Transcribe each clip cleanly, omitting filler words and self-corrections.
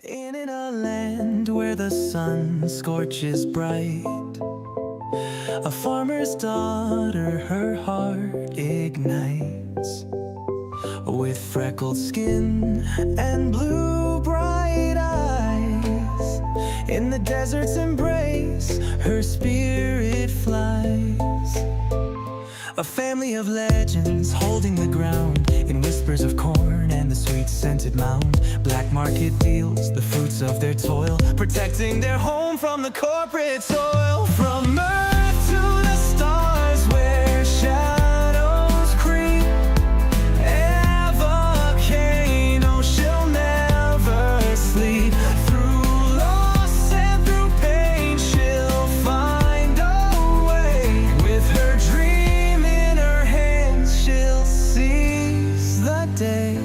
In a land where the sun scorches bright, a farmer's daughter her heart ignites. With freckled skin and blue bright eyes, in the desert's embrace her spirit flies. A family of legends holding the ground in whispers of corn and the sweet-scented mound. Black market deals the fruits of their toil, protecting their home from the corporate soil. From earth to the stars where shadows creep, Eva Kano, she'll never sleep. Through loss and through pain, she'll find a way. With her dream in her hands, she'll seize the day.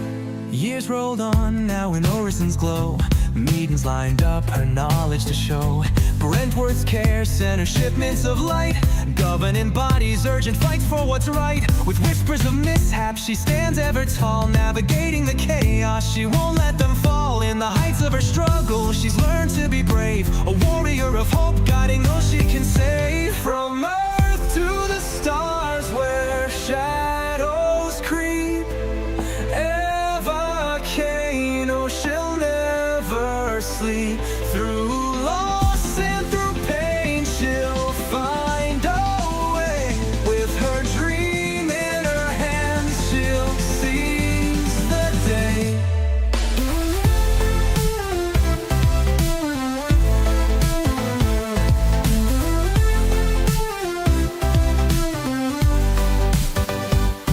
Years rolled on, now in Orison's glow, meetings lined up, her knowledge to show. Brentworth's care sent her shipments of light, governing bodies, urgent fights for what's right. With whispers of mishap, she stands ever tall, navigating the chaos, she won't let them fall. In the heights of her struggle, she's learned to be brave, a warrior of hope, guiding those she can save. From earth to the stars where shadows creep, Eva Kano, she'll never sleep. Through loss and through pain, she'll find a way. With her dream in her hands, she'll seize the day.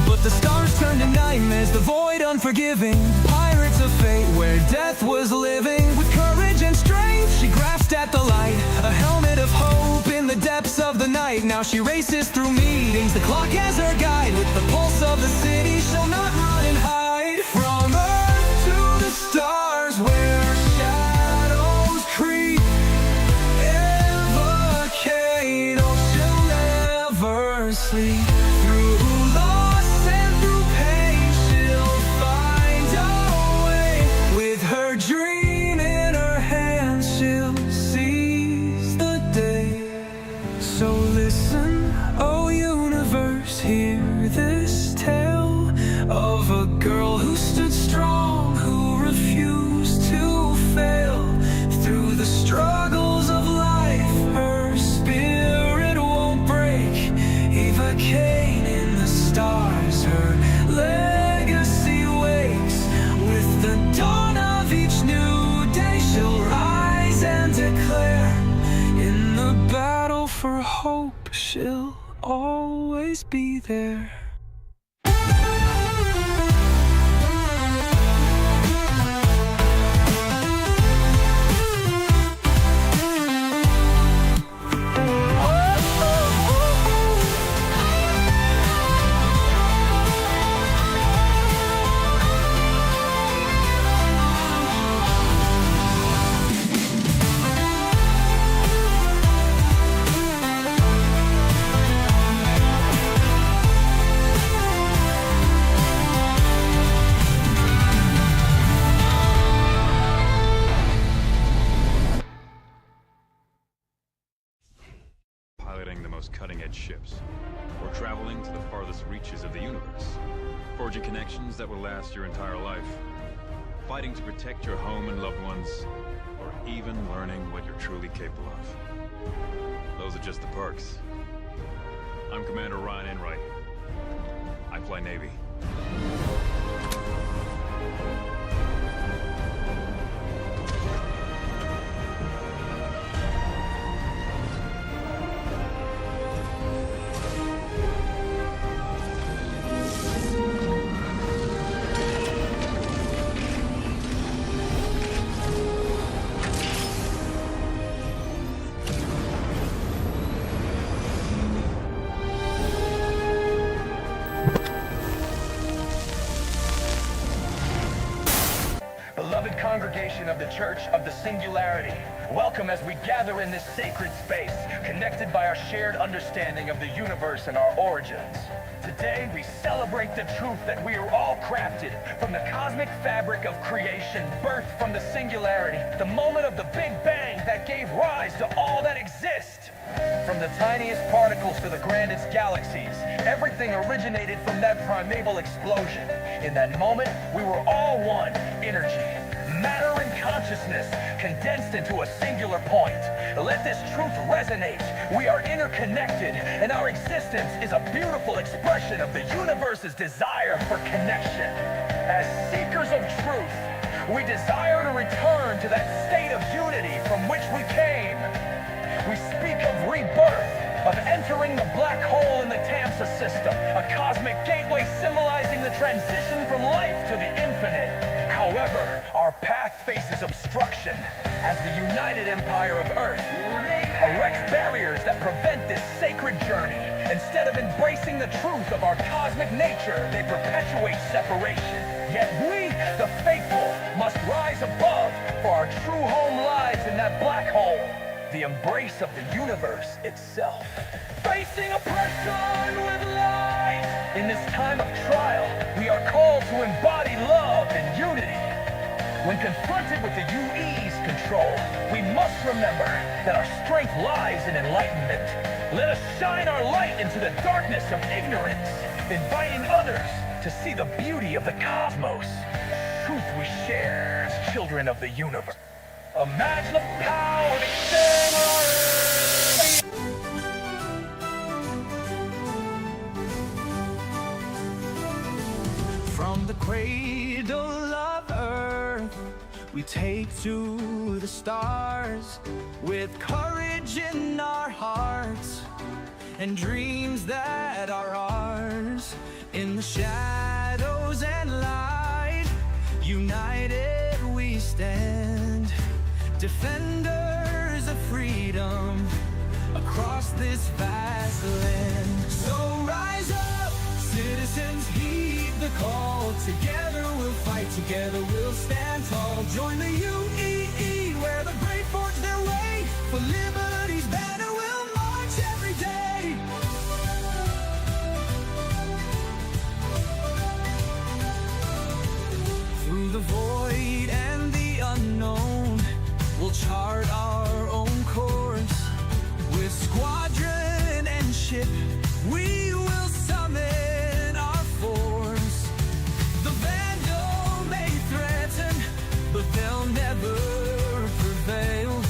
But the stars turn to nightmares, the void unforgiving, pirates of fate where death was living. With courage and strength, she grasped at the light, a helmet of hope in the depths of the night. Now she races through meetings, the clock as her guide. With the pulse of the city, she'll not run and hide. From earth to the stars where shadows creep, Eva Kano, she'll never sleep. Through loss and through pain, she'll find a way. With her dream in her hands, she'll seize the day. So listen, oh universe, hear this tale of a girl who stood strong, who refused to fail. Through the struggles of life, her spirit won't break. Eva Kane in the stars, her legacy wakes. With the dawn of each new day, she'll rise and declare, in the battle for hope, she'll always be there. Piloting the most cutting-edge ships, or traveling to the farthest reaches of the universe, forging connections that will last your entire life, fighting to protect your home and loved ones, or even learning what you're truly capable of. Those are just the perks. I'm Commander Ryan Enright. I fly Navy. Beloved congregation of the Church of the Singularity, Welcome as we gather in this sacred space, connected by our shared understanding of the universe and our origins. Today, we celebrate the truth that we are all crafted from the cosmic fabric of creation, birthed from the singularity, the moment of the Big Bang that gave rise to all that exists. From the tiniest particles to the grandest galaxies, everything originated from that primeval explosion. In that moment, we were all one, energy. Matter and consciousness condensed into a singular point. Let this truth resonate. We are interconnected, and our existence is a beautiful expression of the universe's desire for connection. As seekers of truth, we desire to return to that state of unity from which we came. We speak of rebirth, of entering the black hole in the Tamsa system, a cosmic gateway symbolizing the transition from life to the infinite. However, our path faces obstruction as the united empire of Earth erects barriers that prevent this sacred journey. Instead of embracing the truth of our cosmic nature, they perpetuate separation. Yet we, the faithful, must rise above, for our true home lies in that black hole, the embrace of the universe itself. Facing oppression with light. In this time of trial, we are called to embody love and unity. When confronted with the UE's control, we must remember that our strength lies in enlightenment. Let us shine our light into the darkness of ignorance, inviting others to see the beauty of the cosmos. Truth we share as children of the universe. Imagine the power of extend. From the cradle of earth, we take to the stars with courage in our hearts and dreams that are ours. In the shadows and light, united we stand, defenders of freedom across this vast land. So rise up, citizens, heed the call. Together we'll fight, together we'll stand tall. Join the UEE, where the brave forge their way. For liberty's banner we'll march every day. Through the void and the unknown, we'll chart our own course. With squadron and ship, we will summon our force. The Vandal may threaten, but they'll never prevail.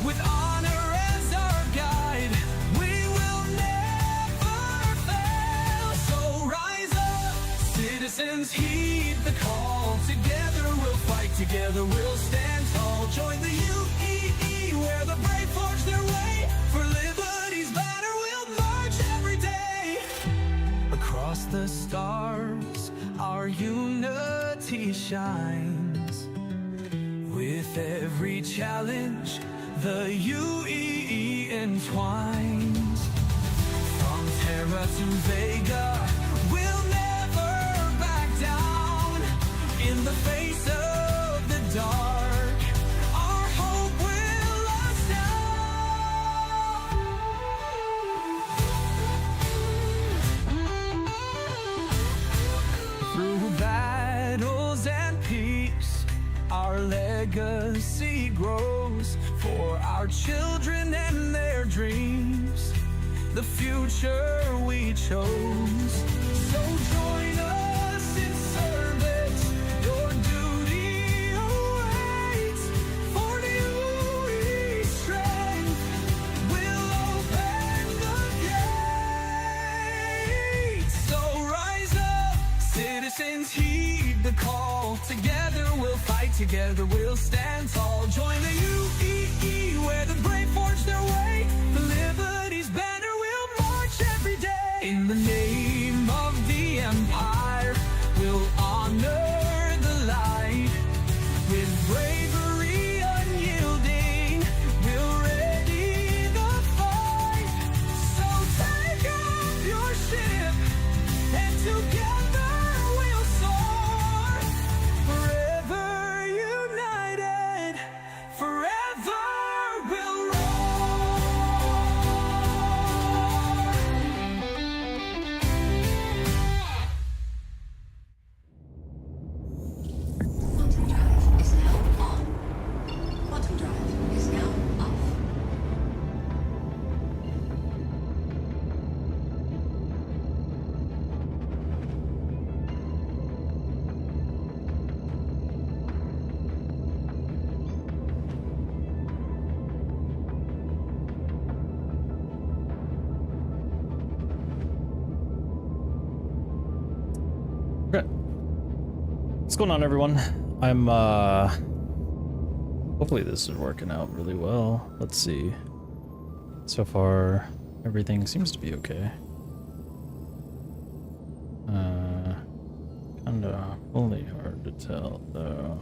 With honor as our guide, we will never fail. So rise up, citizens, heed the call. Together we'll fight, together we'll stand tall. Join the UEE, where the brave forge their way. For liberty's banner we'll march every day. Across the stars, our unity shines. With every challenge, the UEE entwines. From Terra to Vega, we'll never back down. In the face of the dark, our hope will astound. Through battles and peace, our legacy grows. For our children and their dreams, the future we chose. So join us in service, your duty awaits. For the strength will open the gate. So rise up, citizens, heed the call. Together we'll fight, together we'll stand tall. Join the UEE, where the brave forge their way. The liberty's banner will march every day. In the name of the empire, we'll honor the light. With bravery unyielding, we'll ready the fight. So take up your ship, and together we'll soar. Forever united, forever What's going on, everyone? I'm hopefully this is working out really well. Let's see. So far everything seems to be okay. Kinda only hard to tell though.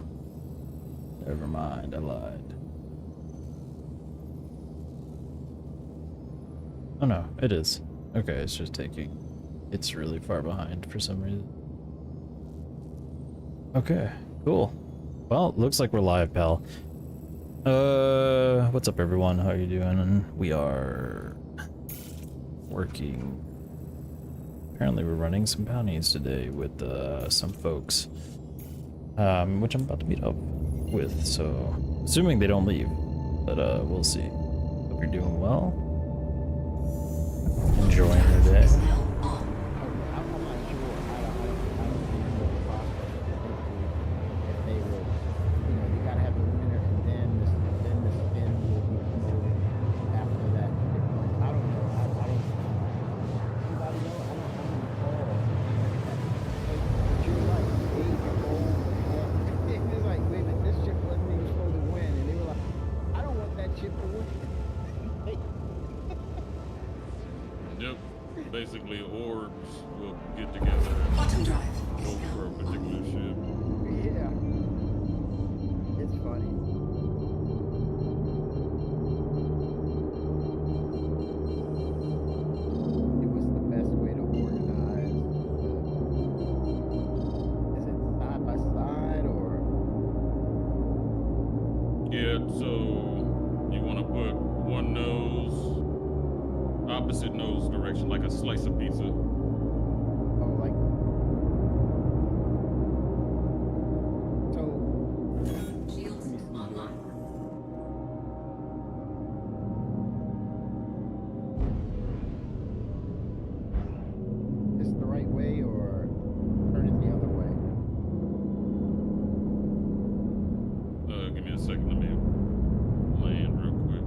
Never mind, I lied. Oh no, it is. Okay, it's just taking. It's really far behind for some reason. Okay, cool. Well, looks like we're live, pal. What's up, everyone? How are you doing? We are working. Apparently, we're running some bounties today with some folks, which I'm about to meet up with. So, assuming they don't leave, but we'll see. Hope you're doing well. Enjoying your day. Yep. Basically, orbs will get together and go for a particular ship. Yeah. It's funny. It was the best way to organize is it side by side or? Yeah, so you want to put one nose, opposite nose direction, like a slice of pizza. Oh, like. So. Shields online. Is it the right way or turn it the other way? Give me a second, let me land real quick.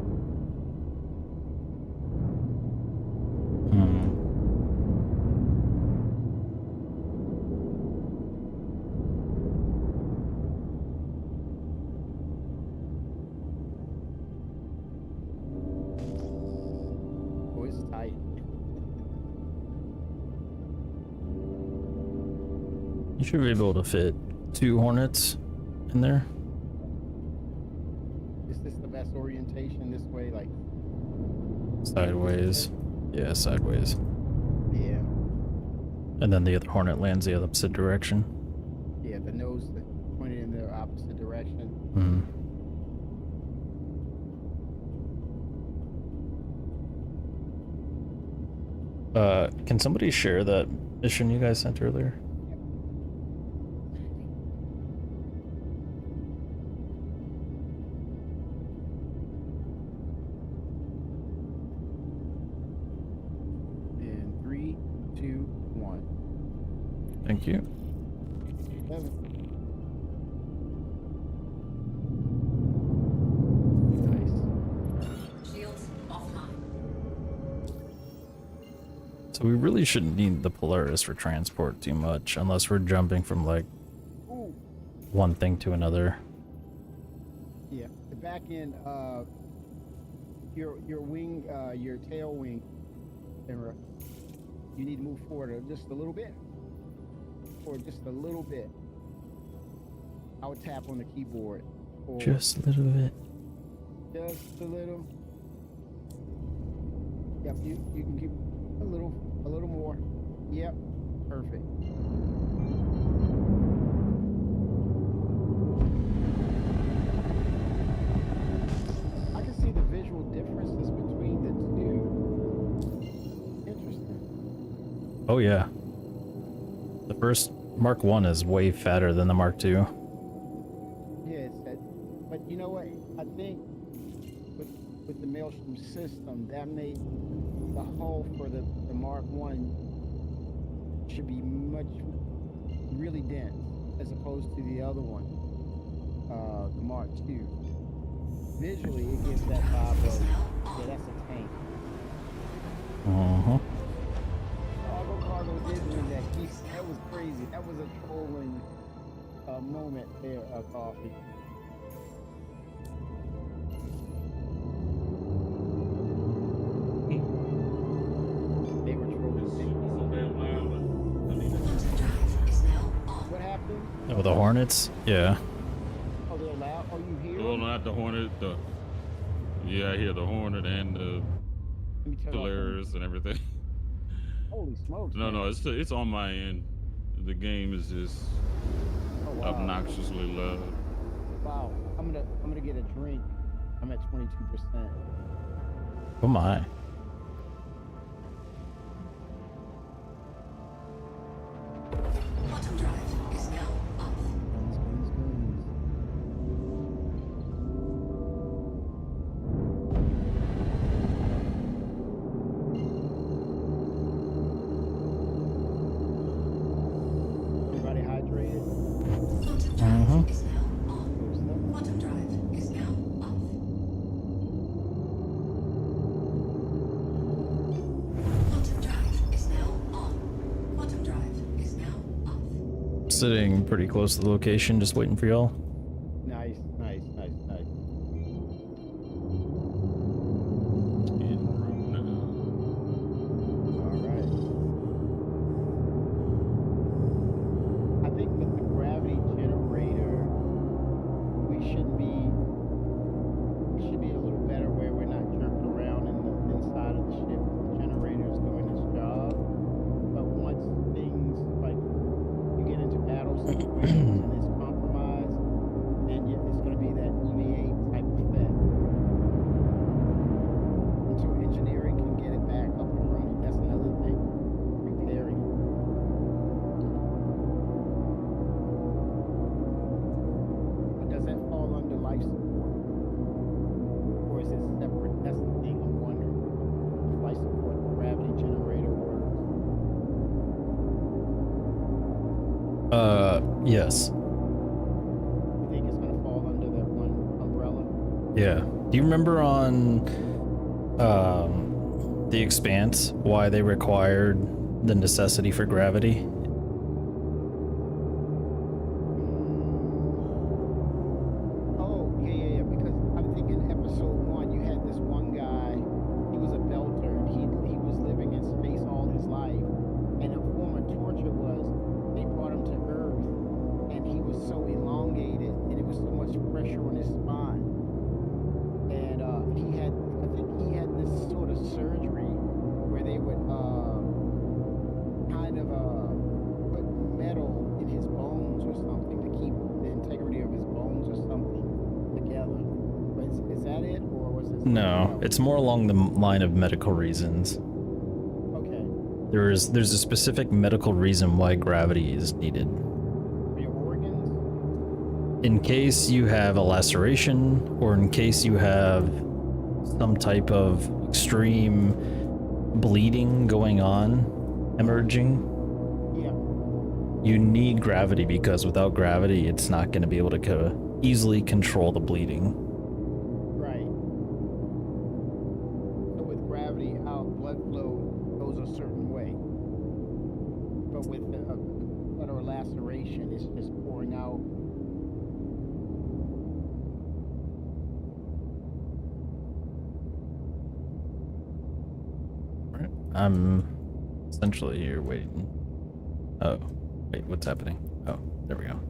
Oh, it's tight. You should be able to fit 2 Hornets in there. Is this the best orientation this way? Like, Sideways. Yeah, sideways. yeah. And then the other Hornet lands the opposite direction. Yeah, the nose pointed in the opposite direction. Hmm. Can somebody share that mission you guys sent earlier? In 3, 2, 1. Thank you. 7. Nice. Shields offline. So we really shouldn't need the Polaris for transport too much, unless we're jumping from like Ooh. one thing to another. Yeah, the back end, your wing, your tail wing, camera, you need to move forward just a little bit, or just a little bit. I would tap on the keyboard. Or Just a little bit. just a little. Yep, you can keep a little more. Yep, perfect. I can see the visual differences between the two. Interesting. Oh yeah. The first Mark 1 is way fatter than the Mark 2. Yeah, it's that. But you know what? I think with the Maelstrom system, that made the hull for the Mark 1 should be really dense as opposed to the other one, the Mark 2. Visually, it gives that vibe of, yeah, that's a tank. Uh-huh. Cargo did win that. That was crazy. That was a trolling moment there, Coffee. They were This shit trolling. was so damn loud. I need to Quantum drive is now on. What happened? Oh, the Hornets? Yeah. Oh, they're loud. Oh, you hear Well, them? not the Hornet. Yeah, I hear the Hornet and the Let me turn off the- Polaris and everything. Holy smokes! No, man. no, it's on my end. The game is just Oh, wow. obnoxiously loud. Wow. I'm gonna get a drink. I'm at 22%. Oh my. Quantum drive is now off. Guns. Everybody hydrated? Quantum drive is now on. Quantum drive is now off. Quantum drive is now on. Quantum drive is now off. Sitting pretty close to the location, just waiting for y'all. Nice. In room now. Alright. I think with the gravity generator, we should be a little better where we're not jerking around in the inside of the ship. The generator is doing its job. But once things like you get into battle situations and it's compromised, then it's going to be that EVA type effect. Until engineering can get it back up and running, that's another thing. Repairing it. But does that fall under life support? Or is it separate? That's the thing I'm wondering. If life support, the gravity generator works. Yes. You think it's gonna fall under that one umbrella? Yeah. Do you remember on The Expanse why they required the necessity for gravity? Oh, yeah. Because I'm thinking episode 1, you had this one guy, he was a belter, and he was living in space all his life. And a form of torture was they brought him to Earth, and he was so elongated, and it was so much pressure on his spine. And I think he had this sort of surgery where they would kind of put metal in his bones or something to keep the integrity of his bones or something together. But is that it, or was it? No, it's more along the line of medical reasons. Okay. There's a specific medical reason why gravity is needed. For your organs? In case you have a laceration, or in case you have some type of extreme bleeding going on, emerging, Yeah. you need gravity, because without gravity, it's not going to be able to easily control the bleeding. Right. So with gravity, our blood flow goes a certain way. But with a cut or laceration, it's just pouring out. Right. I'm essentially here waiting. Oh, wait, what's happening? Oh, there we go.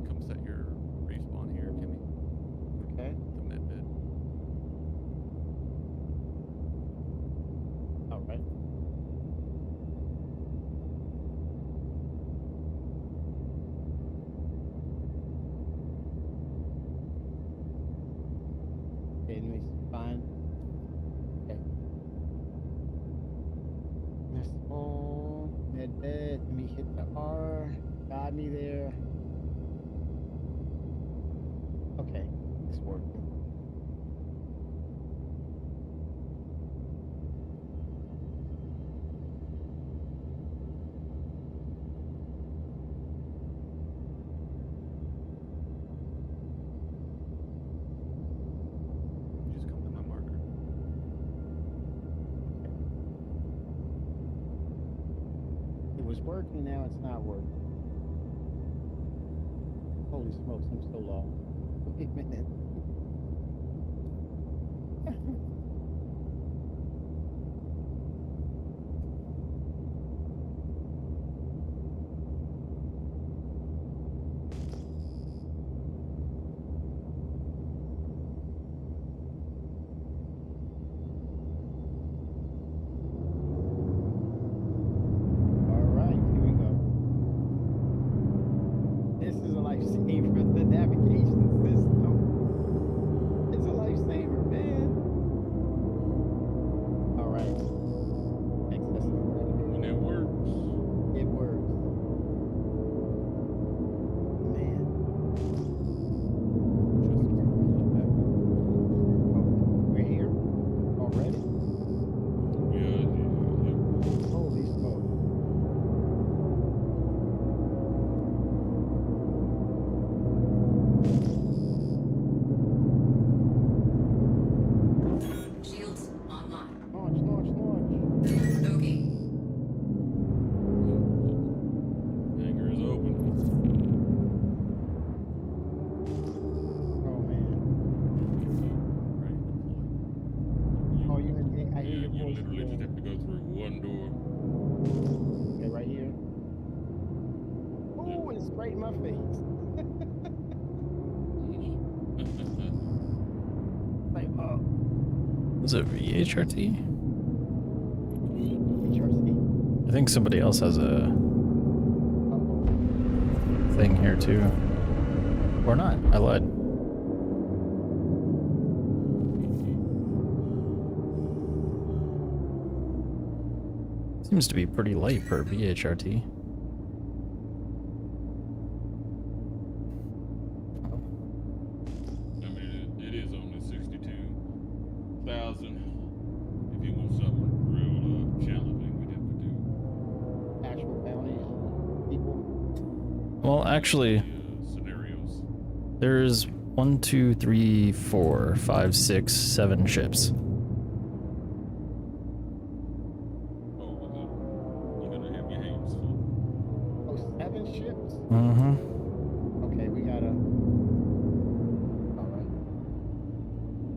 Come set your respawn here, Kimmy. Okay. The med bed. All right. Okay, let me find. Okay. That's all. Med bed. Let me hit the R. Guide me there. Okay, it's working. Just come to my marker. working, now it's not working. Holy smokes, I'm so lost. Wait a minute. All right, here we go. This is a lifesaver. The navigation system. It's a lifesaver, man. All right. Access is ready. And it works. It works. Man. We're here already? Yeah. Holy smoke. Shields online. Launch, launch, launch. Okay. Hangar is open. Oh, man. Ready to deploy. Oh, you I hear Yeah, your you voice. literally just have to go through one door. Okay, right here. Oh, it's right in my face. Like, oh, Was it VHRT? HRT. I think somebody else has a Uh-oh. thing here too. Or not, I lied. Seems to be pretty light for VHRT. I mean, it is only 62,000. If you want something real challenging, we'd have to do Actual bounties. People. Well, actually, scenarios. there's 1, 2, 3, 4, 5, 6, 7 ships. Oh, you're gonna have your hands full. Oh, 7 ships? Mm-hmm. Okay, we gotta. All right.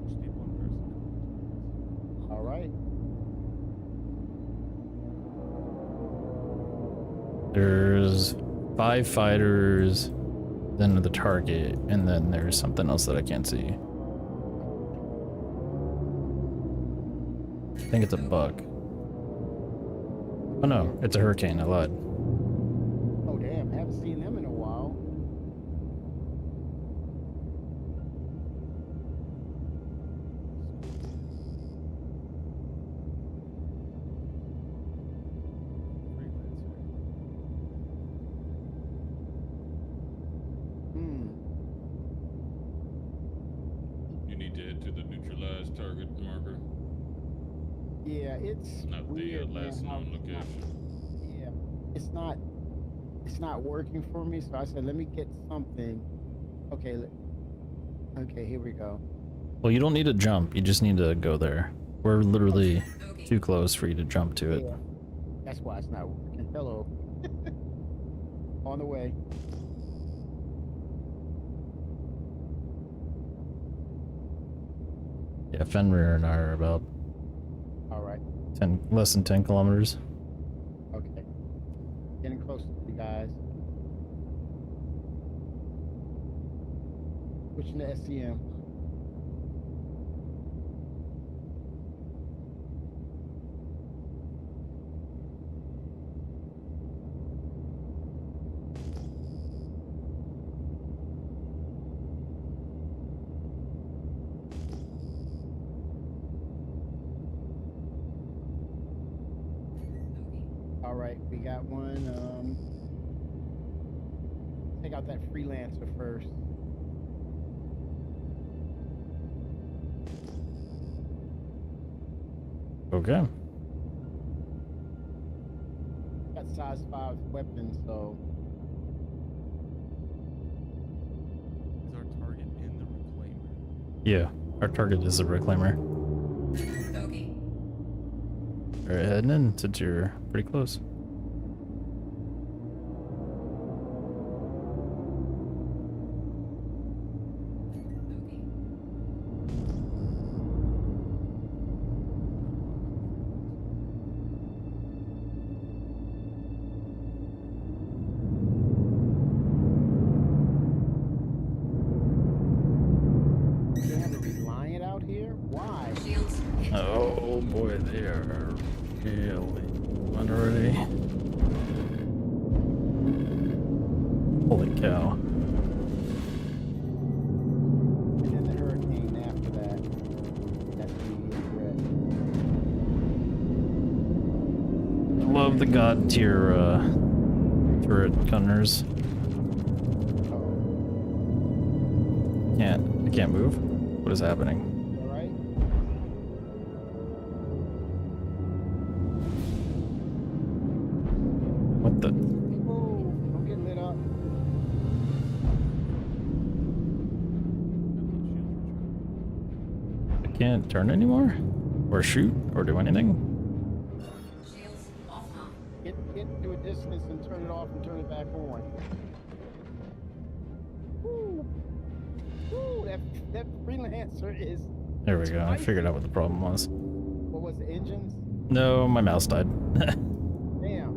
Just need one person. All right. There's 5 fighters, then the target, and then there's something else that I can't see. I think it's a bug. Oh no, it's a hurricane, I lied. Oh, damn. Haven't seen them in a while. Hmm. You need to head to the neutralized target marker, Yeah, it's not the weird, man, last how known it's not- location. Yeah, it's not working for me. So I said, let me get something. Okay, okay, here we go. Well, you don't need to jump, you just need to go there. We're literally too close for you to jump to it. Yeah, that's why it's not working. Hello. On the way. Yeah, Fenrir and I are about All right. less than 10 kilometers. Okay. Getting close to you guys. Switching to SCM. All right, we got one. Take out that freelancer first. Okay. Got size 5 weapons, so Is our target in the reclaimer? Yeah, our target is a reclaimer. Okay. We're heading in since you're pretty close. Oh boy, they are really already. Holy cow. And then the hurricane after that. That's the threat. I love the god tier turret gunners. I can't move. What is happening? All right. What the? Oh, I'm getting lit up. I can't turn anymore? Or shoot? Or do anything? Shields off now. Get to a distance and turn it off and turn it back on. Woo. Woo, that freelancer is. There we go. I figured out what the problem was. What was the engines? No, my mouse died. Damn.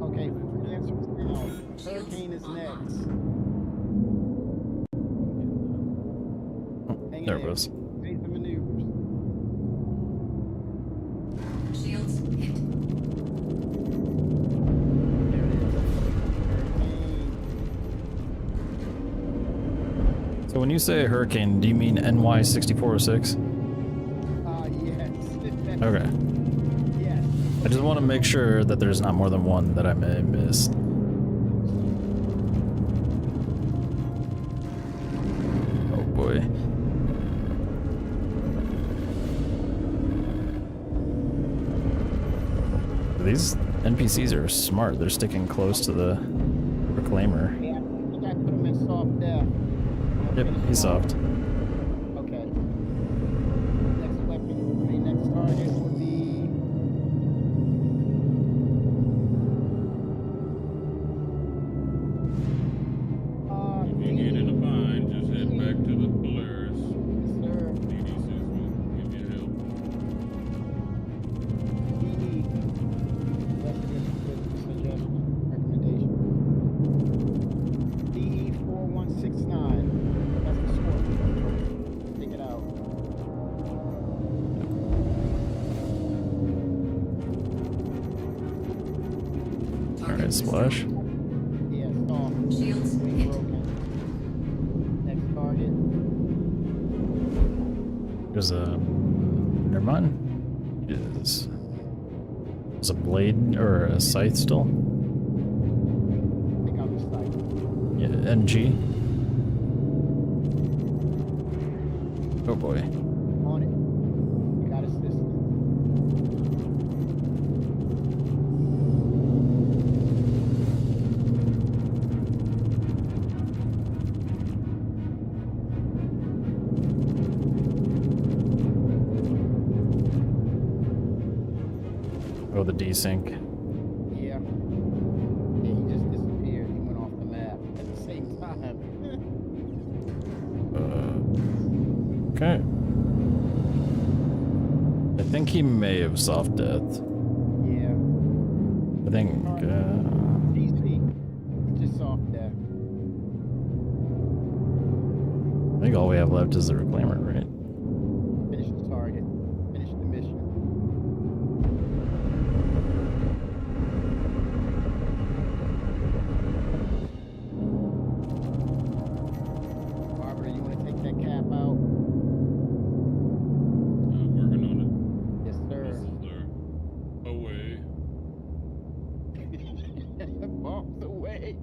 Okay, freelancer is down. Hurricane is next. Hang in There it was. Face the maneuvers. Shields hit. There it is. Hurricane. So when you say hurricane, do you mean NY6406? Yes. Okay. Yes. I just want to make sure that there's not more than one that I may have missed. Oh boy. These NPCs are smart. They're sticking close to the reclaimer. Yeah, I think I put him in soft death. Yep, he's soft. Okay. Next weapon, next target will be. If you get in a bind, just head back to the Polaris. Yes, sir. DD6 will give you help. DE. That's a good suggestion, recommendation. DE 4169. That's the score. Take it out. Alright, splash. Yeah, soft. Shields Wing hit. broken. Next target. There's a. Never mind. Is a blade or a scythe still? Take out the sight. Yeah, NG. Oh boy. On it. You got assistance. Oh, the desync. Yeah. Yeah, he just disappeared. He went off the map at the same time. Okay. I think he may have soft death. Yeah. I think. DC. Just soft death. I think all we have left is the reclaimer, right? Finish the target. Finish the mission. Barbara, you want to take that cap out? Working on it. Yes, sir. Missiles are away. Bombs away.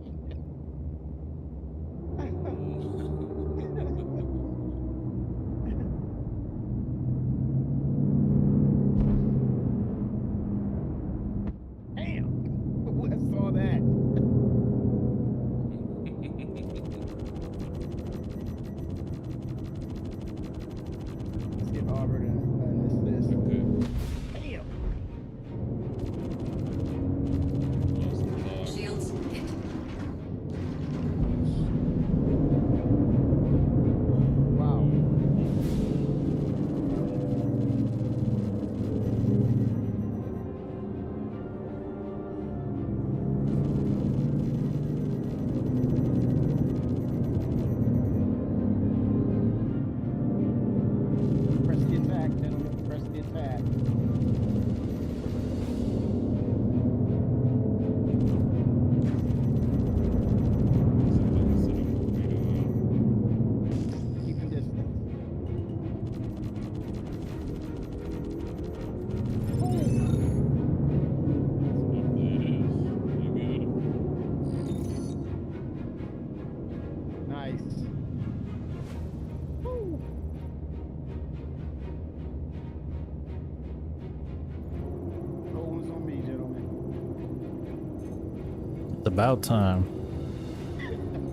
About time.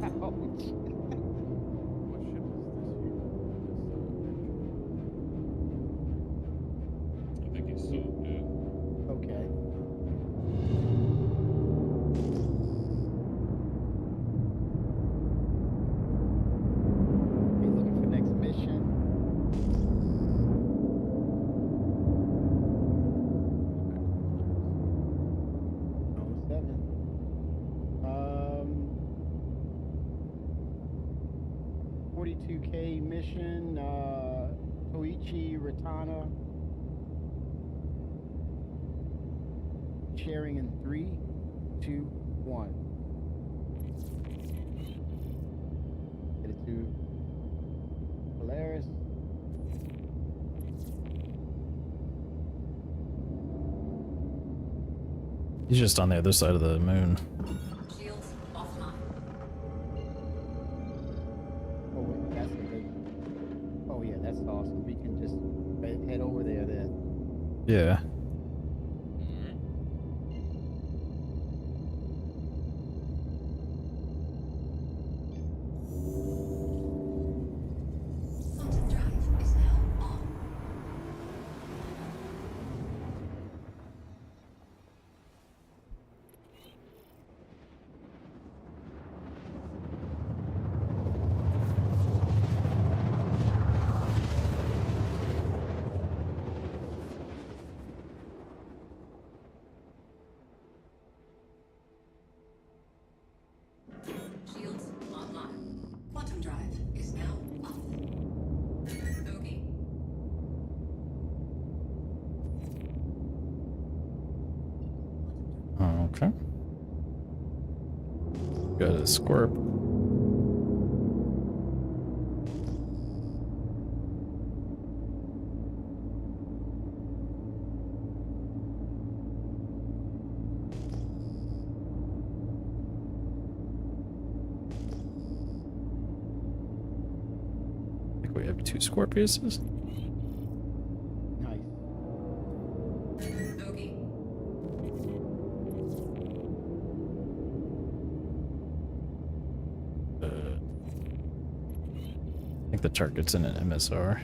Ouch. What ship is this? I think he's so yeah. Okay. Be looking for next mission. On 7. 42K mission, Toichi Ratana. Sharing in 3, 2, 1. Get it to Polaris. He's just on the other side of the moon. Shields offline. Oh, wait, that's a good. Oh, yeah, that's awesome. We can just head over there then. Yeah. Quantum drive is now on. Shields online. Quantum drive is now off. Okay. Okay. Got a scorp. I think we have 2 Scorpiuses. Nice. Okay. I think the target's in an MSR.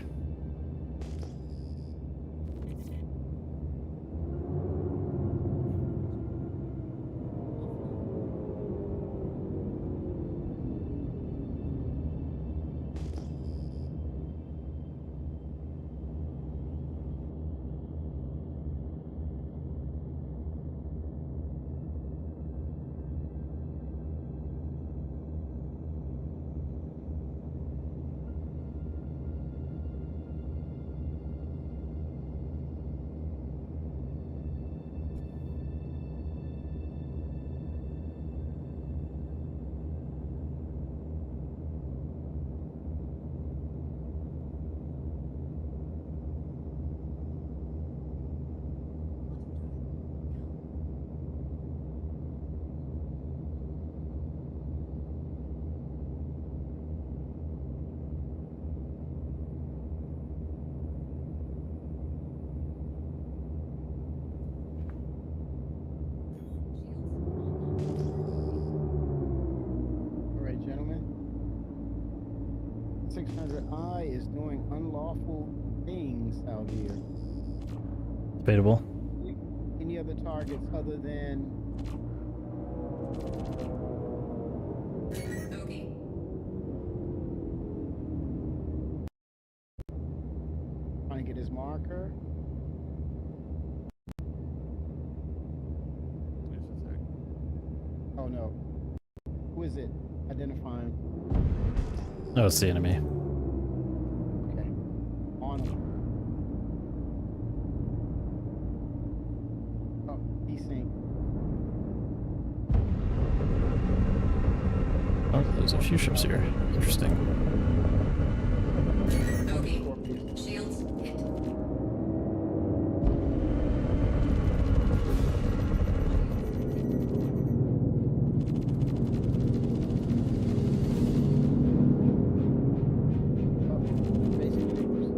All right, gentlemen. 600I is doing unlawful things out here. Debatable. Any other targets other than Okay. trying to get his marker? Just a sec. Oh no. Who is it? Identify him. Oh, it's the enemy. Okay. On him. Oh, desync. Oh, there's a few ships here. Interesting. Okay. Scorpius. Shields hit. Oh, basic papers.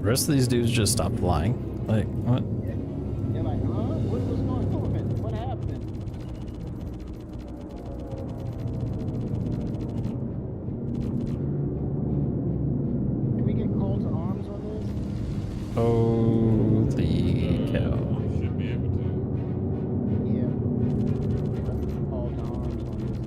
The rest of these dudes just stopped flying. Like, what? They're like, huh? What's going on? What happened? Can we get called to arms on this? Holy cow. You should be able to. Yeah. Called to arms on this.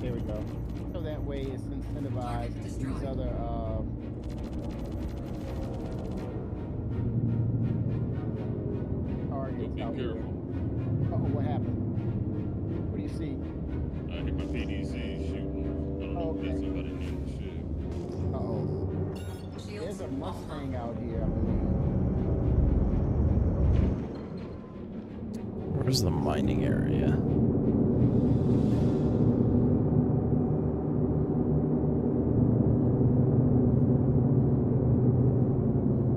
There we go. So that way it's incentivized these other targets Be out here. careful. Uh-oh, what happened? What do you see? I hit my PDC shooting. I don't know if that's somebody named the ship. Uh-oh. Shields There's a offline. Mustang out here, I believe. Where's the mining area?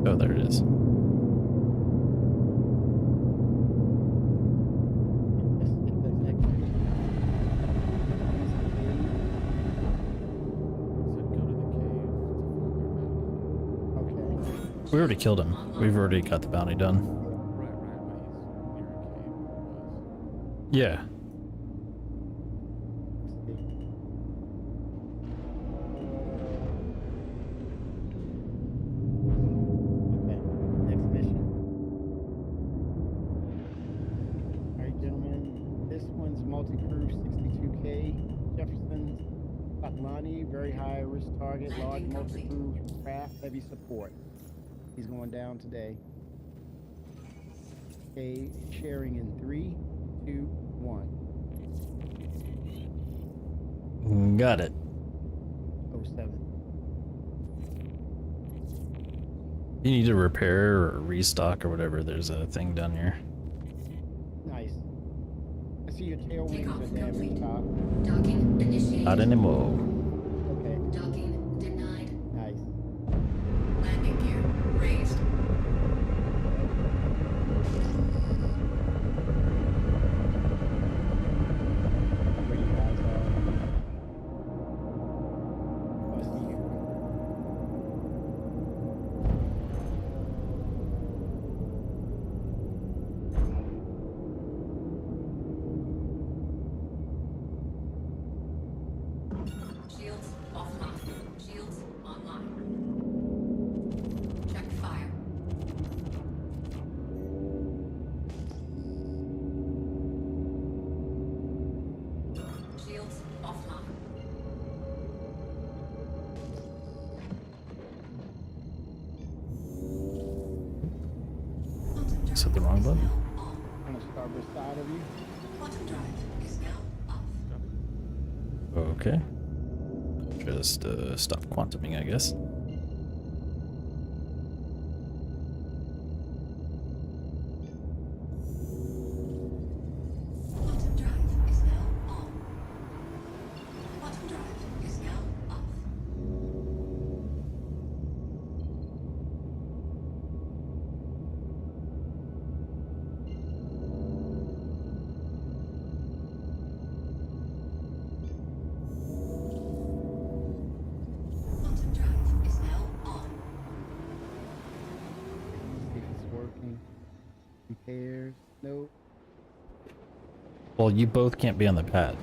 Oh, there it is. Okay. We already killed him. We've already got the bounty done. Right, but he's near a cave. Was. Yeah. Okay. Next mission. Alright, gentlemen. This one's multi-crew 62K. Jefferson Atlani, very high risk target, large Landing complete. multi-crew craft, heavy support. He's going down today. Okay, sharing in 3, 2, 1. Got it. 07. You need to repair or restock or whatever. There's a thing down here. Nice. I see your tail wings Takeoff are damaged, complete. Doc. Docking initiated. Not anymore. Okay, Docking denied. nice. Landing gear raised. Where you guys are. Oh, I see you. Shields offline. Shields online. Check fire. Shields offline. Quantum Is that the drive wrong is button? now on. On the starboard side of you. Quantum drive is now off. Okay. Just stop quantuming, I guess. Quantum drive is now on. Quantum drive is now off. Quantum drive is now on. See if it's working. Repairs. Nope. Well, you both can't be on the pad.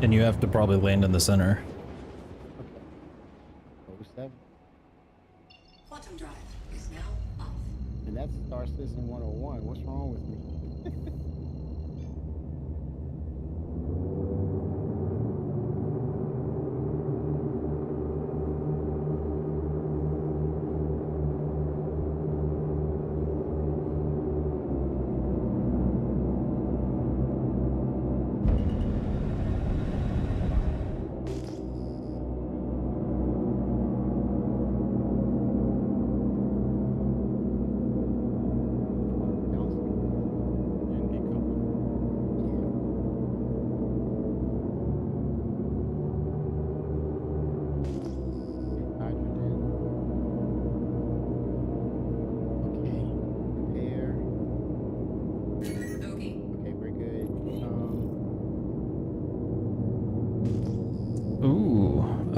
And you have to probably land in the center. Okay. 07. Quantum drive is now off. And that's Star Citizen 101. What's wrong with me?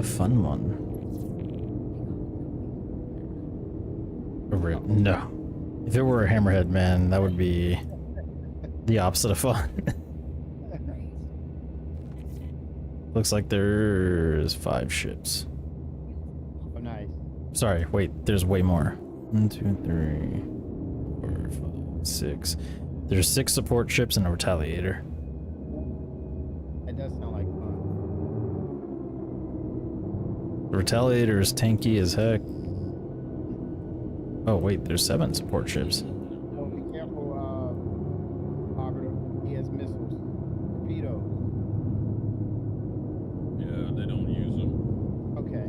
a fun one. No. If it were a hammerhead, man, that would be the opposite of fun. Looks like there's 5 ships. Oh, nice. Sorry, wait, there's way more. 1, 2, 3, 4, 5, 6. There's 6 support ships and a retaliator. That does sound like fun. The retaliator is tanky as heck. Oh wait, there's 7 support ships. Oh, be careful, Arbiter. He has missiles. Torpedoes. Yeah, they don't use them. Okay.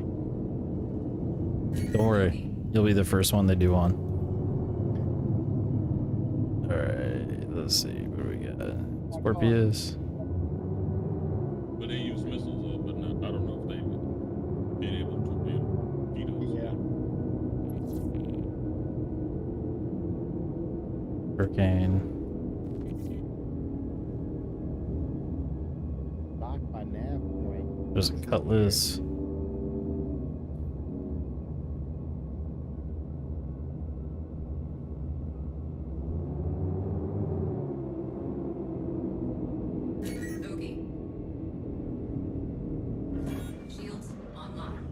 Don't worry, you'll be the first one they do on. Alright, let's see, what do we got? Scorpius. But they use missiles, but not, I don't know if they've been able to build torpedoes. Yeah. Hurricane. Locked by nav point. There's a Cutlass. Bogey. Shields online.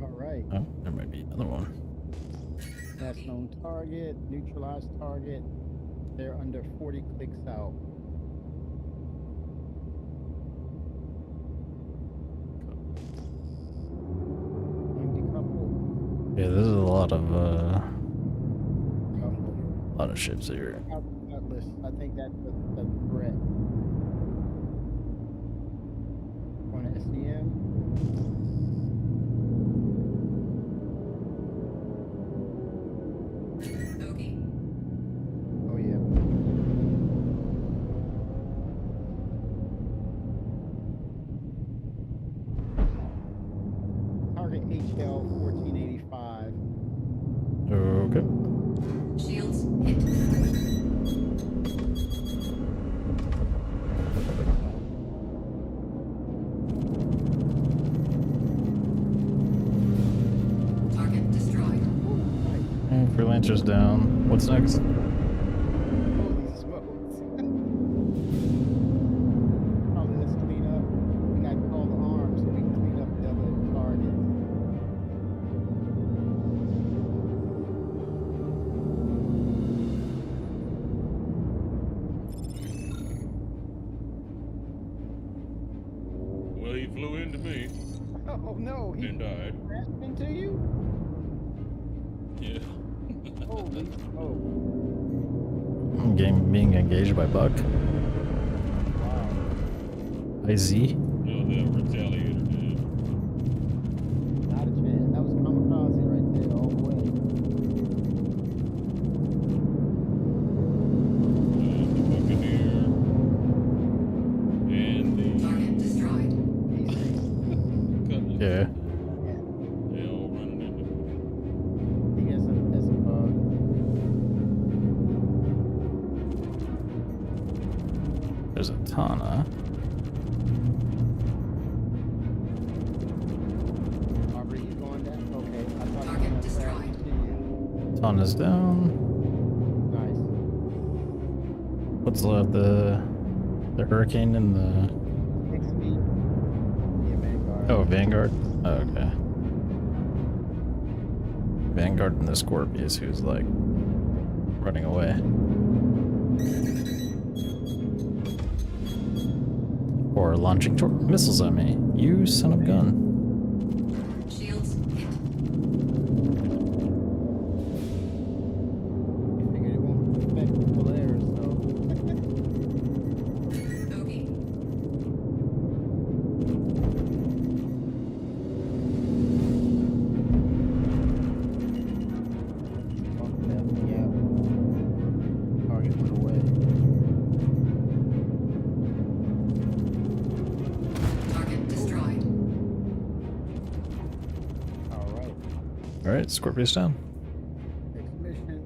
All right. Oh, there might be another one. That's known target. Neutralized target. They're under 40 clicks out. Decouple. Yeah, this is a lot of Couple. ships here. Cutlass. I think that's the threat. On SCM. Bogey. Oh yeah. Target HL 1485. Okay. Shields hit. Target destroyed. And Freelancer's down. What's next? Holy smokes. Probably let's clean up. We got to call the arms so we can clean up the other targets. Well, he flew into me Oh no, he and died. crashed into you? Yeah. Holy smoke. Game being engaged by Buck. Wow. IZ. Yeah, the retaliator did. Not a chance. That was kamikaze right there all the way. The Buccaneer and the Target destroyed. Cutlass. Yeah. They all running into me. He has a bug. There's a Tana. Aubrey, you going down? Okay. I thought you were Target gonna destroyed. crash into you. Tana's down. Nice. What's left? The Hurricane and the... 6 feet. Yeah, Vanguard. Oh, Vanguard? Oh, okay. Vanguard and the Scorpius, who's like running away. Or launching missiles at me. You son of a gun. Shields hit. You figured it won't affect the Polaris, so. Bogey. All right, Scorpius down. Next mission.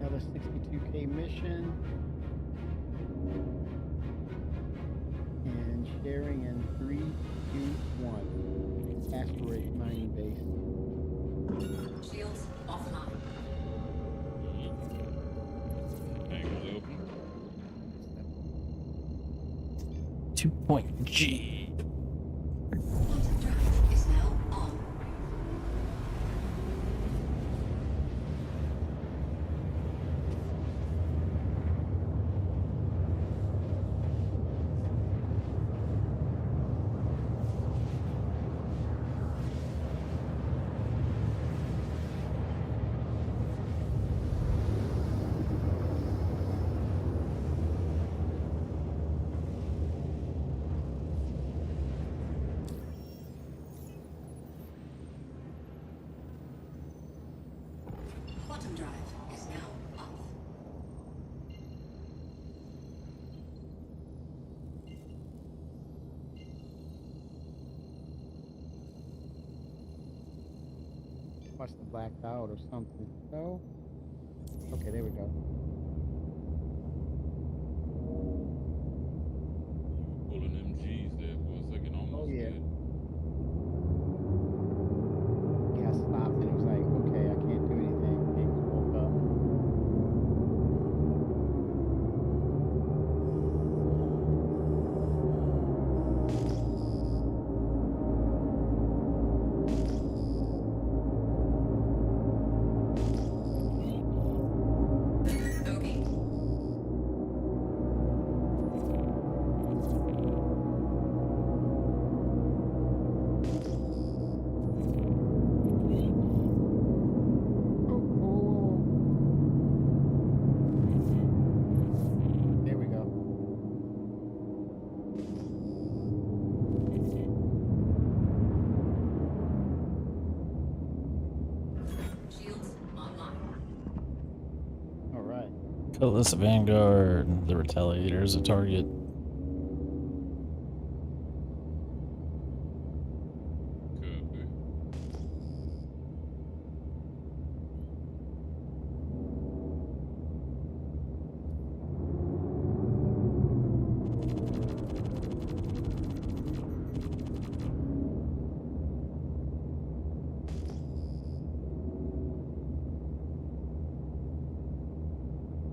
Another 62K mission. And sharing in 3, 2, 1. Asteroid mining base. Shields offline. Angles open. 2-point G. Quantum drive is now on. Quantum drive is now off. Must have blacked out or something. No? Okay, there we go. Pulling them G's there for a second. Almost yeah. did. Yeah, I stopped and it was like, okay, I can't do anything. Things woke up. Okay. There we go. Shields online. All right. Kill this Vanguard. The Retaliator is a target. Could be.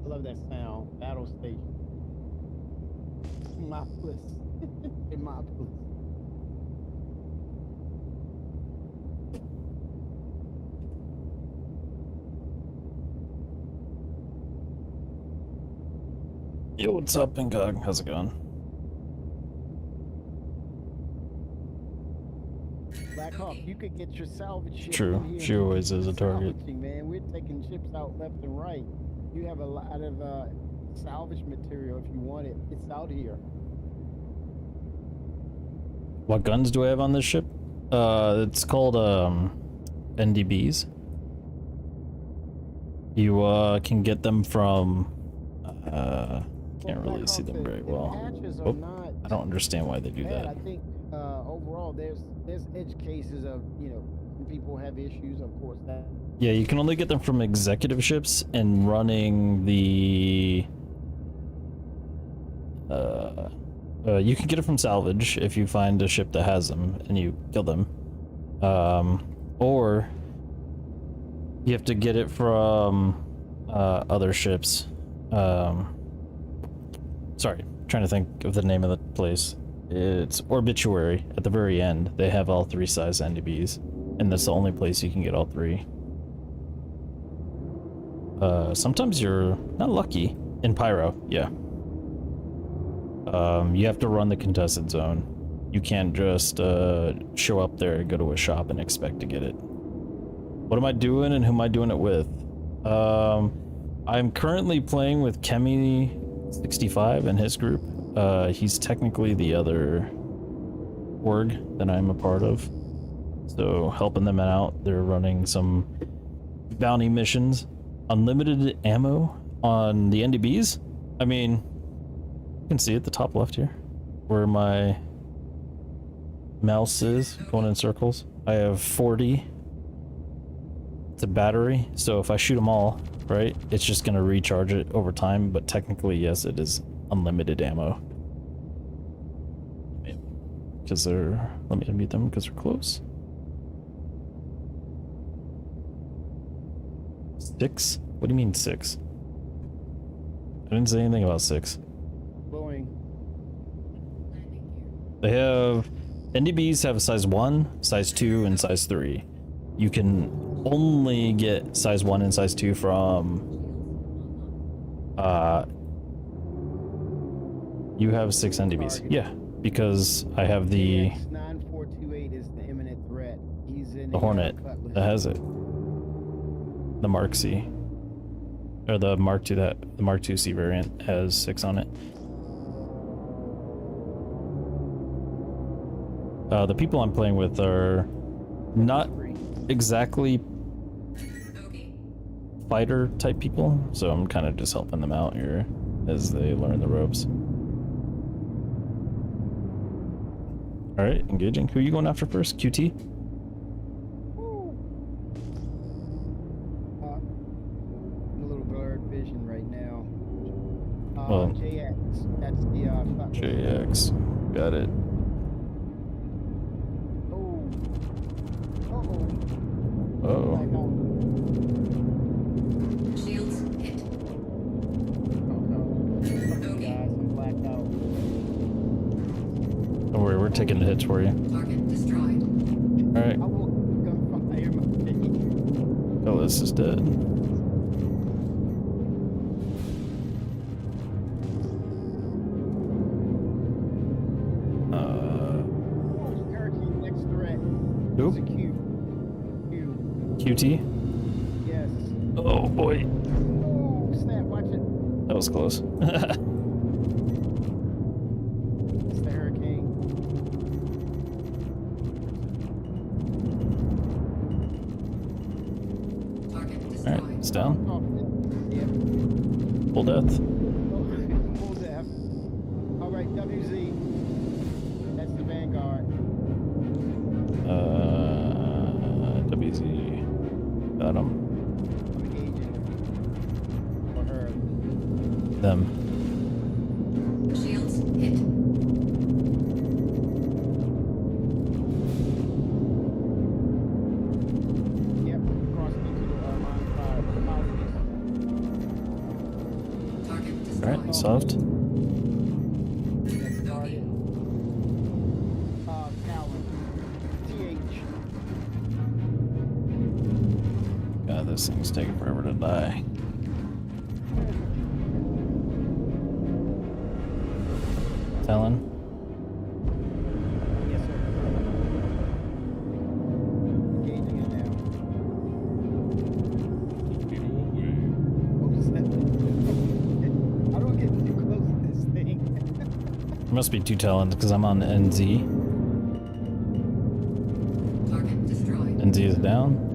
I love that sound. Battle station. Monopolis. Monopolis. Yo, what's up, Pingog? How's it going? Black Hawk, you could get your salvage ship. True. in here She and always is a target. salvaging, man. We're taking ships out left and right. You have a lot of salvage material if you want it. It's out here. What guns do I have on this ship? It's called NDBs. You can get them from can't really Black see Hawk, them the- very the well. patches are Oh, not I don't understand why they do bad. I that. think overall there's edge cases of, you know, some people have issues, of course, that Yeah, you can only get them from executive ships and running the you can get it from salvage if you find a ship that has them and you kill them. Or you have to get it from other ships. Sorry, trying to think of the name of the place. It's Obituary. At the very end, they have all 3 size NDBs, and that's the only place you can get all 3. Sometimes you're not lucky. In Pyro, yeah. You have to run the contested zone. You can't just show up there and go to a shop and expect to get it. What am I doing and who am I doing it with? I'm currently playing with Kemi65 and his group. He's technically the other org that I'm a part of. So helping them out, they're running some bounty missions. Unlimited ammo on the NDBs? I mean, can see at the top left here, where my mouse is going in circles. I have 40. It's a battery, so if I shoot them all, right, it's just gonna recharge it over time, but technically, yes, it is unlimited ammo. Because they're, let me unmute them because they're close. 6? What do you mean 6? I didn't say anything about 6. Blowing. They have, NDBs have a size 1, size 2, and size 3. You can only get size 1 and size 2 from, you have 6 NDBs. Yeah, because I have the 9428 is the imminent threat. He's in the Hornet Cutlass. that has it. The Mark C. Or the Mark II, that the Mark II C variant has 6 on it. The people I'm playing with are not exactly fighter type people, so I'm kind of just helping them out here as they learn the ropes. All right, engaging. Who are you going after first? QT? A little blurred vision right now. Well, JX. That's the Cutlass. JX. Got it. Oh. Uh-oh. Oh. Black out. Shields hit. Oh, no. Guys, I'm blacked out. Don't worry, we're taking the hits for you. Target destroyed. All right. I will gunfire my face. Oh, this is dead. Hurricane next threat. Who? It's a Q. Q. QT? Yes. Oh boy, Oh, snap, watch it. that was close. It's the hurricane. Target All destroyed. right, it's down. Oh, yeah. Full death. Full death. All right, WZ. That's the Vanguard. WZ. Got him. I'm engaging for her. Them. Shields hit. Yep, crossing into the line of fire. Target All destroyed. right, soft. Next target. Talon. TH. God, this thing's taking forever to die. Talon. Yes, sir. Engaging it now. Get away. Oh, snap. I don't get too close to this thing. There must be 2 Talons because I'm on NZ. Target destroyed. NZ is down.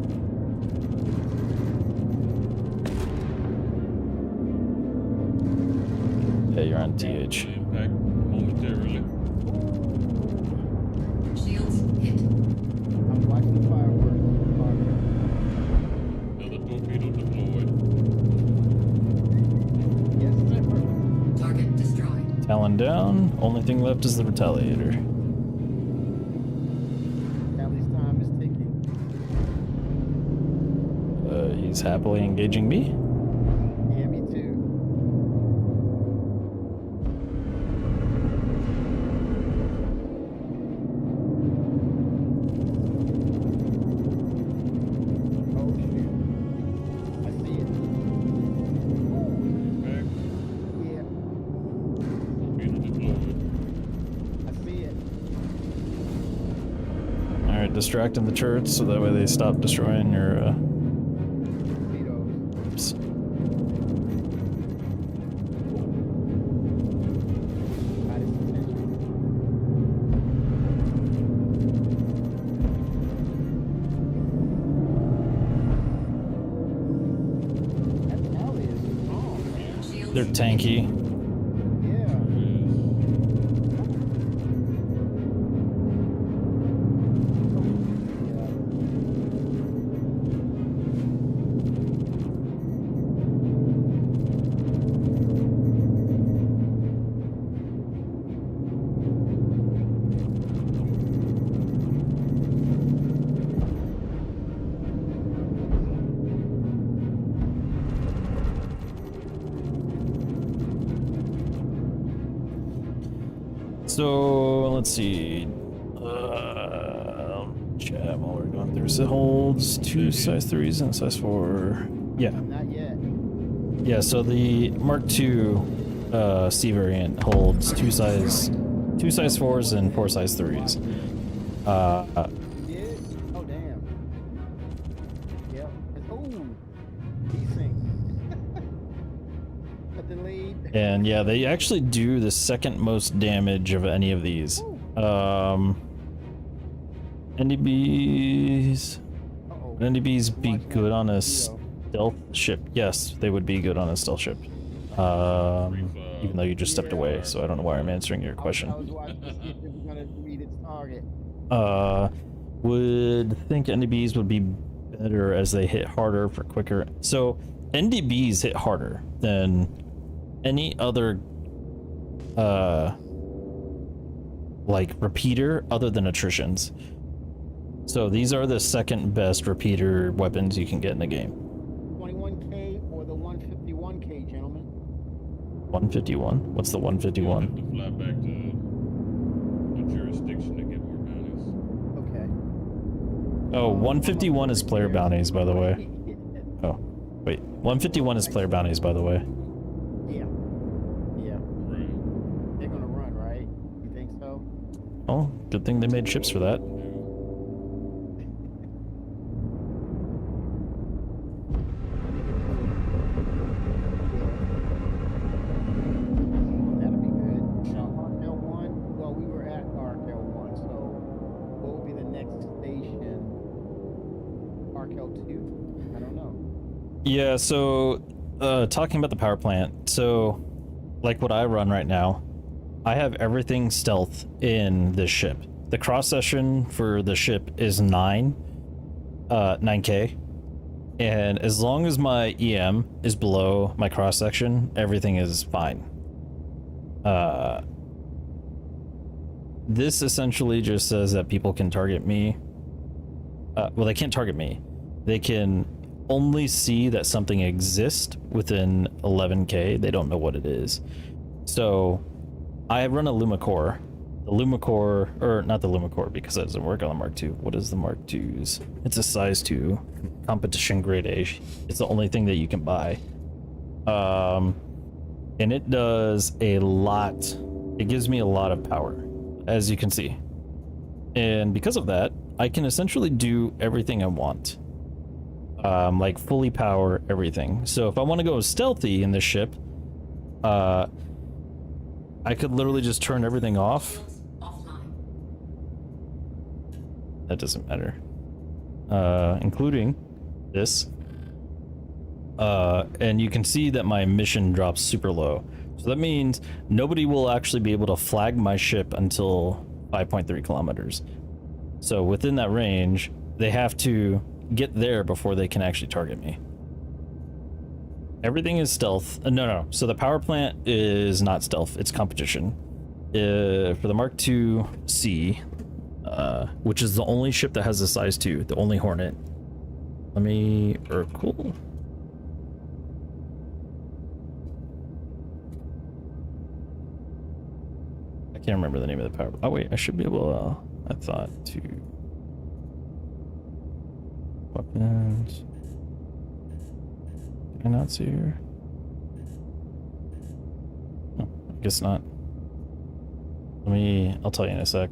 Yeah, you're on TH. Impact momentarily. Shields hit. I'm watching the fireworks. Another torpedo deployed. Yes, sir. Target destroyed. Talon down. Only thing left is the Retaliator. Allie's time is ticking. He's happily engaging me. Yeah, me too. Oh, shoot. I see it. Impact. Yeah, Torpedo deployed. I see it. All right, distracting the turrets so that way they stop destroying your Torpedoes. oops. Got his attention. That Allie is strong, man. Shields They're tanky. Yeah. Is So let's see. Chat while we're going through. So it holds 2 size 3s and a size 4. Yeah. Not yet. Yeah, so the Mark II C variant holds 2 size 4s and 4 size 3s. You did? Oh, damn. Yep. Oh, decent. A delayed. And yeah, they actually do the second most damage of any of these. NDBs. Uh-oh. Would NDBs be Watch good on a that. stealth ship? Yes, they would be good on a stealth ship. Even though you just stepped away, so I don't know why I'm answering your question. I was watching to see if it was gonna read its target. Would think NDBs would be better as they hit harder for quicker. So NDBs hit harder than any other like repeater other than attritions. So these are the second best repeater weapons you can get in the game. 21K or the 151K, gentlemen? 151? What's the 151? Have to fly back to a jurisdiction to get more bounties. Okay. Oh, 151 is player bounties, by the way. Oh, wait. 151 is player bounties, by the way. Yeah. Yeah. Right. They're gonna run, right? You think so? Oh, good thing they made ships for that. That'll be good. Arc L1. Well, we were at Arc L1, so what will be the next station? Arc L2? I don't know. Yeah, so talking about the power plant, so like what I run right now, I have everything stealth in this ship. The cross section for the ship is 9K, and as long as my EM is below my cross section, everything is fine. This essentially just says that people can target me. Well, they can't target me. They can only see that something exists within 11K. They don't know what it is. So I run a Lumacore. The Lumacore, or not the Lumacore because that doesn't work on the Mark II. What is the Mark II's? It's a size 2 competition grade A. It's the only thing that you can buy. And it does a lot. It gives me a lot of power, as you can see. And because of that, I can essentially do everything I want. Like fully power everything. So if I want to go stealthy in this ship, I could literally just turn everything off. Offline. That doesn't matter. Including this. And you can see that my mission drops super low. So that means nobody will actually be able to flag my ship until 5.3 kilometers. So within that range, they have to get there before they can actually target me. Everything is stealth. No. So the power plant is not stealth. It's competition. For the Mark II C, which is the only ship that has a size 2, the only Hornet. Cool. I can't remember the name of the power. Oh wait, I should be able to, I thought to. Weapons. Can I not see her? Oh, I guess not. I'll tell you in a sec.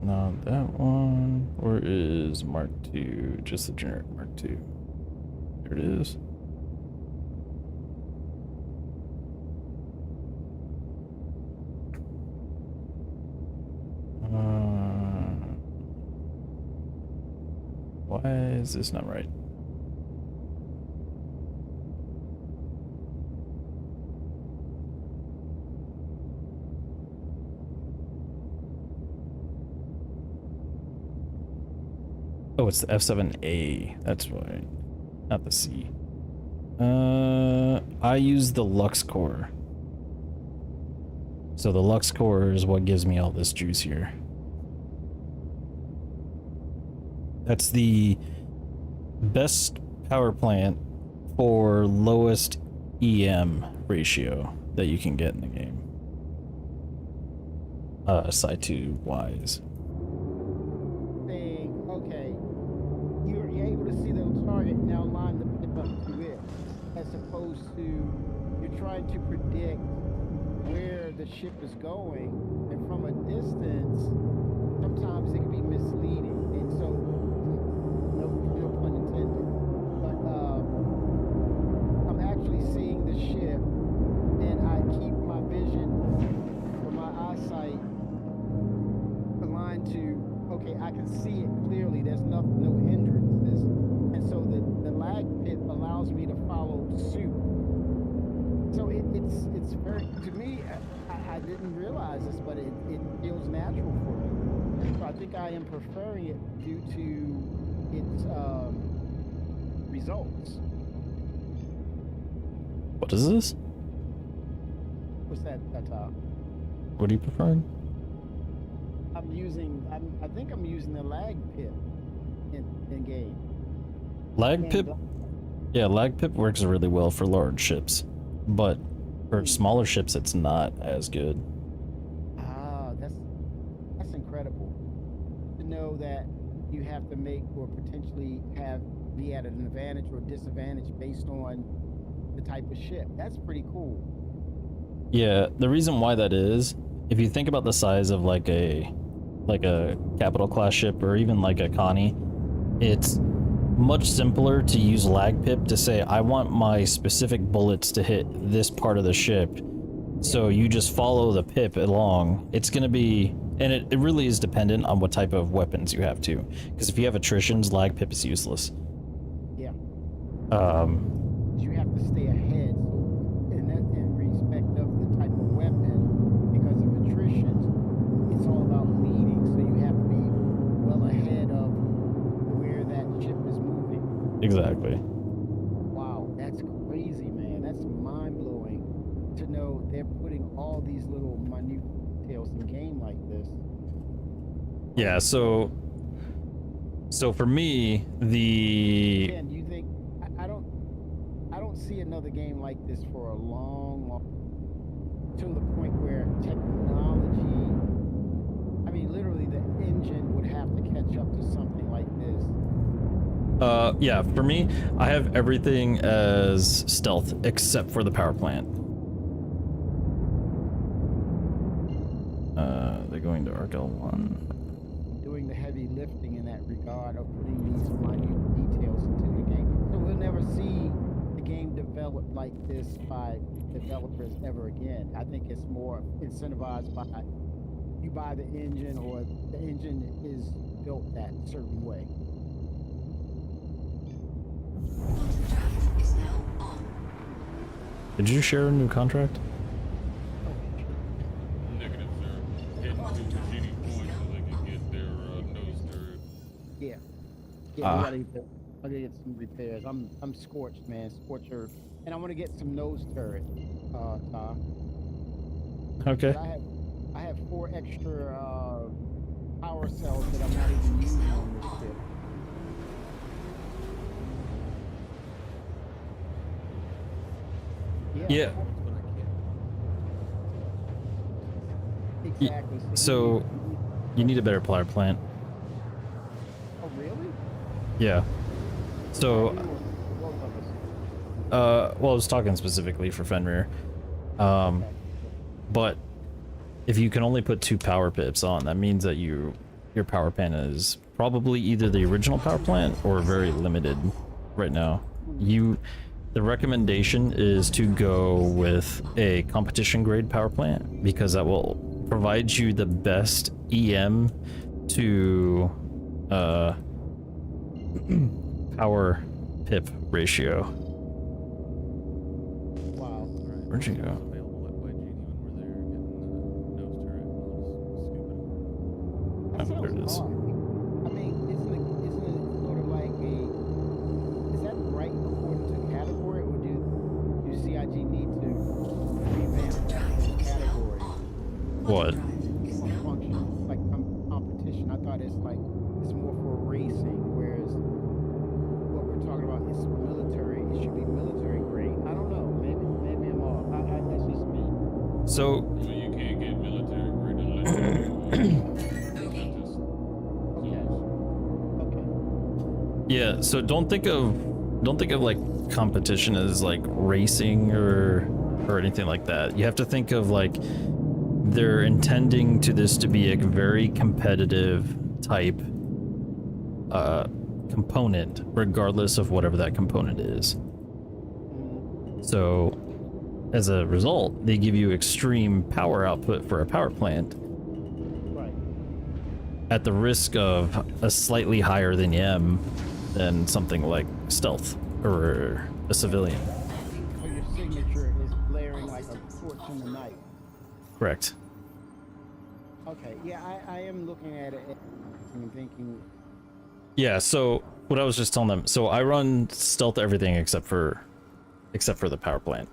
Not that one. Or is Mark II just the generic Mark II? There it is. Why is this not right? Oh, it's the F7A. That's right. Not the C. I use the Lux Core. So the Lux Core is what gives me all this juice here. That's the best power plant for lowest EM ratio that you can get in the game. Side 2 wise. Saying, okay, you're able to see the target now line the pip up to it, as opposed to you're trying to predict where the ship is going, and from a distance, sometimes it can be misleading. And so, no pun intended. But I'm actually seeing the ship, and I keep my vision or my eyesight aligned to, okay, I can see it clearly. There's no hindrances, and so the lag pit allows me to follow suit. So it's very, to me, I didn't realize this, but it feels natural for me. So I think I am preferring it due to its results. What is this? What's that? What are you preferring? I think I'm using the lag pit in game. Lag pip? Yeah, lag pip works really well for large ships, but for smaller ships, it's not as good. Ah, that's incredible to know that you have to make or potentially be at an advantage or disadvantage based on the type of ship. That's pretty cool. Yeah, the reason why that is, if you think about the size of like a capital class ship or even like a Connie, it's much simpler to use lag pip to say, I want my specific bullets to hit this part of the ship. So you just follow the pip along. It's going to be, and it really is dependent on what type of weapons you have too. Because if you have attritions, lag pip is useless. Yeah. You have to stay ahead in respect of the type of weapon, because of attritions. It's all about leading, so you have to be well ahead of where that ship is moving. Exactly. Wow, that's crazy, man. That's mind-blowing to know they're putting all these little minute details in game like this. Yeah, so for me, Again, do you think I don't see another game like this for a long to the point where technology, I mean, literally the engine would have to catch up to something like this. Yeah, for me, I have everything as stealth except for the power plant. They're going to Arc L1. Doing the heavy lifting in that regard of putting these minute details into the game. So we'll never see the game developed like this by developers ever again. I think it's more incentivized by you buy the engine, or the engine is built that certain way. Quantum drive is now on. Did you share a new contract? Negative, sir. Heading to the Genie Point so they can get their nose turret. Yeah. Yeah, I gotta get some repairs. I'm scorched, man. Scorcher. And I want to get some nose turret, Tom. Okay. I have 4 extra power cells that I'm not even using on this ship. Yeah. But I can't. Exactly. So you need a better power plant. Oh, really? Yeah. So, Both of us. well, I was talking specifically for Fenrir. But if you can only put 2 power pips on, that means that your power plant is probably either the original power plant or very limited right now. The recommendation is to go with a competition grade power plant, because that will provide you the best EM to power pip ratio. Wow. Where'd you go? Available by Genie when we're there getting the nose turret. I'll just scoop it up. That Oh, there it sounds is. hard. I mean, isn't it sort of like is that right according to category, or do CIG need to revamp that category What? Drive is or now function? on. Like competition. I thought it's more for racing, So Well, you can't get military grade unless you Okay. Okay. yeah, so don't think of like competition as like racing or anything like that. You have to think of like they're intending to this to be a very competitive type component, regardless of whatever that component is. So as a result, they give you extreme power output for a power plant Right. at the risk of a slightly higher than something like stealth or a civilian. So your signature is blaring like a torch in the night. Correct. Okay. Yeah, I am looking at it and thinking. Yeah, so what I was just telling them, so I run stealth everything except for the power plant.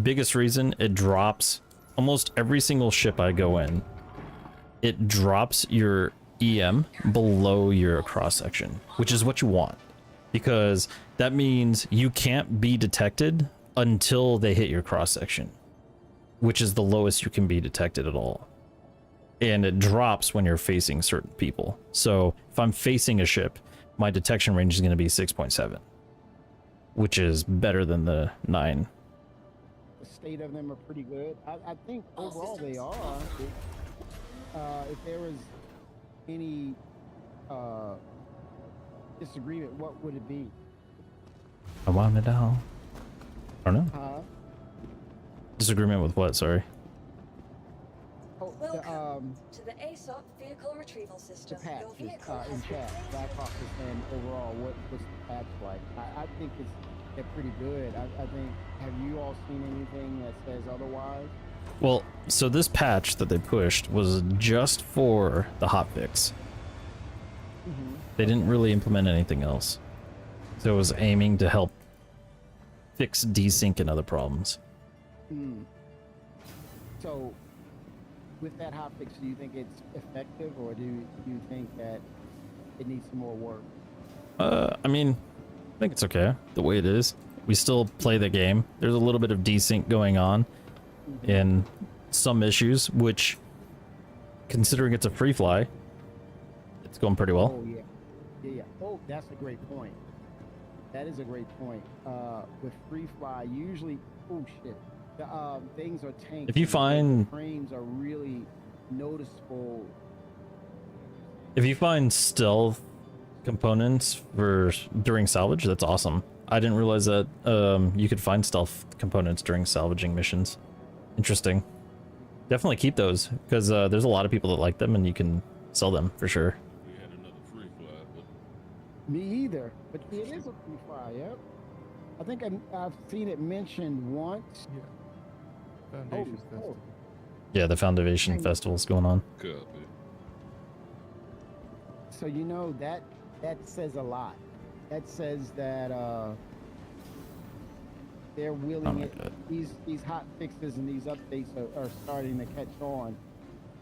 Biggest reason, it drops almost every single ship I go in. It drops your EM below your cross section, which is what you want, because that means you can't be detected until they hit your cross section, which is the lowest you can be detected at all. And it drops when you're facing certain people. So if I'm facing a ship, my detection range is going to be 6.7, which is better than the 9. The state of them are pretty good. I think overall they are. If there was any disagreement, what would it be? I want it all. I don't know. Huh? Disagreement with what? Sorry. Oh, Welcome to the ASOP vehicle retrieval the system. patch Your is, vehicle has in been chat. placed Black in Hawk is saying overall, what's the patch like? I think they're pretty good. I think, have you all seen anything that says otherwise? Well, so this patch that they pushed was just for the hotfix. They didn't really implement anything else. So it was aiming to help fix desync and other problems. So, with that hotfix, do you think it's effective, or do you think that it needs some more work? I mean, I think it's okay the way it is. We still play the game. There's a little bit of desync going on and some issues, which, considering it's a free fly, it's going pretty well. Oh yeah, yeah. Oh, that's a great point. That is a great point. With free fly, usually, oh shit, the things are tanked. If you find frames are really noticeable. If you find stealth components for during salvage, that's awesome. I didn't realize that you could find stealth components during salvaging missions. Interesting. Definitely keep those, because there's a lot of people that like them, and you can sell them for sure. We had another free fly, but Me either, but it is a free fly. Yep. I think I've seen it mentioned once. Yeah. Foundation Festival. Yeah, the Foundation Festival's going on. copy. So you know that says a lot. That says that they're willing Oh my it. God. These hot fixes and these updates are starting to catch on,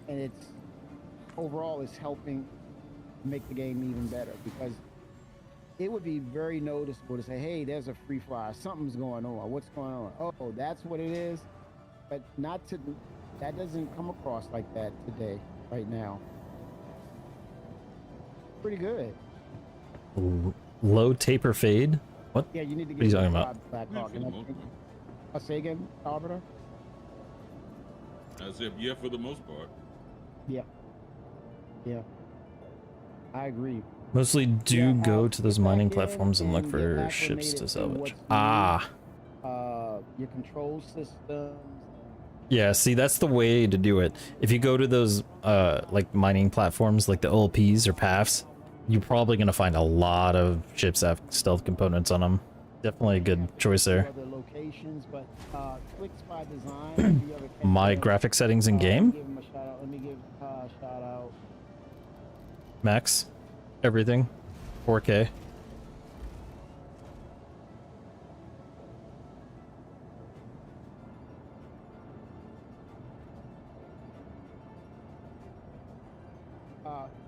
and it's overall is helping make the game even better, because it would be very noticeable to say, hey, there's a free fly, something's going on, what's going on? Oh, that's what it is. But that doesn't come across like that today, right now. Pretty good. Low taper fade? What? Yeah, you need to What are you get talking about? Black Yeah, Hawk. for And the I most think, part. I'll say again, Arbiter? As if, yeah, for the most part. Yeah. Yeah. I agree. Mostly do Yeah, go to those get back mining in platforms and look get for ships acclimated to to salvage. what's new, Ah, your control systems. yeah, see, that's the way to do it. If you go to those like mining platforms like the OLPs or PAFs, you're probably going to find a lot of ships that have stealth components on them. Definitely a good choice there. Other locations, but Clicks by Design. If you ever catch My them, graphic settings in game, Give them a shout out. Let me give a shout out. max, everything, 4K.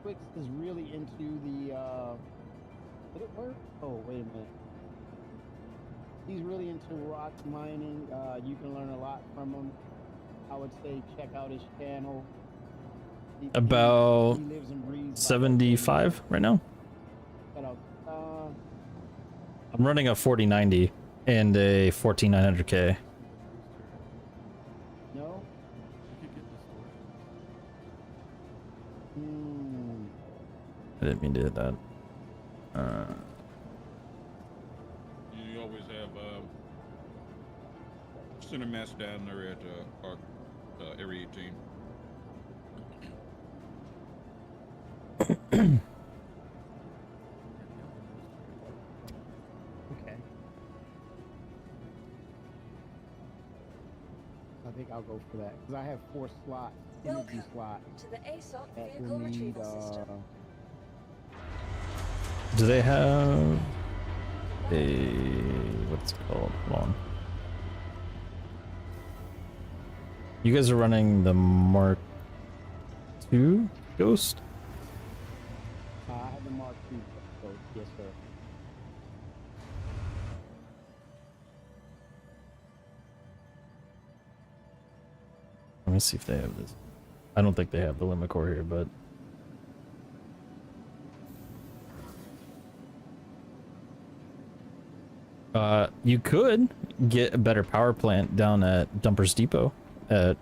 Clicks is really into the. Did it work? Oh, wait a minute. He's really into rock mining. You can learn a lot from him. I would say check out his channel. About He lives and breathes by that 75 right now. Shout out. I'm running a 4090 and a 14900K. No. You could get the storage. Hmm. I didn't mean to do that. You always have center mass down there at our Area 18. Okay. I think I'll go for that because I have 4 slots, energy Welcome slots. to the ASOC That vehicle will need. retrieval system. Do they have a what's it called? Hold on. You guys are running the Mark II Ghost? I have the Mark II, so yes, sir. Let me see if they have this. I don't think they have the Limicore here, but you could get a better power plant down at Dumpers Depot at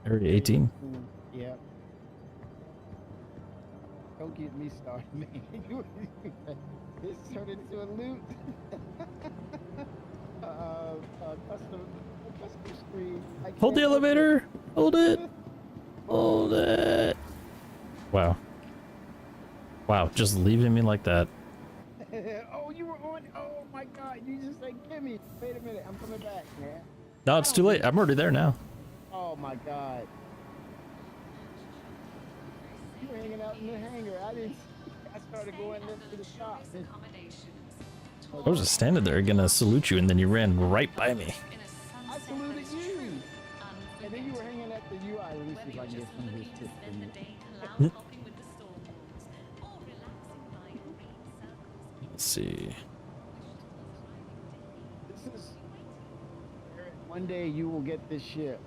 Area 18. Yeah. Don't get me started, man. This turned into a loot. Custom screen. I Hold the can't help it. elevator! Hold it! Hold it! Wow. Wow, just leaving me like that. Oh, you were on. Oh my God! You just said, "Gimme." Wait a minute, I'm coming back, man. No, it's too late. I'm already there now. Oh my God! You were hanging out in the hangar. I didn't. I started going into the shop. I was just standing there gonna salute you, and then you ran right by me. I saluted you, and then you were hanging at the UI. Let me see if I can get some of his tips in there. Let's see. This is. One day you will get this ship,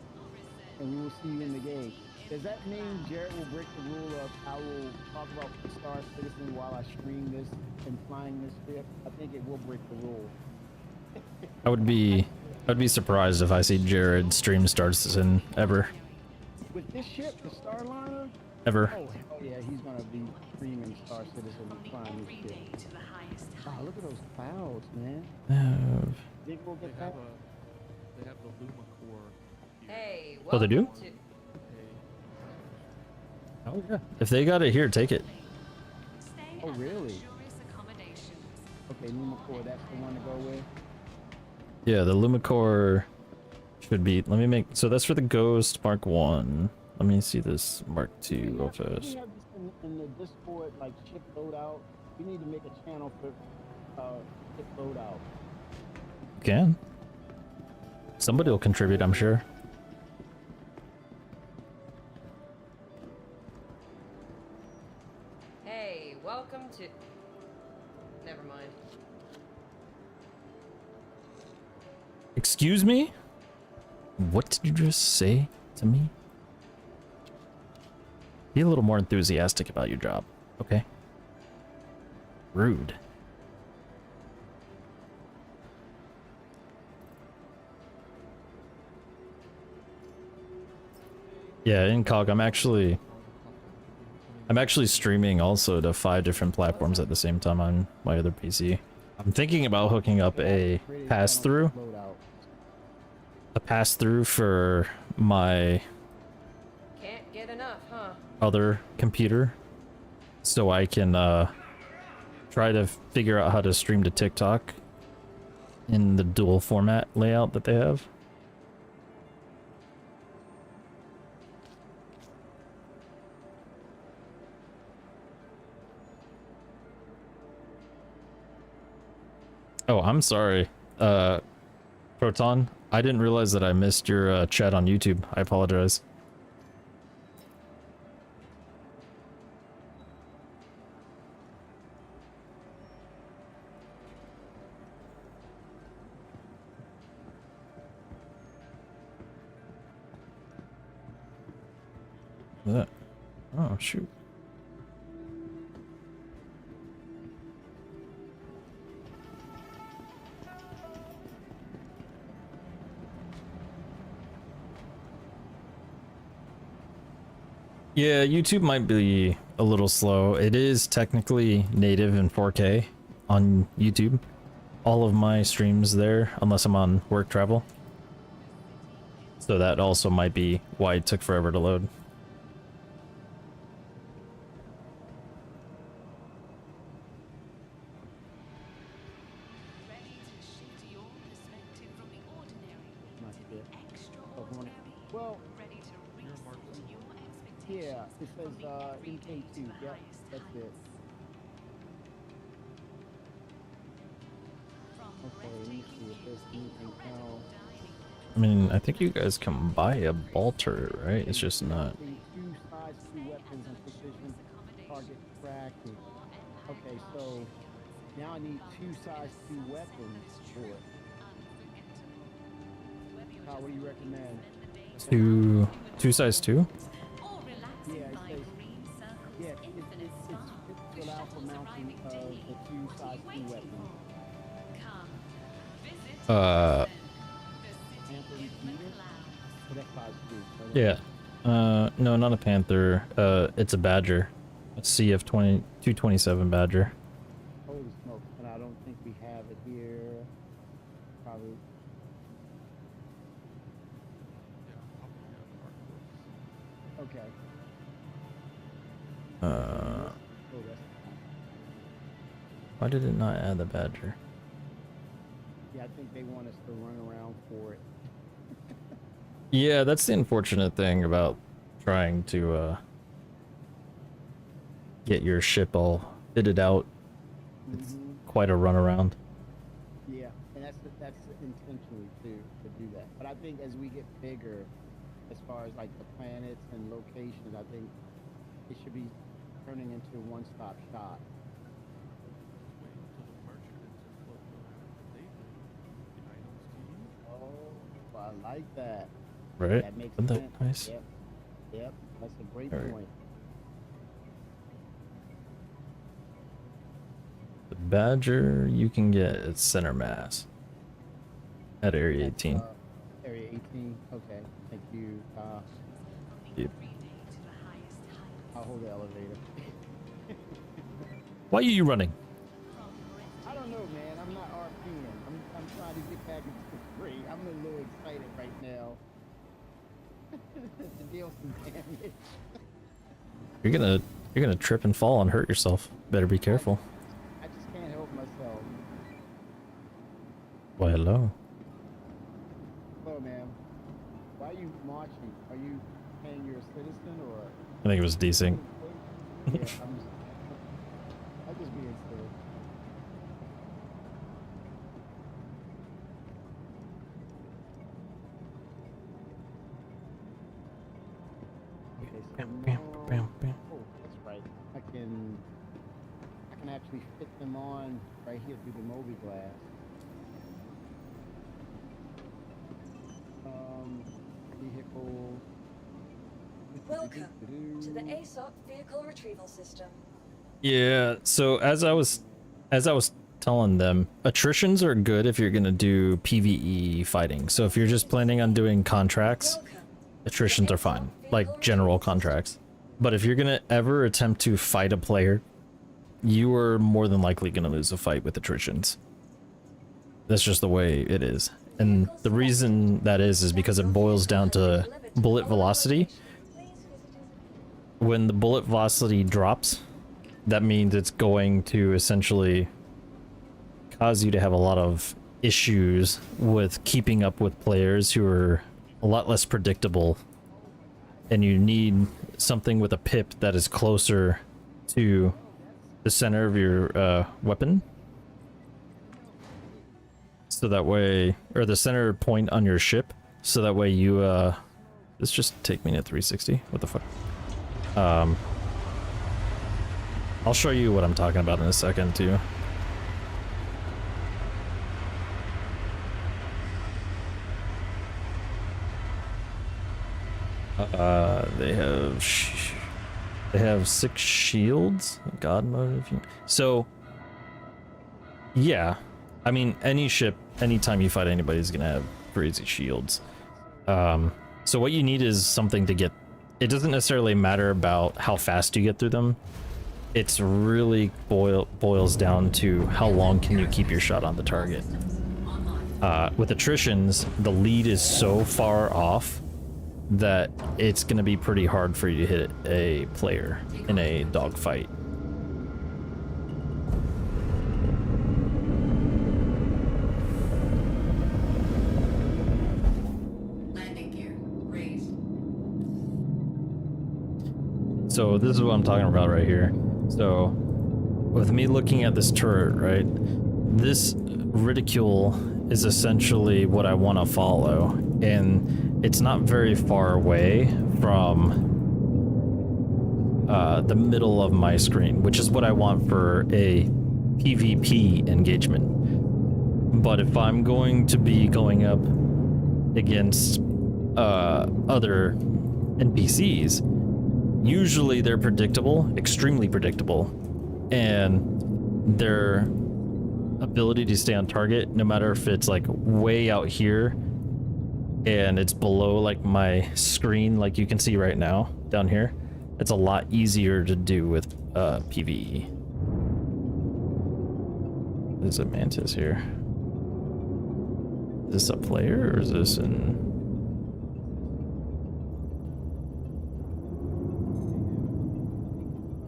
and we will see you in the game. Does that mean Jared will break the rule of I will talk about Star Citizen while I stream this and flying this ship? I think it will break the rule. I'd be surprised if I see Jared stream Star Citizen ever. With this ship, the Starliner. Ever. Oh yeah, he's gonna be streaming Star Citizen and flying this ship. Wow, look at those clouds, man. Think we'll get that? They have the Luma core. Hey, Oh, they do? welcome to- Oh yeah. If they got it here, take it. Oh really? Okay, Lumacore, that's the one to go with. Yeah, the Lumicore should be. Let me make. So that's for the Ghost Mark 1. Let me see this Mark 2 real We fast. have this in the Discord, like ship loadout. We need to make a channel for ship loadout. Can. Somebody will contribute, I'm sure. Hey, welcome to. Never mind. Excuse me? What did you just say to me? Be a little more enthusiastic about your job, okay? Rude. Yeah, in COG, I'm actually streaming also to 5 different platforms at the same time on my other PC. I'm thinking about hooking up a pass-through. A pass-through for my Can't get enough, huh? other computer, so I can try to figure out how to stream to TikTok in the dual format layout that they have. Oh, I'm sorry, Proton. I didn't realize that I missed your chat on YouTube. I apologize. What's that? Oh, shoot. Yeah, YouTube might be a little slow. It is technically native in 4K on YouTube. All of my streams there, unless I'm on work travel. So that also might be why it took forever to load. Ready to shift your perspective from the ordinary Not to yet. the Oh, come on. extraordinary. Well, Ready to reset your expectations yeah, it from says the everyday MK2. to the Yep, highest that's it. heights. From Okay, let me see if there's anything else. I mean, I think you guys can buy a ball turret, right? It's just not. See, two sides, two weapons, and precision target tracking. Okay, so now I need two sides, two weapons for it. How, what do you recommend? Two size two? Yeah, it says, yeah, it's allow for mounting of the two sides, two weapons. Panther repeater? So that's size two. So that's- Yeah. No, not a Panther. It's a Badger. A CF 227 Badger. Holy smoke, and I don't think we have it here. Probably. Okay. Uh, Oh, that's, why did it not add the Badger? yeah, I think they want us to run around for it. Yeah, that's the unfortunate thing about trying to get your ship all fitted out. It's Mhm. quite a runaround. Yeah, and that's intentionally to do that. But I think as we get bigger, as far as like the planets and locations, I think it should be turning into a one-stop shop. Oh, I like that. Right? That makes Isn't that sense. nice? Yep. Yep. That's a great Alright. point. The Badger you can get at center mass at Area That's, 18. Area 18. Okay. Thank you. Yep. I'll hold the elevator. Why are you running? I don't know, man. I'm not RPing. I'm trying to get back into the free. I'm a little excited right now to deal some damage. You're gonna trip and fall and hurt yourself. Better be careful. I just can't help myself. Why, hello. Oh, man. Why are you marching? Are you saying you're a citizen or? I think it was decent. Yeah, I'm just being silly. Okay, so Bam, now, bam, bam. oh, that's right. I can actually fit them on right here through the Moby glass. Vehicle. Welcome to the ASOC vehicle retrieval system. Yeah, so as I was telling them, attritions are good if you're gonna do PvE fighting. So if you're just planning on doing contracts, Welcome. attritions are fine, like general contracts. But if you're gonna ever attempt to fight a player, you are more than likely gonna lose a fight with attritions. That's just the way it is. And the reason that is because it boils down to bullet velocity. When the bullet velocity drops, that means it's going to essentially cause you to have a lot of issues with keeping up with players who are a lot less predictable, and you need something with a pip that is closer to the center of your weapon, so that way, or the center point on your ship, so that way you let's just take me at 360. What the fuck? I'll show you what I'm talking about in a second too. They have 6 shields. God mode. So, yeah. I mean, any ship, anytime you fight anybody is gonna have crazy shields. So what you need is something to get. It doesn't necessarily matter about how fast you get through them. It's really boils down to how long can you keep your shot on the target. With attritions, the lead is so far off that it's going to be pretty hard for you to hit a player in a dogfight. Landing gear raised. So this is what I'm talking about right here. So with me looking at this turret, right, this reticule is essentially what I want to follow, and it's not very far away from the middle of my screen, which is what I want for a PvP engagement. But if I'm going to be going up against other NPCs, usually they're predictable, extremely predictable, and their ability to stay on target, no matter if it's like way out here and it's below like my screen, like you can see right now down here, it's a lot easier to do with PvE. There's a mantis here. Is this a player or is this an...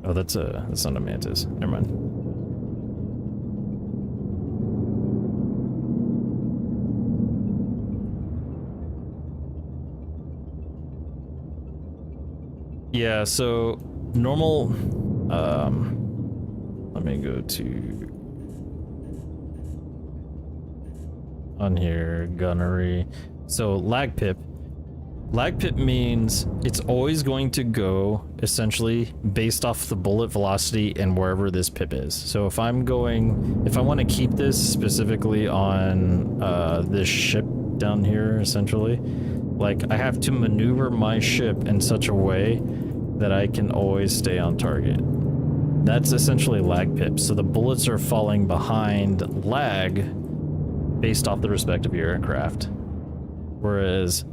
Oh, that's not a mantis. Never mind. Yeah, so normal, let me go to on here, gunnery. So lag pip means it's always going to go essentially based off the bullet velocity and wherever this pip is. So if I want to keep this specifically on this ship down here, essentially, like I have to maneuver my ship in such a way that I can always stay on target. That's essentially lag pip. So the bullets are falling behind lag based off the respect of your aircraft. Whereas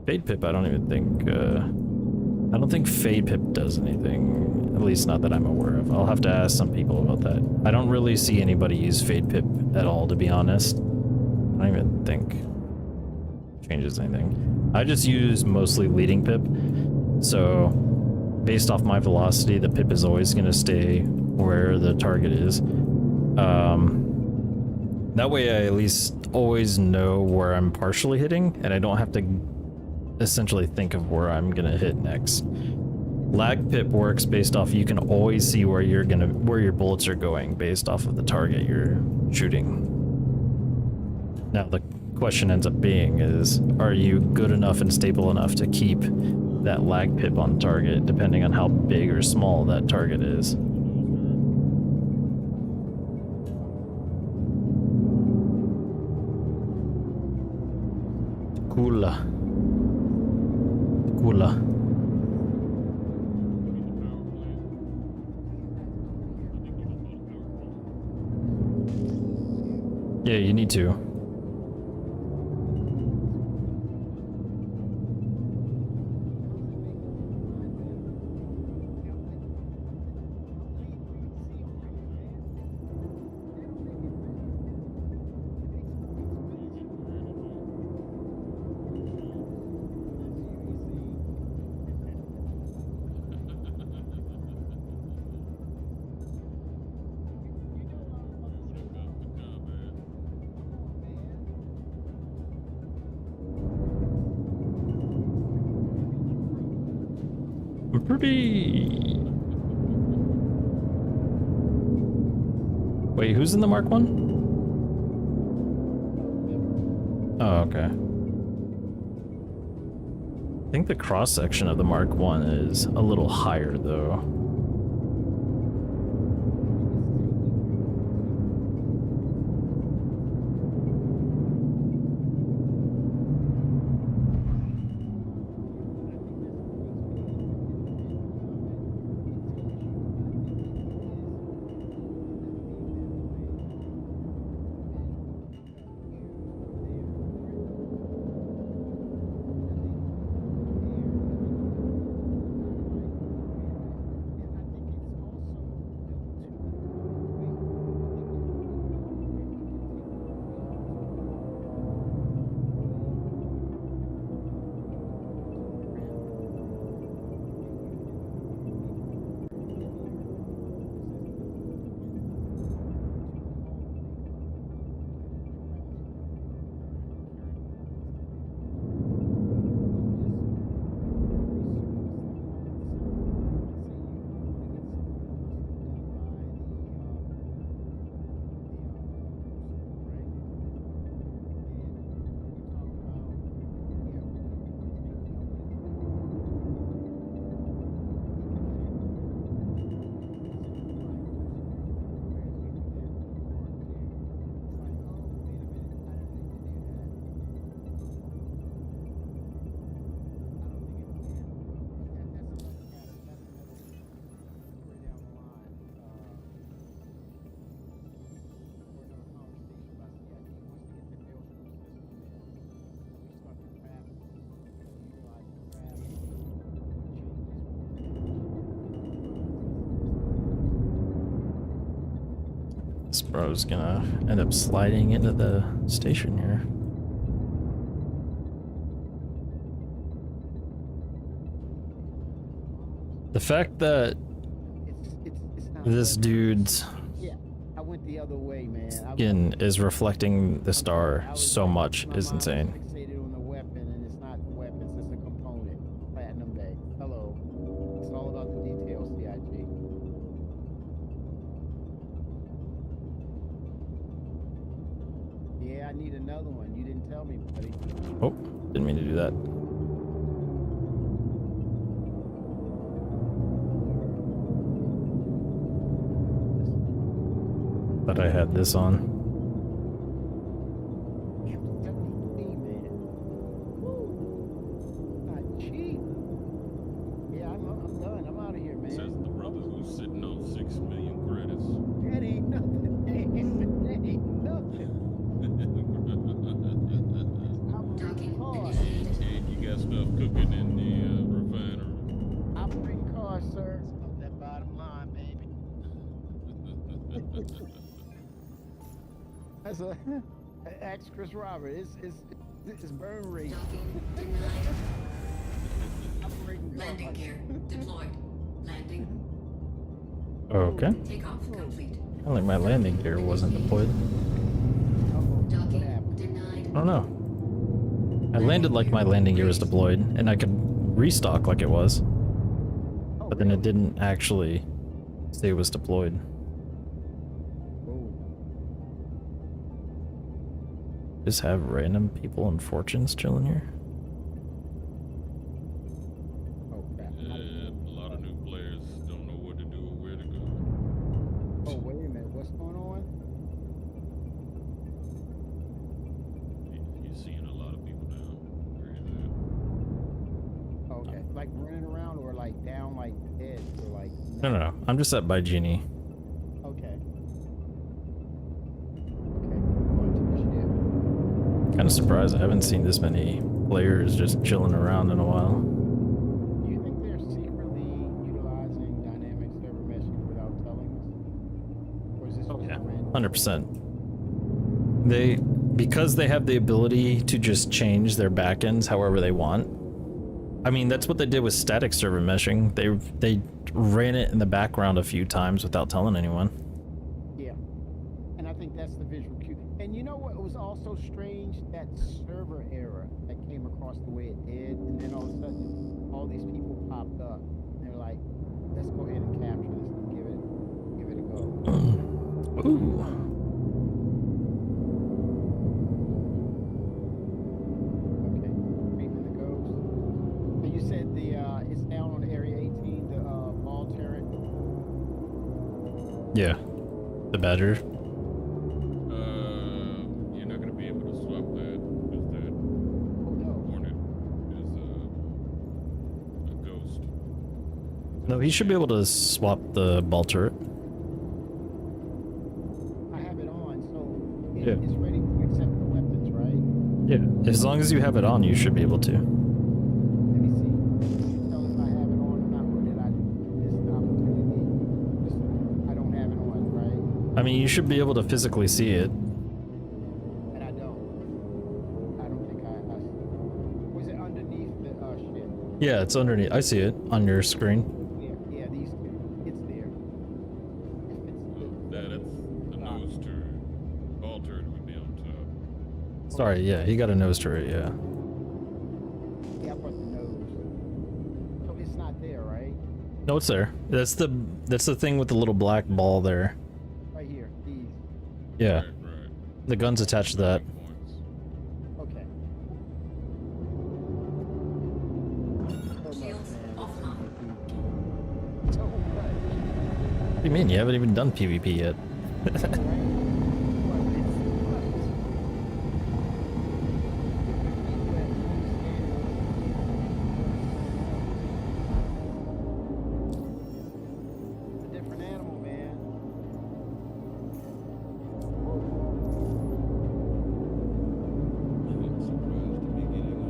fade pip, I don't think fade pip does anything, at least not that I'm aware of. I'll have to ask some people about that. I don't really see anybody use fade pip at all, to be honest. I don't even think it changes anything. I just use mostly leading pip, so based off my velocity, the pip is always going to stay where the target is. That way I at least always know where I'm partially hitting, and I don't have to essentially think of where I'm going to hit next. Lag pip works based off, you can always see where your bullets are going based off of the target you're shooting. Now the question ends up being is, are you good enough and stable enough to keep that lag pip on target, depending on how big or small that target is. Kula. Yeah, you need to. Pretty. Wait, who's in the Mark 1? Oh, okay. I think the cross section of the Mark 1 is a little higher though. where I was gonna end up sliding into the station here. The fact that It's not this dude's Yeah, I went the other way, man. skin is reflecting the star so much is insane. Fixated on the weapon, and it's not the weapons, it's a component. Platinum Bay. Hello. It's all about the details, CIG. Yeah, I need another one. You didn't tell me, buddy. Oh, didn't mean to do that. Thought I had this on. 73, man. Woo. Not cheap. Yeah, I'm done. I'm out of here, man. Says the brother who's sitting on 6 million credits. That ain't nothing. That ain't nothing. Docking Cars. initiated. And you got stuff cooking in the refinery. Operating cars, sir. Up that bottom line, baby. That's a ask Chris Robert. It's burn rate. Docking denied. Operating Landing cars. gear deployed. Landing. Okay. Takeoff complete. I like my landing gear wasn't deployed. What Docking happened? denied. I don't know. I landed like my landing gear was deployed, and I could restock like it was, Oh, but then it really? didn't actually say it was deployed. Oh, Just have random people and fortunes chilling here. oh crap. Yeah, a lot of new players don't know what to do or where to go. Oh, wait a minute. What's going on? You're seeing a lot of people now. Where is Okay. Like running around or like down like dead or like. No. I'm just up by Genie. Okay. Okay. Going to the ship. Kind of surprised I haven't seen this many players just chilling around in a while. Do you think they're secretly utilizing dynamic server meshing without telling us? Or is this just Yeah, random? 100%. Because they have the ability to just change their backends however they want. I mean, that's what they did with static server meshing. They ran it in the background a few times without telling anyone. Yeah. And I think that's the visual cue. And you know what was also strange? That server error that came across the way it did, and then all of a sudden, all these people popped up. And they're like, let's go ahead and capture this and give it a go. Ooh. Okay. Reaping the ghost. And you said it's down on Area 18, the ball turret. Yeah. The Badger. You're not gonna be able to swap that because that Oh no. Hornet is a ghost. No, he should be able to swap the ball turret. I have it on, so Yeah. it's ready to accept the weapons, right? Yeah. As long as you have it on, you should be able to. Let me see. Can you tell if I have it on or not, or did I miss the opportunity? Just, I don't have it on, right? I mean, you should be able to physically see it. And I don't. I don't think I was it underneath the ship? Yeah, it's underneath. I see it on your screen. Yeah, these two. It's there. If it's That's the nose turret. Ball turret would be on top. Sorry, yeah, he got a nose turret, yeah. yeah, I brought the nose. So it's not there, right? No, it's there. That's the thing with the little black ball there. Right here. These. Yeah. Right. The gun's attached to that. Points. Okay. Shields offline. So much. What do you mean? You haven't even done PvP yet. It's a different animal, man. I'm surprised to be getting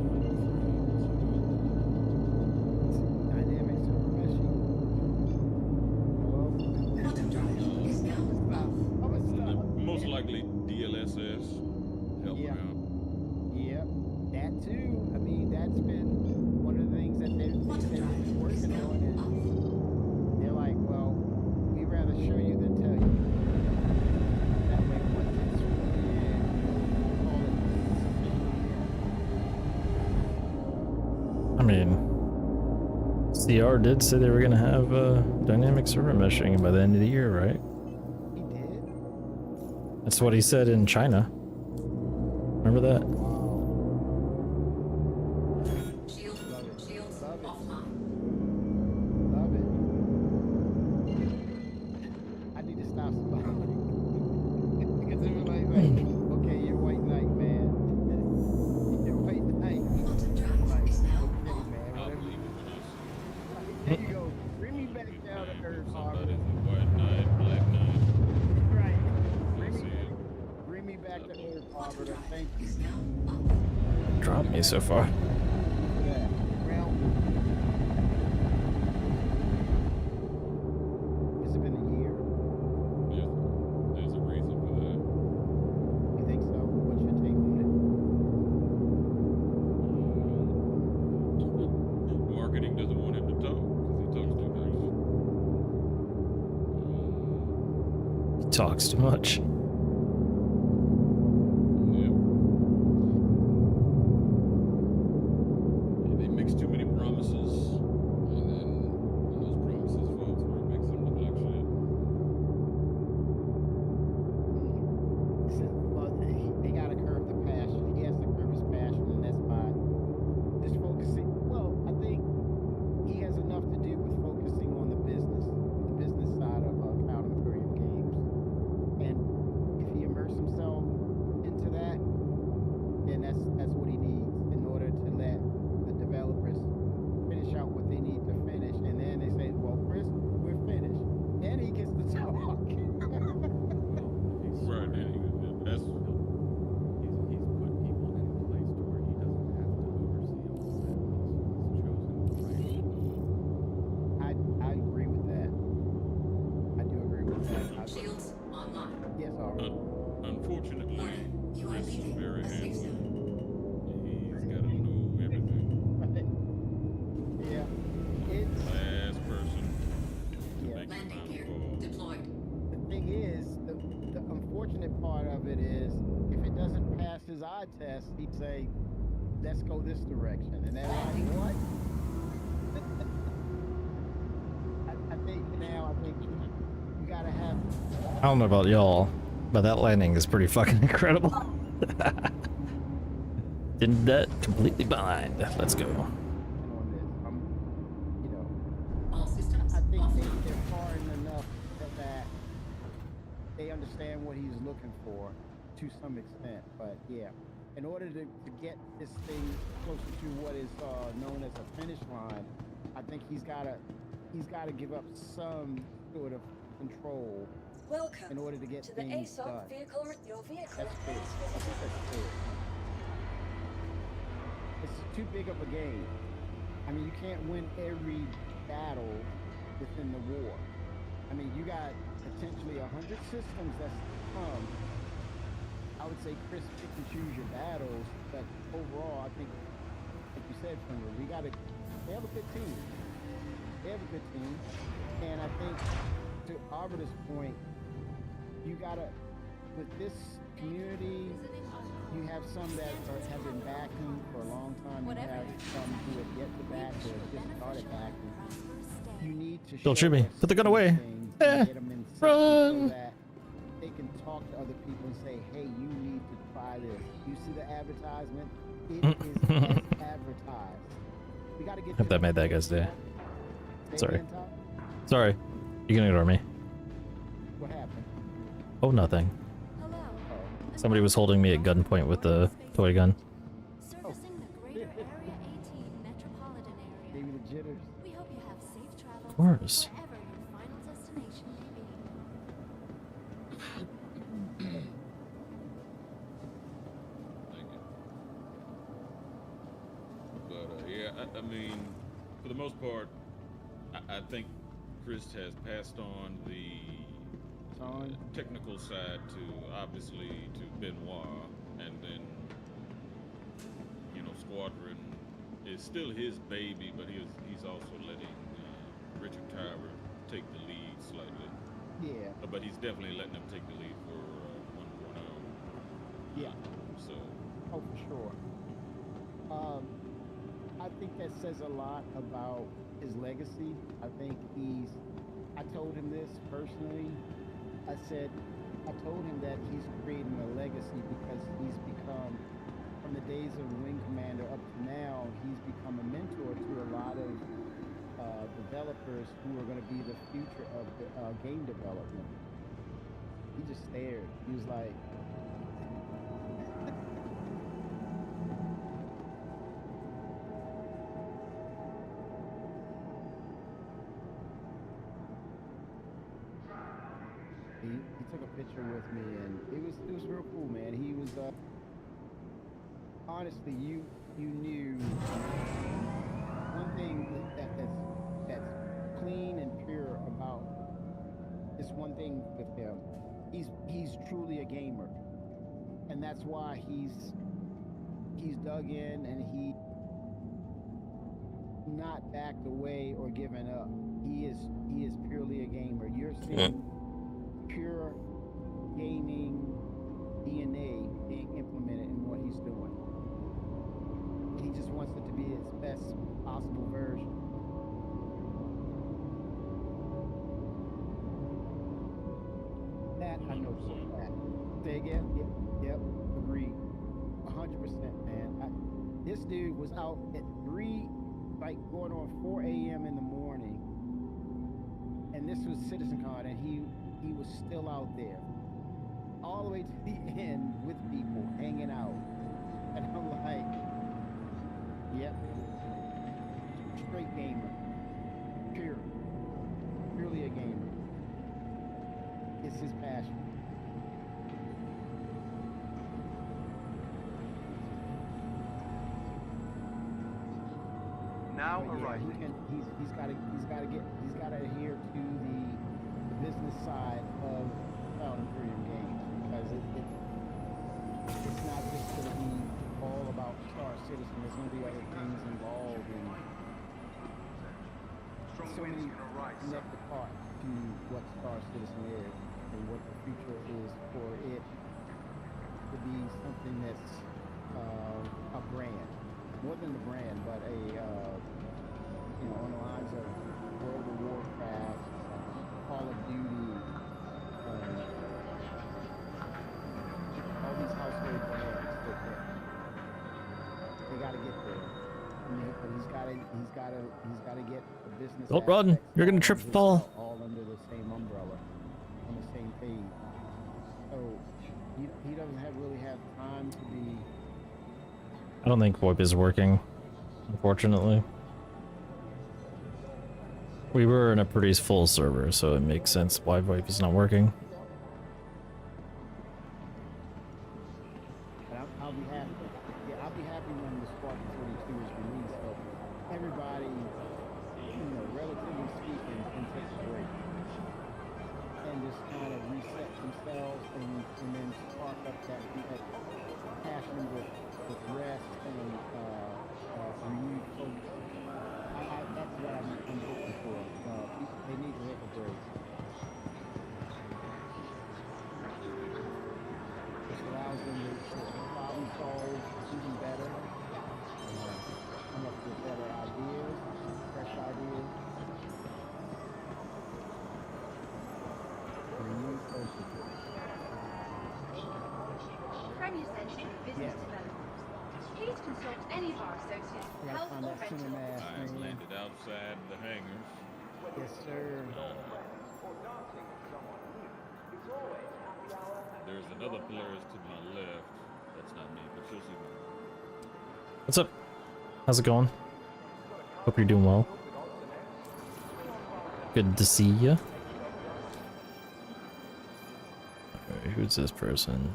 Dynamic server meshing. Hello? Quantum drive is now off. I'm gonna stop. mean, CR did say they were gonna have dynamic server meshing by the end of the year, right? He did? That's what he said in China. Remember that? Wow. Shield, shields Love it. offline. Love it. I need to stop smiling. Because everybody's like, okay, you're white knight, man. You're white knight. Quantum drive is now Okay, on. man. I'll Whatever. believe it when I see it. There you go. Bring me back down to earth, Somebody's Aubrey. a white knight, black knight. Right. You'll see it. Bring me back to earth, Quantum Aubrey. drive Thank you is now on. Dropped me so far. for that. Well, has it been a year? There's a reason for that. You think so? What's your take on Marketing doesn't want him to talk because he talks too much. He talks too much. Yeah. They mix too many promises, and then when those promises fall through, it makes them look like shit. Well, they gotta curb the passion. He has to curb his passion, and that's by just focusing. Well, I think he has enough to do with focusing on the business side of Cloud Imperium games. And if he immerses himself into that, then that's what he needs in order to let the developers finish out what they need to finish. And then they say, well, Chris, we're finished. Then he gets to talk. Right, and that's He's put people in a place to where he doesn't have to oversee all of that. He's chosen the right. I agree with that. I do agree with that. Shields online. Yes, Aubrey. unfortunately, You are Chris is leaving very a safe handsome. zone. He's got to know everything. Yeah. It's Last person to yeah. make the Landing final gear call. deployed. The thing is, the unfortunate part of it is, if it doesn't pass his eye test, he'd say, "Let's go this direction," and they're like, "What?" I think you gotta have. I don't know about y'all, but that landing is pretty fucking incredible. Did that completely blind. Let's go. On this. You know, All systems I think offline. they're far enough that they understand what he's looking for to some extent. But yeah, in order to get this thing closer to what is known as a finish line, I think he's gotta give up some sort of control Welcome in order to get to the things ASOP done. vehicle. Your vehicle That's fair. is I think that's fair. It's too big of a game. I mean, you can't win every battle within the war. I mean, you got potentially 100 systems that's come. I would say, Chris, pick and choose your battles, but overall, I think, like you said, Fenrir, they have a good team. They have a good team, and I think, to Arvida's point, you gotta, with this community, you have some that have been backing for a long time. You have some who have yet to back or have just started backing. You need to Don't show shoot me. us Put the gun away. things and get them in systems Run. so that they can talk to other people and say, hey, you need to try this. You see the advertisement? It is as advertised. We gotta get Hope that this- made that guy's day. Say Sorry. again, Tom? Sorry. You can ignore me. What happened? Oh, nothing. Hello. Oh. Somebody was holding me at gunpoint with the toy gun. Servicing the greater Area 18 metropolitan Gave area. me the jitters. We hope you have safe travels Of course. wherever your final destination may be. Thank you. But yeah, I mean, for the most part, I think Chris has passed on the Sean? technical side to obviously to Benoit, and then Squadron is still his baby, but he's also letting Richard Tyler take the lead slightly. Yeah. But he's definitely letting him take the lead for 1.0. Yeah. So Oh, for sure. I think that says a lot about his legacy. I think I told him this personally. I told him that he's creating a legacy because he's become, from the days of Wing Commander up to now, he's become a mentor to a lot of developers who are going to be the future of the game development. He just stared. He was like, he took a picture with me, and it was real cool, man. He was honestly, you knew one thing that's clean and pure about this one thing with him. He's truly a gamer, and that's why he's dug in and he not backed away or given up. He is purely a gamer. You're seeing pure gaming DNA being implemented in what he's doing. He just wants it to be its best possible version. That I know for a fact. Say again? Yep, agreed. 100%, man. This dude was out at 3, like going on 4 a.m. in the morning, and this was CitizenCon, and he was still out there, all the way to the end with people, hanging out. And I'm like, yep, straight gamer, purely a gamer. It's his passion. Now But yeah, he's got to adhere to the business side of Cloud Imperium games, because it's not just going to be all about Star Citizen. There's going to be other things involved, and so many connected parts to what Star Citizen is and what the future is for it to be something that's a brand, more than a brand, but a on the lines of World of Warcraft, Call of Duty, all these household brands that they got to get there. But he's got to get the business. Don't run. You're gonna trip and fall. All under the same umbrella, on the same page. So he doesn't really have time to be. I don't think VoIP is working, unfortunately. We were in a pretty full server, so it makes sense why VoIP is not working. I'll be happy. Yeah, I'll be happy when the Spartan 42 is released. So everybody, relatively speaking, can take a break and just kind of reset themselves and then spark up that passion with rest and renewed focus. That's what I'm looking for. They need to take a break. This allows them to problem solve even better, come up with better ideas, fresh ideas. Renewed focus. Premier Centre for Business Development. Please consult any of our associates for help or rental. Eyes landed outside the hangars. Yes, sir. There's another Polaris to my left. That's not me, but you'll see me. What's up? How's it going? Hope you're doing well. Good to see ya. Alright, who's this person?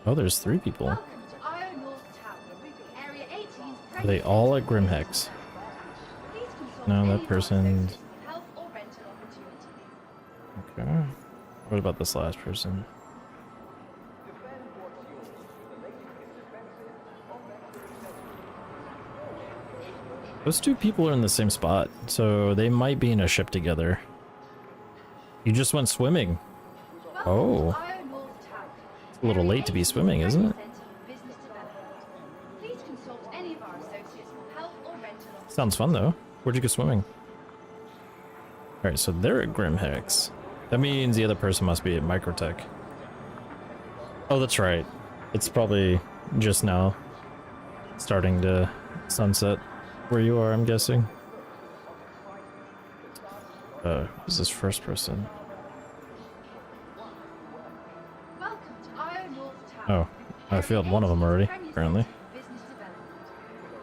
Oh, there's 3 people. Welcome to Iron North Tower, Area 18's Are they all at Grimhex? Please consult No, any that of our person. associates for help or rental opportunities. Okay. What about this last person? Those 2 people are in the same spot, so they might be in a ship together. You just went swimming. Oh. Iron North Tower, It's a little late to be swimming, isn't it? Centre for Business Development. Please Please consult any of our associates for help or rental options. Sounds fun though. Where'd you go swimming? Alright, so they're at Grimhex. That means the other person must be at Microtech. Oh, that's right. It's probably just now starting to sunset where you are, I'm guessing. Who's this first person? Welcome to Iron North Tower. Oh, I failed one of them already, apparently. Business development.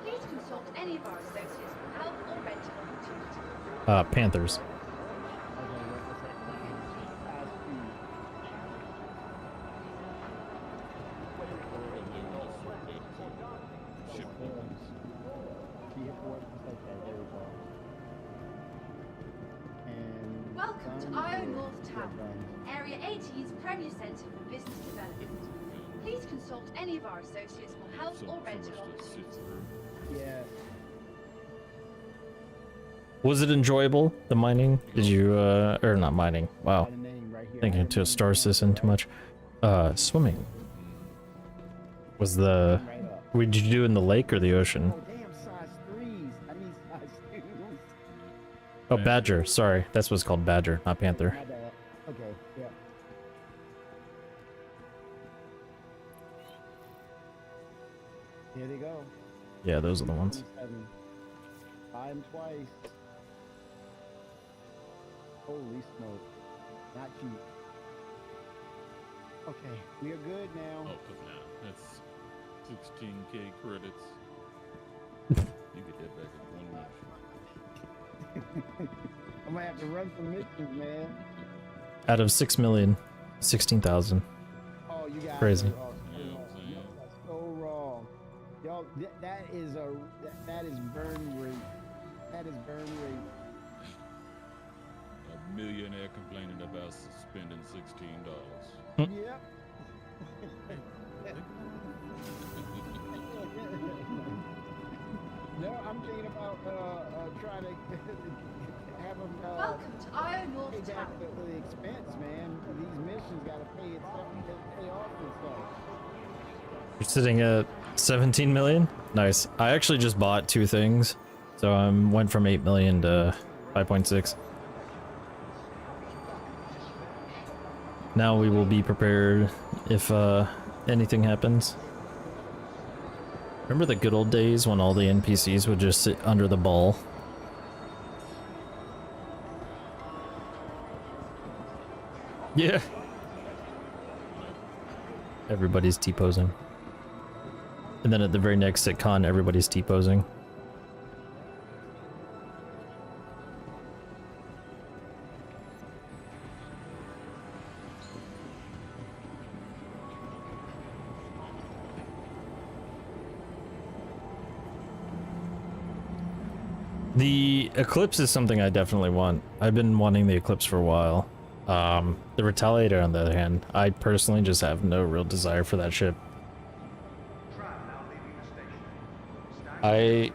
Please consult any of our associates for help or rental opportunities. Panthers. Welcome to Iron North Tower, Area 18's premier centre for business development. Please consult any of our associates for help or rental opportunities. Yeah. Was it enjoyable, the mining? Did you, or not mining, wow. The name right here. Thinking to Star Citizen too much. Swimming. Was the, what did you do in the lake or the ocean? Oh, damn, size 3s. I need size 2s. Oh, Badger, sorry. That's what's called Badger, not Panther. My bad. Okay, yeah. Here they go. Yeah, those are the ones. 27. Buy them twice. Holy smoke. Not cheap. Okay, we are good now. Oh, cause now that's 16K credits. You get that back in 1 month. I'm gonna have to run some missions, man. Out of 6 million, 16,000. Oh, you guys Crazy. are y'all are so wrong. Y'all, that is burn rate. That is burn rate. A millionaire complaining about spending $16. Yep. No, I'm thinking about trying to have them Welcome to Iron pay North back Tower. the expense, man. These missions gotta pay itself, pay off itself. You're sitting at 17 million? Nice. I actually just bought 2 things. So I went from 8 million to 5.6. Now we will be prepared if anything happens. Remember the good old days when all the NPCs would just sit under the ball? Yeah. Everybody's T-posing. And then at the very next sitcon, everybody's T-posing. The Eclipse is something I definitely want. I've been wanting the Eclipse for a while. The Retaliator, on the other hand, I personally just have no real desire for that ship. I...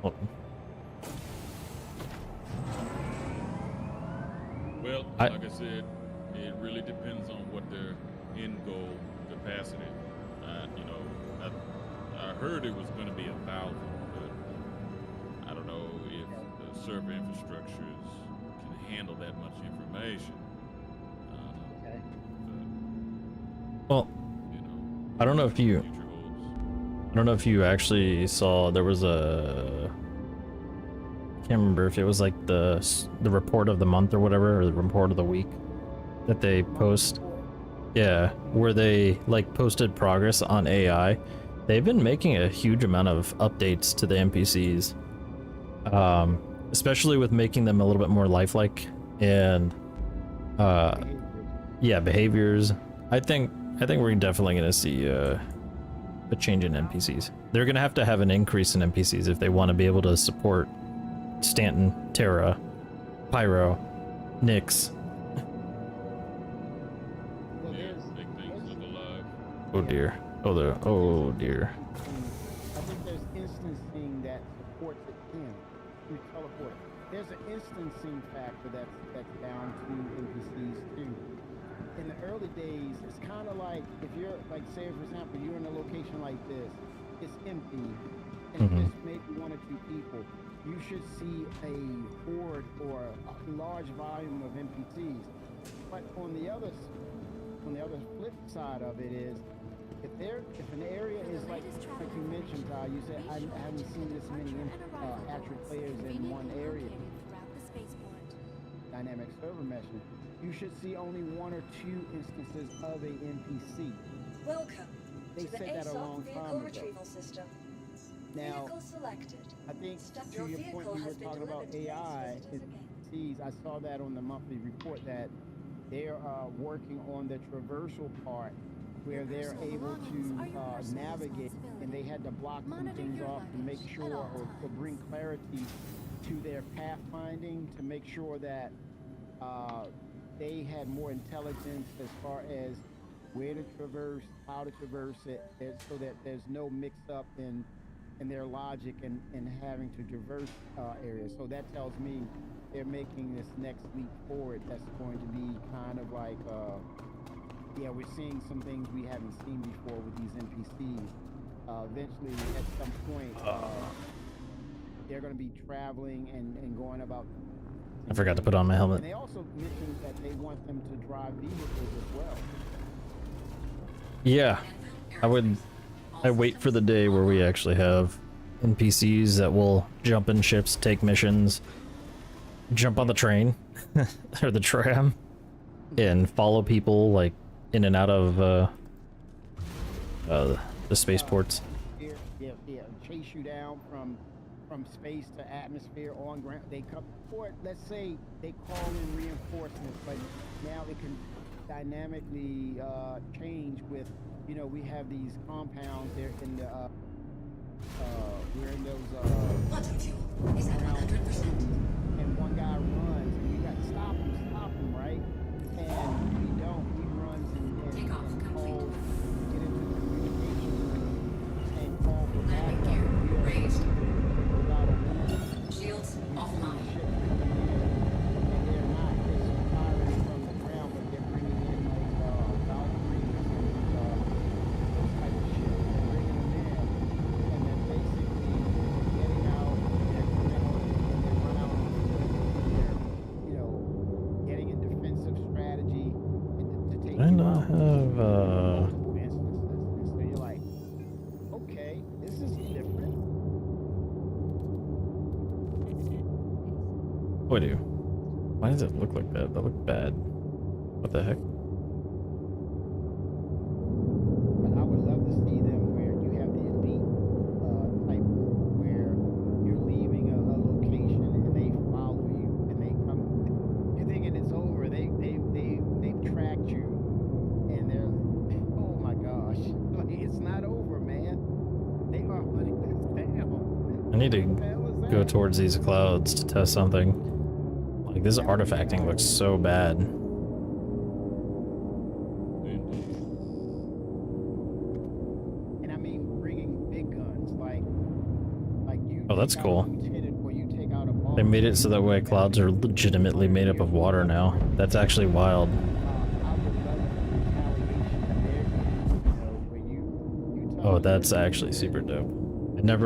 Oh. Well, like I said, it really depends on what their end goal capacity. You know, I heard it was going to be 1,000, but I don't know if the server infrastructures can handle that much information. Okay. Well, You know, I don't know if you... future holds. I don't know if you actually saw, there was a... I can't remember if it was like the report of the month or whatever, or the report of the week that they post. Yeah, where they like posted progress on AI. They've been making a huge amount of updates to the NPCs. Especially with making them a little bit more lifelike and yeah, behaviors. I think we're definitely gonna see a change in NPCs. They're gonna have to have an increase in NPCs if they want to be able to support Stanton, Terra, Pyro, Nyx. Well, Yeah, there's, make things look alive. Oh dear. Oh dear. I think there's instancing that supports it through teleport. There's an instancing factor that's down to NPCs too. in the early days, it's kind of like if you're like, say for example, you're in a location like this, it's empty, and just maybe one or two people. You should see a horde or a large volume of NPCs. But on the other flip side of it is, if an area is like you mentioned, you said I haven't seen this many actual players in one area. Dynamic server meshing. You should see only one or two instances of a NPC. Welcome They to the said that a ASOC long vehicle time ago. retrieval system. Now, Vehicle selected. I think Your to your point, vehicle you were has been talking about delivered to AI these visitors and NPCs. I saw that on the monthly report that they're working on the traversal part where they're able to navigate, and they had to block some things off to make sure or bring clarity to their pathfinding to make sure that they had more intelligence as far as where to traverse, how to traverse it, so that there's no mix-up in their logic and having to traverse areas. So that tells me they're making this next leap forward that's going to be kind of like, yeah, we're seeing some things we haven't seen before with these NPCs. Eventually, at some point, they're going to be traveling and going about. I forgot to put on my helmet. And they also mentioned that they want them to drive vehicles as well. Yeah, I wait for the day where we actually have NPCs that will jump in ships, take missions, jump on the train or the tram, and follow people like in and out of the spaceports. Yeah, chase you down from space to atmosphere on ground. They come, or let's say they call in reinforcements, but now it can dynamically change with, you know, we have these compounds there in the we're in those Quantum fuel is at 100%. and one guy runs and we got to stop him, right? And we don't. He runs and Takeoff complete. calls, get into the communication room and call for Landing backup. gear raised. Without a warning. Shields offline. And they're not just firing from the ground, but they're bringing in like Valkyries and those type of shit. They're bringing them in, and then basically getting out. They're coming on, and they run out. They're, you know, getting in defensive strategy and to take. I you not out. have Multiple instances. And so you're like, okay, this is different. What do? Why does it look like that? That looked bad. What the heck? But I would love to see them where you have the elite type, where you're leaving a location and they follow you and they come. You're thinking it's over. They've tracked you, and they're, oh my gosh, like it's not over, man. They are hunting us down. I need to What the hell is go that? towards these clouds to test something. Like this artifacting looks so bad. And I mean, bringing big guns like you. Oh, that's take out a cool. lieutenant or you take out a boss. They made it so that way clouds are legitimately made up of water now. That's actually wild. I would love retaliation there, you know, where you tell Oh, them that's they're actually super dope. They're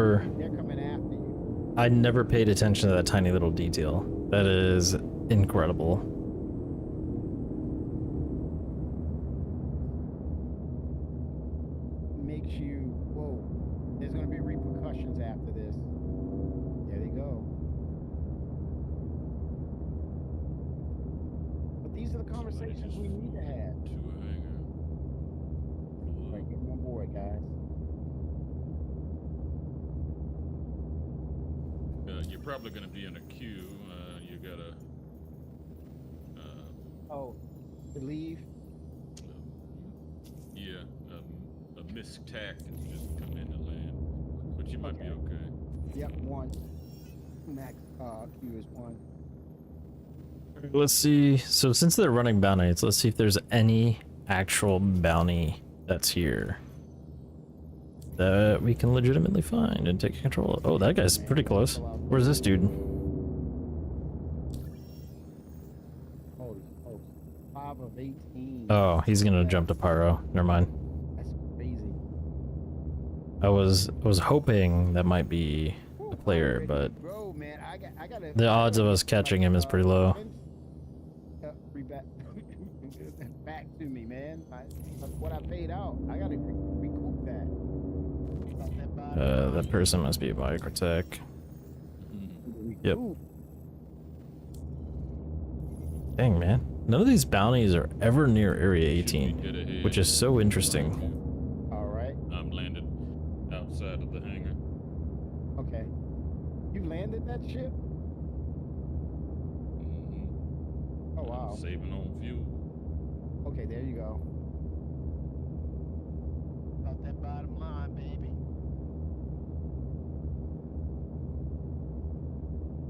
coming after you. I never paid attention to that tiny little detail. That is incredible. Makes you, whoa, there's gonna be repercussions after this. There they go. But these are the conversations we need to have. Right, get on board, guys. You're probably going to be in a queue. You gotta. Oh, to leave? Yeah, a missed tack has just come in to land, but you might be okay. Yep, one. Max Q is one. Let's see. So since they're running bounties, let's see if there's any actual bounty that's here that we can legitimately find and take control of. Oh, that guy's pretty close. Where's this dude? Holy smokes. 5 of 8 18. Oh, he's gonna jump to pyro. Never mind. That's crazy. I was hoping that might be a player, Already, but bro, man, I gotta. the odds of us catching him is pretty low. Back to me, man. What I paid out, I gotta recoup that. That person must be a biotech. Yep. Dang, man. None of these bounties are ever near Area 18, which is so interesting. All right. I'm landed outside of the hangar. Okay. You landed that ship? Oh, wow. Saving on fuel. Okay, there you go. Got that bottom line, baby.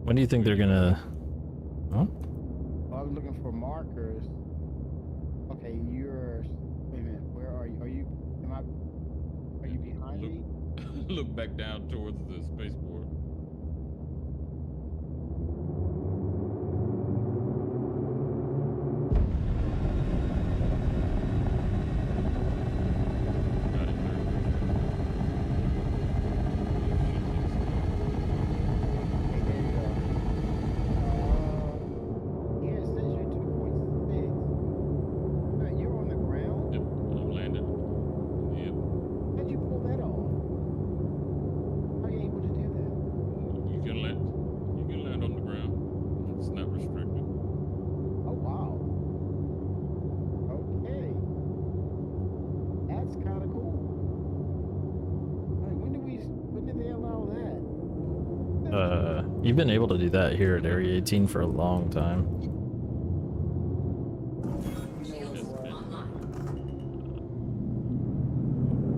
When do you think they're gonna... Huh? Well, I was looking for markers. Okay, you're... Wait a minute, where are you? Are you behind me? Look back down towards the spaceport. You've been able to do that here at Area 18 for a long time.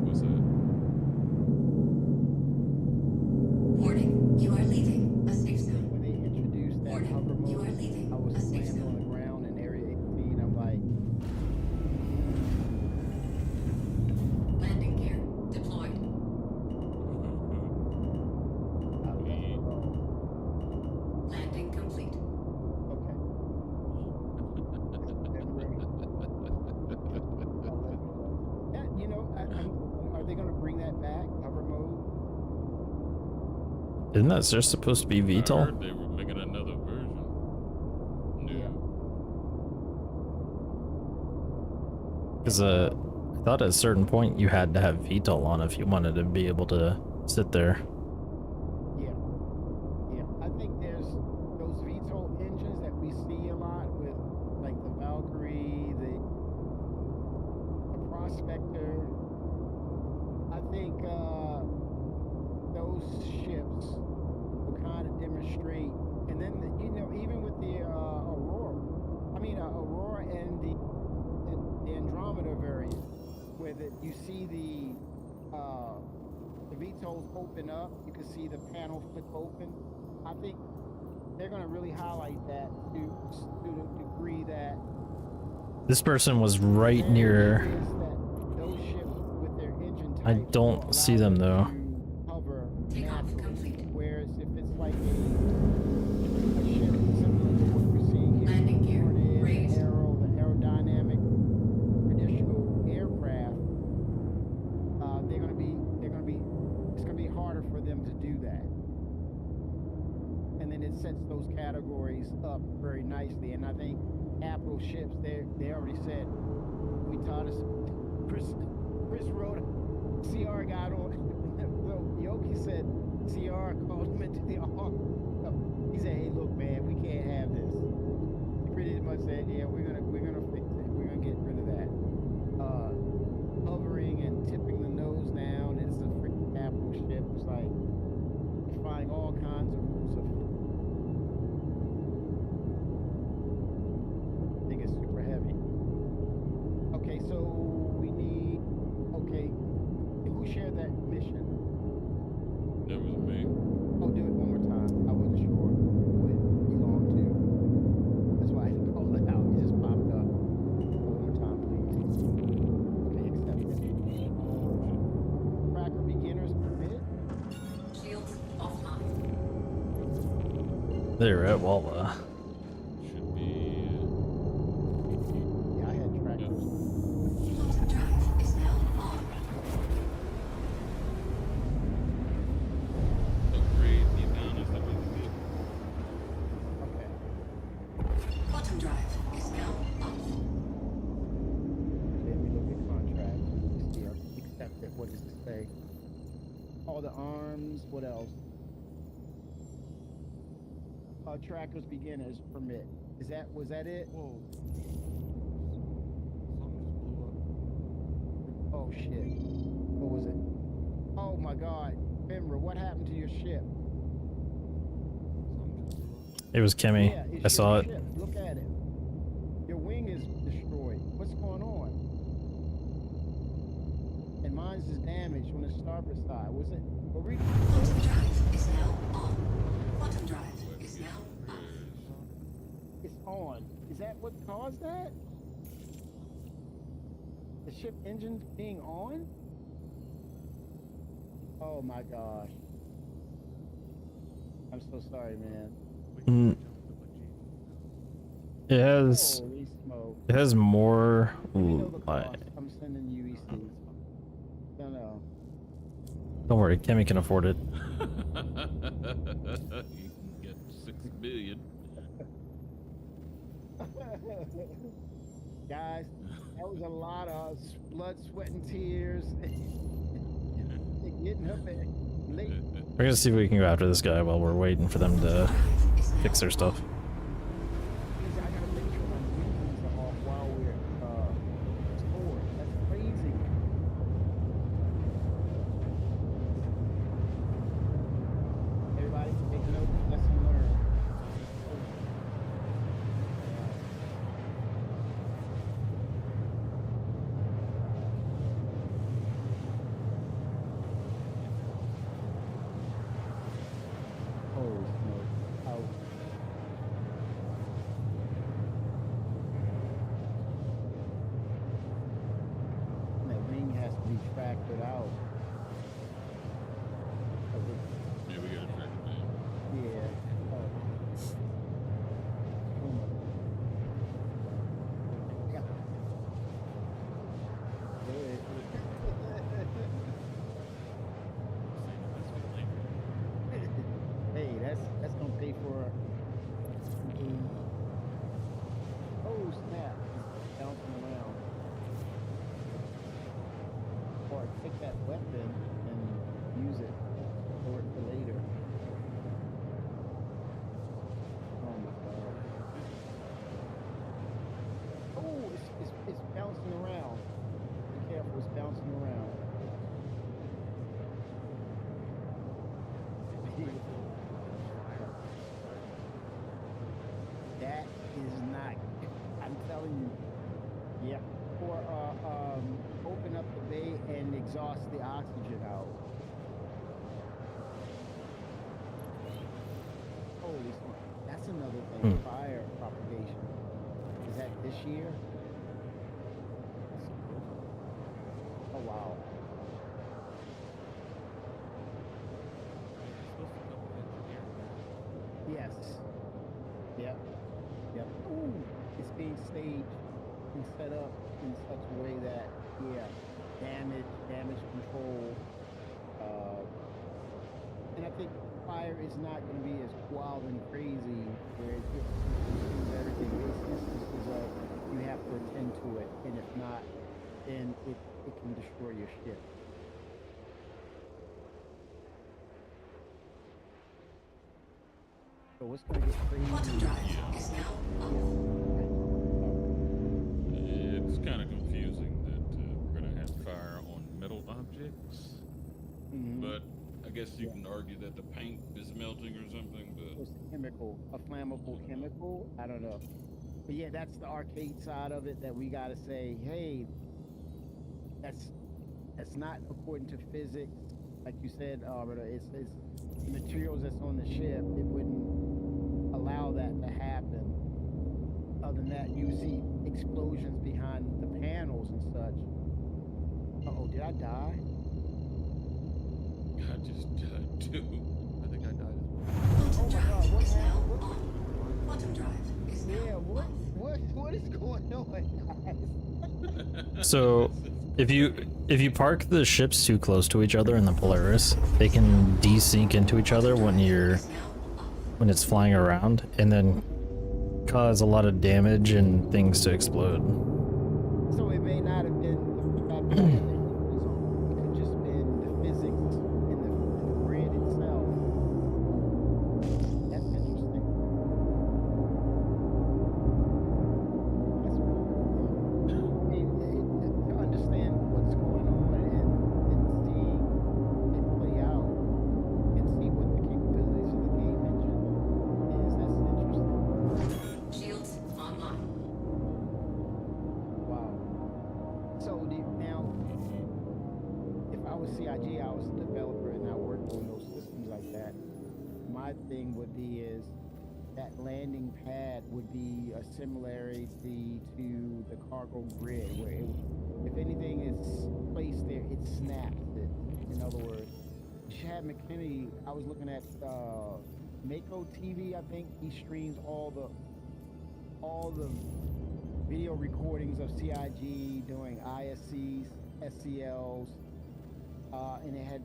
What's that? Warning, you are leaving a safe zone. When they introduced that Warning, hover mode, you are leaving I was a safe landing on zone. the ground in Area 18. I'm like, Landing gear deployed. Landing complete. okay. Yeah, you know, are they going to bring that back, hover mode? Isn't that just supposed to be I VTOL? heard they were making another version. Yeah. Because I thought at a certain point you had to have VTOL on if you wanted to be able to sit there. Yeah. Yeah. I think there's those VTOL engines that we see a lot with, like the Valkyrie, the Prospector. I think those ships will kind of demonstrate, and then you know, even with the Aurora and the Andromeda variant, where you see the VTOLs open up, you can see the panel flick open. I think they're going to really highlight that to the degree that This person was right near... those ships with their engine I types don't will see allow them though. to hover Takeoff naturally. complete. Whereas if it's like a ship similar to what we're seeing here, Landing gear Hornet, raised. Arrow, the aerodynamic traditional aircraft, it's gonna be harder for them to do that. And then it sets those categories up very nicely. And I think capital ships, they already said, we taught us, Chris wrote, CR got on, Yoki said, CR called him into the office. He said, hey, look, man, we can't have this. He pretty much said, yeah, we're gonna fix it. We're gonna get rid of that. Hovering and tipping the nose down, it's a freaking capital ship. It's like, defying all kinds of rules of... I think it's super heavy. Okay, so we need... Okay, who shared that mission? That was me. Oh, do it one more time. I wasn't sure who it belonged to. That's why I didn't call it out. It just popped up. One more time, please. Okay, accept it. Cracker beginners permit. Shields offline. They're at Wawa. Should be. Yeah, I had All the arms. What else? Tracker's beginner's permit. Was that it? Whoa. Something just blew up. Oh shit. What was it? Oh my god. Fenrir, what happened to your ship? Something just blew up. It was Kimmy. Yeah, it's I saw your it. ship. Look at it. Your wing is destroyed. What's going on? And mine's is damaged on the starboard side. Was it? Quantum drive is now on. Quantum drive is now off. It's on. Is that what caused that? The ship engine being on? Oh my gosh. I'm so sorry, man. Mm, it has Holy smoke. it has more Let me know the like. cost. I'm sending you ECs. No. Don't worry, Kimmy can afford it. You can get 6 billion. Guys, that was a lot of blood, sweat, and tears. Getting up at late. We're gonna see if we can go after this guy while we're waiting for them to fix their stuff. I gotta make sure my wings are off while we're stored. That's crazy. Everybody take note. Lesson learned. Holy smoke. Ouch. That wing has to be tractored out. Yeah, we gotta track it down. Yeah. Oh. Oh my. God. Hey, that's gonna pay for. Oh snap! It's bouncing around. Or take that weapon and use it for later. Oh my god! Oh, it's bouncing around. Be careful! It's bouncing around. That is not. I'm telling you. Yeah. Or open up the bay and exhaust the oxygen out. Holy smoke. That's another thing. Fire propagation. Is that this year? Oh wow. Yes. Yep. Yep. Ooh, it's being staged and set up in such a way that, yeah, damage control. And I think fire is not going to be as wild and crazy where it just consumes everything. It's just you have to attend to it, and if not, then it can destroy your ship. So what's going to get crazy? Quantum drive is now off. It's kind of confusing that we're gonna have fire on metal objects, but I guess you can argue that the paint is melting or something. But It's a chemical, a flammable chemical. I don't know. But yeah, that's the arcade side of it that we got to say, hey, that's not according to physics. Like you said, Arbiter, it's the materials that's on the ship. It wouldn't allow that to happen. Other than that, you see explosions behind the panels and such. Uh-oh, did I die? I just died too. I think I died as well. Quantum Oh my drive God, what is now happened? on. Quantum drive is now Yeah, off. what is going on, guys? So, if you park the ships too close to each other in the Polaris, they can desync into each other when it's flying around, and then cause a lot of damage and things to explode. So it may not have been the fact that it could just been the physics and the I was a developer and I worked on those systems like that, my thing would be is that landing pad would be a similarity to the cargo grid, where if anything is placed there, it snaps it. In other words, Chad McKinney, I was looking at Mako TV. I think he streams all the video recordings of CIG doing ISCs, SCLs, and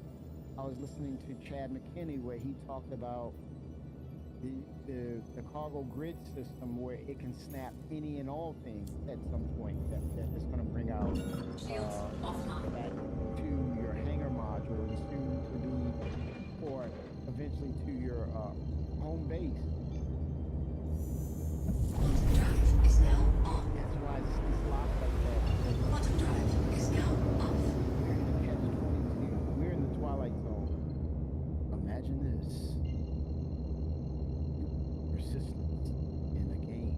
I was listening to Chad McKinney where he talked about the cargo grid system where it can snap any and all things at some point that it's going to bring out back to your hangar module and soon to be, or eventually to your home base. Drive is now on. That's why it's locked like that. Quantum drive is now off. We're in the catch-22. We're in the twilight zone. Imagine this. Persistence in a game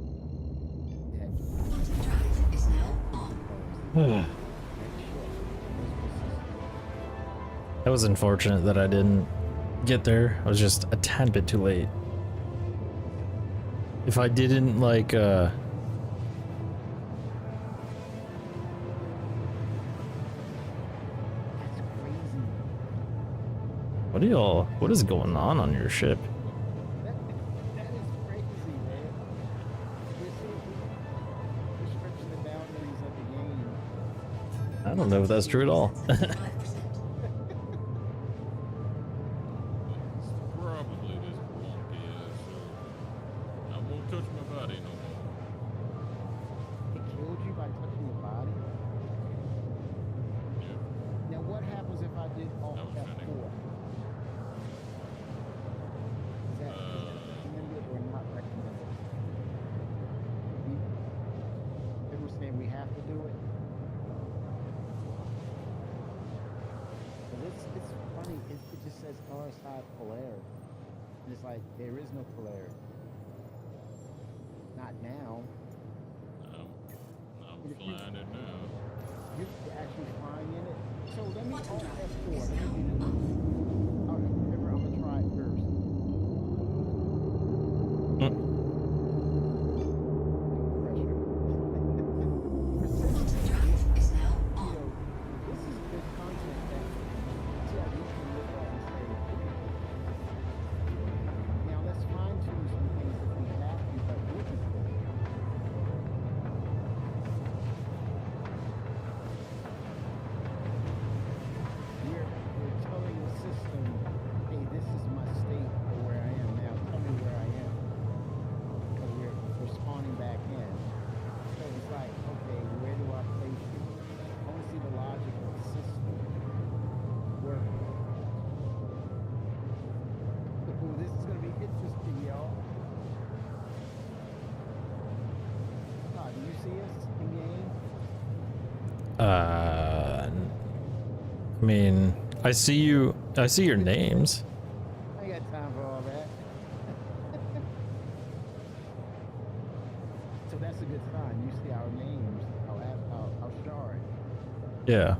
that Quantum drive is now on. That was unfortunate that I didn't get there. I was just a tad bit too late. If I didn't like That's crazy. what is going on your ship? That is crazy, man. We're stretching the boundaries of the game. I don't know if that's true at all. 5%. Probably this wonky ass. I won't touch my body no more. It killed you by touching your body? Yeah. Now what happens if I did Alt That was F4? funny. Is that recommended or not recommended? They were saying we have to do it. But it's funny, it just says RSI polarity. And it's like, there is no polarity. Not now. I'm If you- flying it now. You're actually flying in it. So let me Alt Quantum drive F4. is Let now me do this. on. All right, remember, I'm gonna try it first. Pressure. Persistence. Quantum drive is now You on. know, this is good content that CID can look at and say, now let's fine tune some things if we have to, but we're just we're telling the system, hey, this is my state or where I am now. Tell me where I am. Because we're spawning back in. So it's like, okay, where do I place you? I want to see the logic of the system work. Ooh, this is going to be interesting, y'all. Todd, do you see us in game? I mean, I see you. I see your names. I ain't got time for all that. So that's a good sign. You see our names, our shard. Yeah.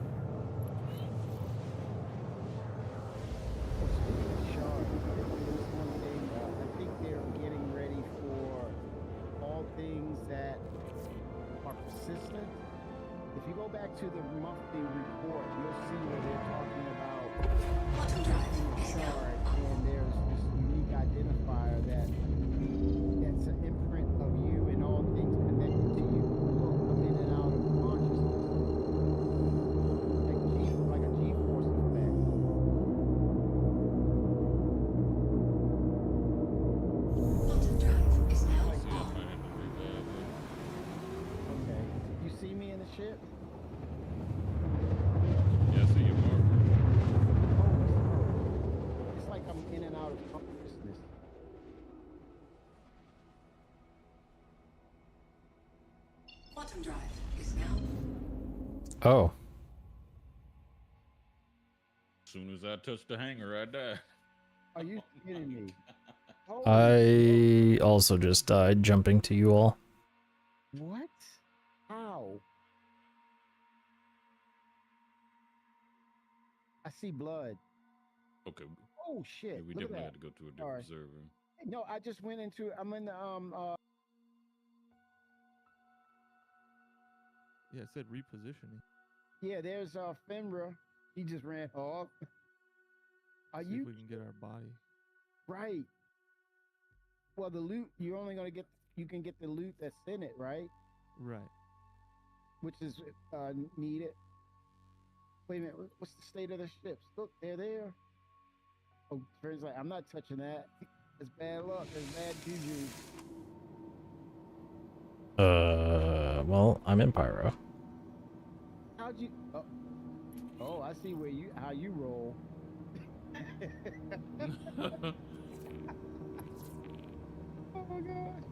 Oh, speaking of shard, there's one thing. I think they're getting ready for all things that are persistent. If you go back to the monthly report, you'll see where they're talking about Quantum drive is now shard, on. and there's this unique identifier that's an imprint of you and all things connected to you will come in and out of consciousness, like a G-force effect. Quantum drive is now Like, See, I on. might have to revive it. okay, you see me in the ship? Yeah, I see your marker. Oh, it's like I'm in and out of consciousness. Quantum drive is now Oh. As soon as I touch the hanger, I die. Are you kidding me? I also just died jumping to you all. What? How? I see blood. Okay. Oh Yeah, shit! we Look at definitely that. had to go to a different Sorry. server. No, I just went into. I'm in the Yeah, it said repositioning. Yeah, there's Fenra. He just ran off. Are See you if we can get our body. right? Well, the loot you're only gonna get. You can get the loot that's in it, right? Right. Which is needed. Wait a minute. What's the state of the ships? Look, they're there. Oh, turns like I'm not touching that. It's bad luck. It's bad juju. Well, I'm in Pyro. How'd you? Oh, I see where you how you roll. Oh my god.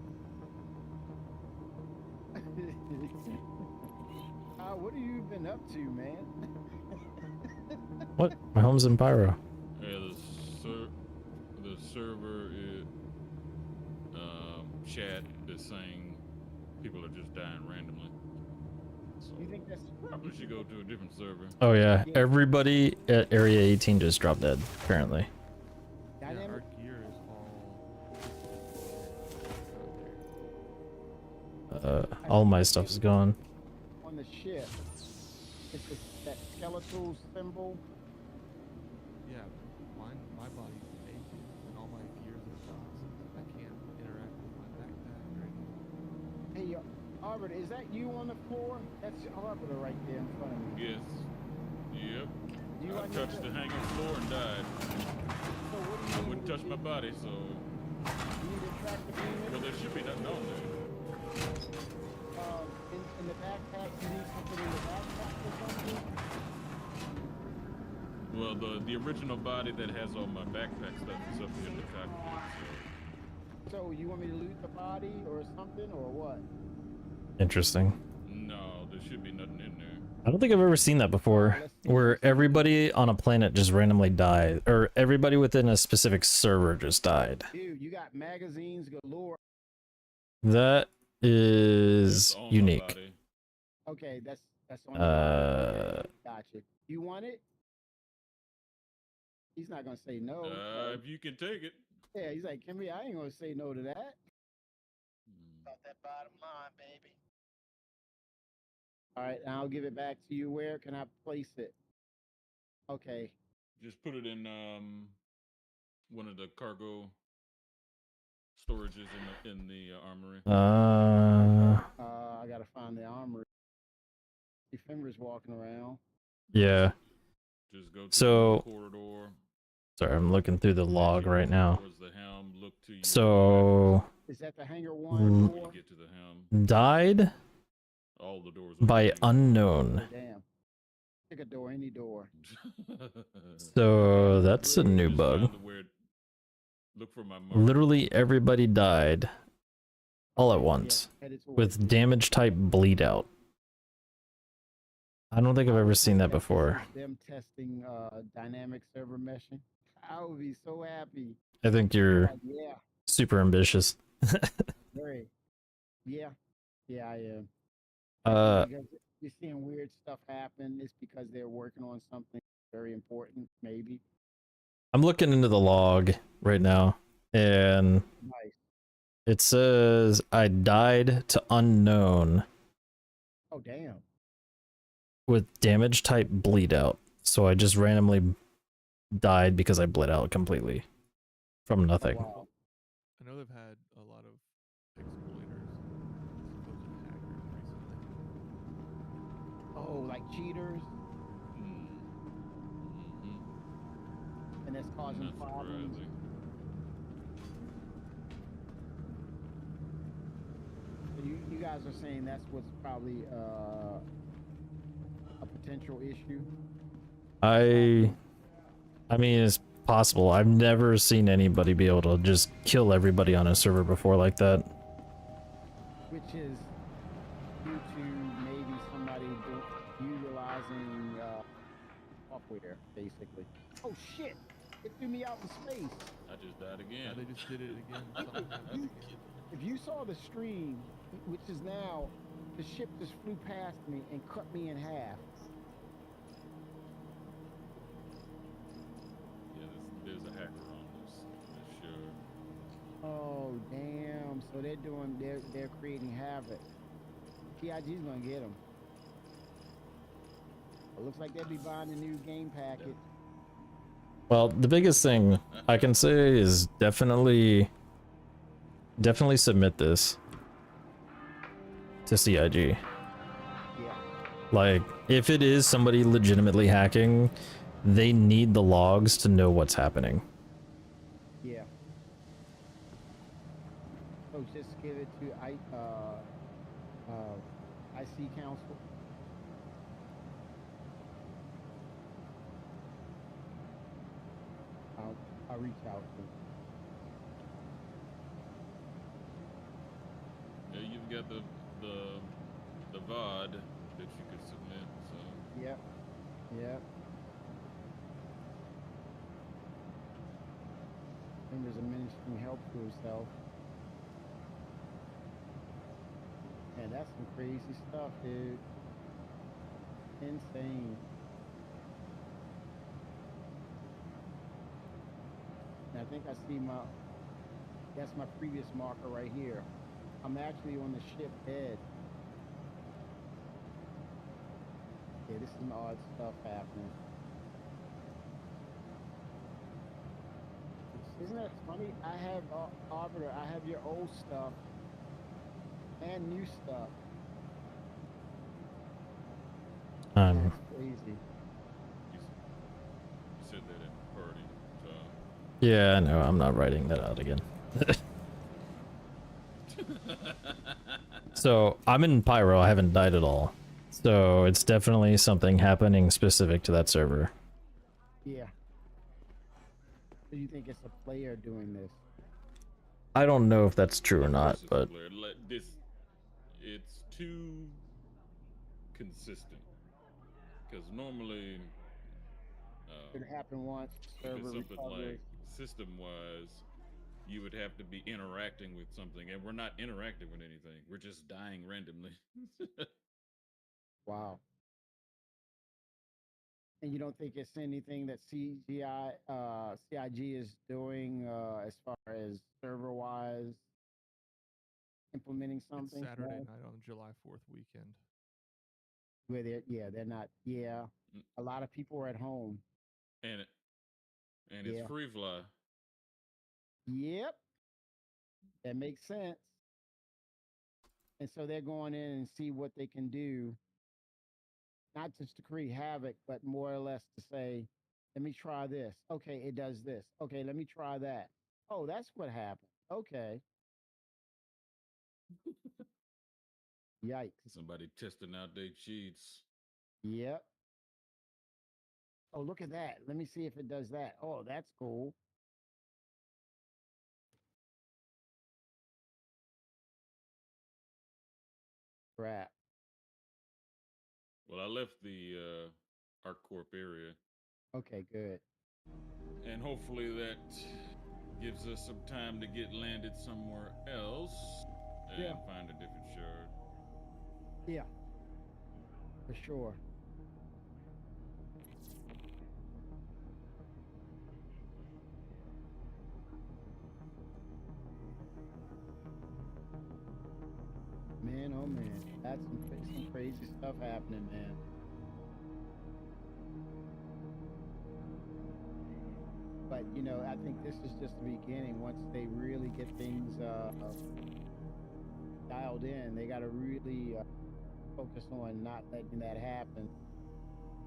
What have you been up to, man? What? My home's in Pyro. Yeah, the server is, chat is saying people are just dying randomly. So You think that's probably should go to a different server. Oh yeah, Yeah. everybody at Area 18 just dropped dead, apparently. Yeah, dynamic? our gear is all. All my stuff is gone. On the ship? It's that skeletal symbol. Yeah, my body's naked and all my gears are gone. I can't interact with my backpack or anything. Hey, Arbiter, is that you on the floor? That's Arbiter right there in front of me. Yes. Yep. Do you I like touched the hanging floor and died. So what do you I need wouldn't to touch my do? body, so You need to track the demon? well, there should be nothing on there. In the backpack, you need something in the backpack or something? Well, the original body that has all my backpack stuff is up in the cockpit. So you want me to loot the body or something or what? Interesting. So no, there should be nothing in there. I don't think I've ever seen that before, where everybody on a planet just randomly died, or everybody within a specific server just died. Dude, you got magazines galore. That is It's on my unique. body. Okay, that's on. Gotcha. You want it? He's not gonna say no. so- If you can take it. Yeah, he's like, Kimmy, I ain't gonna say no to that. Hmm. About that bottom line, baby. All right, and I'll give it back to you. Where can I place it? Okay. Just put it in one of the cargo storages in the armory. I gotta find the armory. Defender's walking around. Yeah. Just go to So- the corridor. Sorry, I'm looking through the log right now. Towards the helm, look to your So, Is that the hangar Mm. one left. door? You get to the helm. died All the doors are by open. unknown. Oh, damn. Pick a door, any door. So, that's a new Just bug. found where look for my mark. Literally everybody died all at once Headed towards with it. damage type bleed out. I don't think I've ever seen that This before. is them testing dynamic server meshing. I would be so happy. I think you're Like, yeah, super ambitious. very. Yeah, yeah, I am. Uh, Because you're seeing weird stuff happen. It's because they're working on something very important, maybe. I'm looking into the log right now, and Nice. it says I died to unknown Oh, damn. with damage type bleed out. So I just randomly died because I bled out completely from Oh, nothing. wow. I know they've had a lot of exploiters, supposed hackers recently. Oh, like cheaters, Mhm. and that's causing Not problems. surprising. So you guys are saying that's what's probably a potential issue. I mean, it's possible. I've never seen anybody be able to just kill everybody on a server before like that. Which is due to maybe somebody utilizing software, basically. Oh shit! It threw me out in space. I just died Yeah, again. they just did it again. Something happened again. If you saw the stream, which is now, the ship just flew past me and cut me in half. so they're creating havoc. TIG's gonna get them. It looks like they'll be buying a new game package. Well, the biggest thing I can say is definitely submit this to CIG. Yeah. Like, if it is somebody legitimately hacking, they need the logs to know what's happening. Yeah. So just give it to IC Council. I'll reach out to them. Yeah, you've got the VOD that you could submit. So Yep. Yep. Members administering help to himself. Man, that's some crazy stuff, dude. Insane. And I think I see that's my previous marker right here. I'm actually on the ship bed. Yeah, this is some odd stuff happening. Isn't that funny? I have, Arbiter, I have your old stuff and new stuff. That's crazy. you said that at the party. So Yeah, no, I'm not writing that out again. So, I'm in Pyro, I haven't died at all. So, it's definitely something happening specific to that server. Yeah. So you think it's a player doing this? I don't know if that's true or of not, course it's but clear. It's too consistent because normally It happened once. if Server it's something recovers. like system-wise, you would have to be interacting with something, and we're not interacting with anything. We're just dying randomly. Wow. And you don't think it's anything that CIG is doing as far as server-wise implementing It's something? Saturday No? night on July 4th weekend. Where they're not. Yeah, Mm. a lot of people are at home. and it's Yeah. free fly. Yep, that makes sense. And so they're going in and see what they can do, not just to create havoc, but more or less to say, let me try this. Okay, it does this. Okay, let me try that. Oh, that's what happened. Okay. Yikes. Somebody testing out their cheats. Yep. Oh, look at that. Let me see if it does that. Oh, that's cool. Crap. Well, I left the ArcCorp area, Okay, good. and hopefully that gives us some time to get landed somewhere else and Yeah. find a different shard. Yeah, for sure. Man, oh man, that's some crazy stuff happening, man. But you know, I think this is just the beginning. Once they really get things dialed in, they got to really focus on not letting that happen.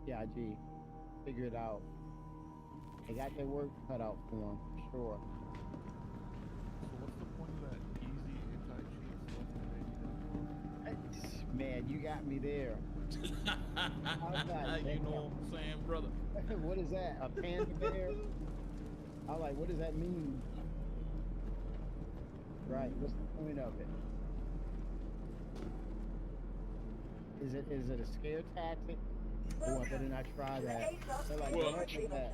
Yeah, gee, figure it out. They got their work cut out for them, for sure. So what's the point of that easy anti-cheat stuff that they do? Man, you got me there. You know what I'm saying, brother? What is that? A panda bear? I'm like, what does that mean? Right. What's the point of it? Is it a scare tactic? Oh, I better not try that. They're like, Well, don't do that.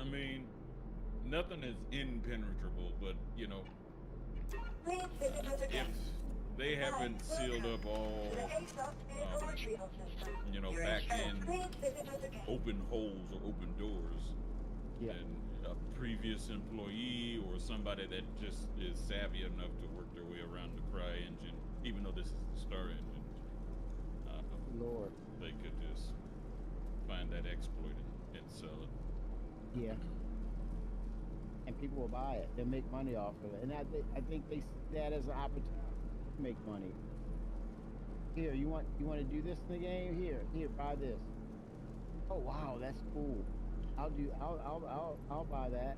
I mean, nothing is impenetrable, but you know, if they haven't sealed up all, you know, back end open holes or open doors, Yeah. then a previous employee or somebody that just is savvy enough to work their way around the Cry engine, even though this is the Star engine. Lord. They could just find that exploit and sell it. Yeah. And people will buy it. They'll make money off of it. And I think they see that as an opportunity to make money. Here, you want to do this in the game? Here, buy this. Oh wow, that's cool. I'll buy that.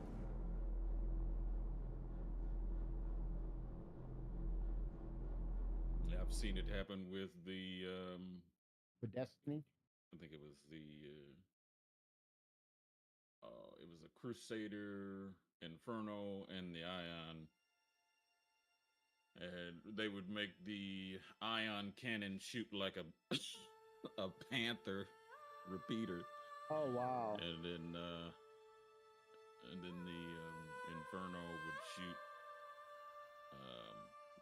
Yeah, I've seen it happen with the For Destiny. I think it was it was a Crusader, Inferno, and the Ion. And they would make the Ion cannon shoot like a a panther repeater. Oh wow. And then the Inferno would shoot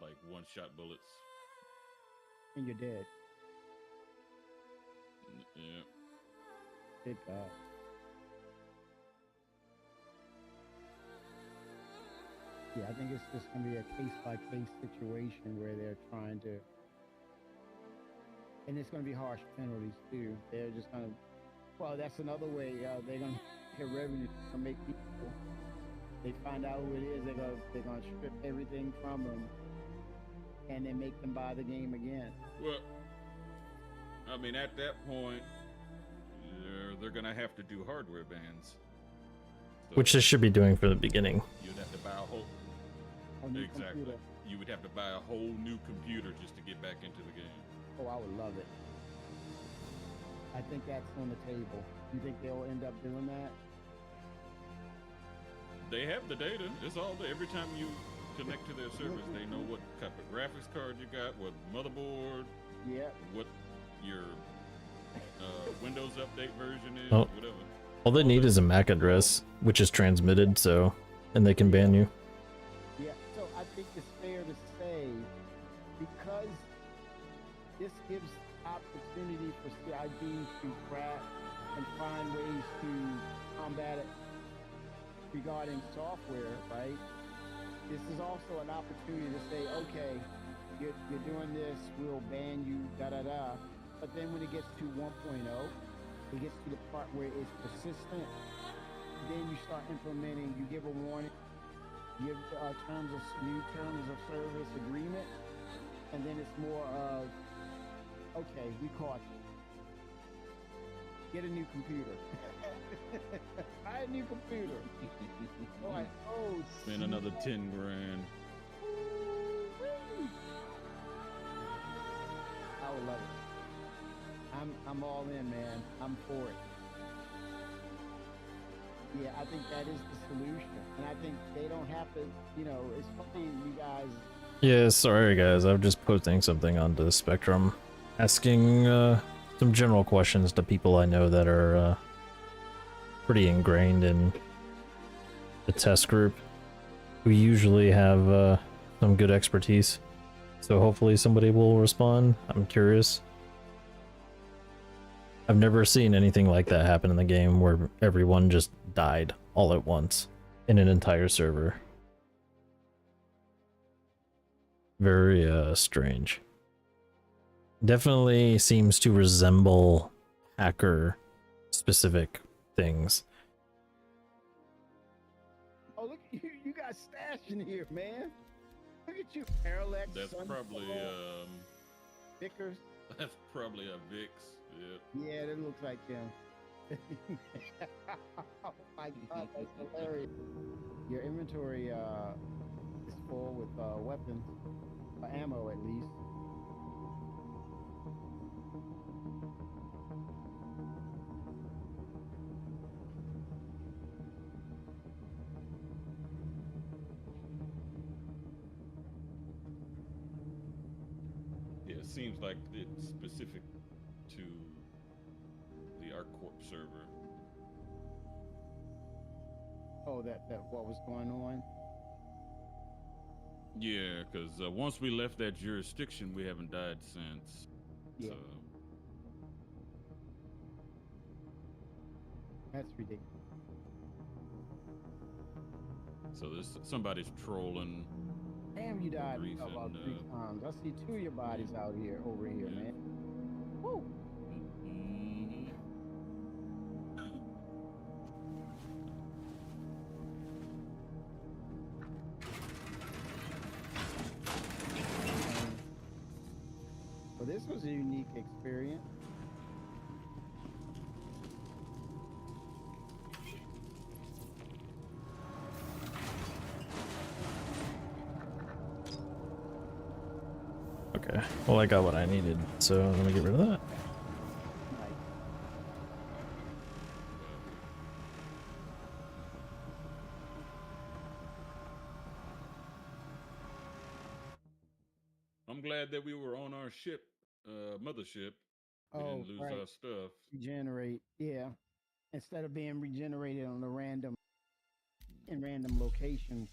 like one-shot bullets. And you're dead. Yeah. Good God. Yeah, I think it's just going to be a case-by-case situation where they're trying to, and it's going to be harsh penalties too. They're just going to, well, that's another way they're going to get revenue to make people. They find out who it is, they're going to strip everything from them, and then make them buy the game again. Well, I mean, at that point, they're going to have to do hardware bans. So Which they should be doing from the beginning. you'd have to buy a whole. Exactly. Computer. You would have to buy a whole new computer just to get back into the game. Oh, I would love it. I think that's on the table. You think they'll end up doing that? They have the data. It's all there. Every time you connect to their service, they know what type of graphics card you got, what motherboard, Yeah. what your Windows update version is, Oh. whatever. All they need is a MAC address, which is transmitted, so, and they can ban you. Yeah, so I think it's fair to say, because this gives opportunity for CID to crack and find ways to combat it regarding software, right? This is also an opportunity to say, okay, you're doing this, we'll ban you, da-da-da. But then when it gets to 1.0, it gets to the part where it's persistent, then you start implementing, you give a warning, give new terms of service agreement, and then it's more of, okay, we caught you. Get a new computer. Buy a new computer. Like, oh, Spend another 10 grand. I would love it. I'm all in, man. I'm for it. Yeah, I think that is the solution. And I think they don't have to, it's funny you guys. Yeah, sorry guys, I'm just posting something onto the Spectrum, asking some general questions to people I know that are pretty ingrained in the test group, who usually have some good expertise. So hopefully somebody will respond. I'm curious. I've never seen anything like that happen in the game where everyone just died all at once in an entire server. Very strange. Definitely seems to resemble hacker specific things. Oh, look at you. You got stash in here, man. Look at you, Parallax. That's probably Vickers. that's probably a VIX. Yep. Yeah, that looks like him. Oh my God, that's hilarious. Your inventory is full with weapons, ammo at least. Yeah, it seems like it's specific to the ArcCorp server. Oh, that what was going on? Yeah, because once we left that jurisdiction, we haven't died since. Yeah. So, That's ridiculous. So there's somebody's trolling. Damn, you died Orison, about 3 times. I see 2 of your bodies out here, over here, man. Woo! Mhm. Well, this was a unique experience. Okay. Well, I got what I needed, so let me get rid of that. Like, I'm glad that we were on our ship, mothership. We oh, didn't lose right. our stuff. Regenerate, yeah. Instead of being regenerated on a random locations.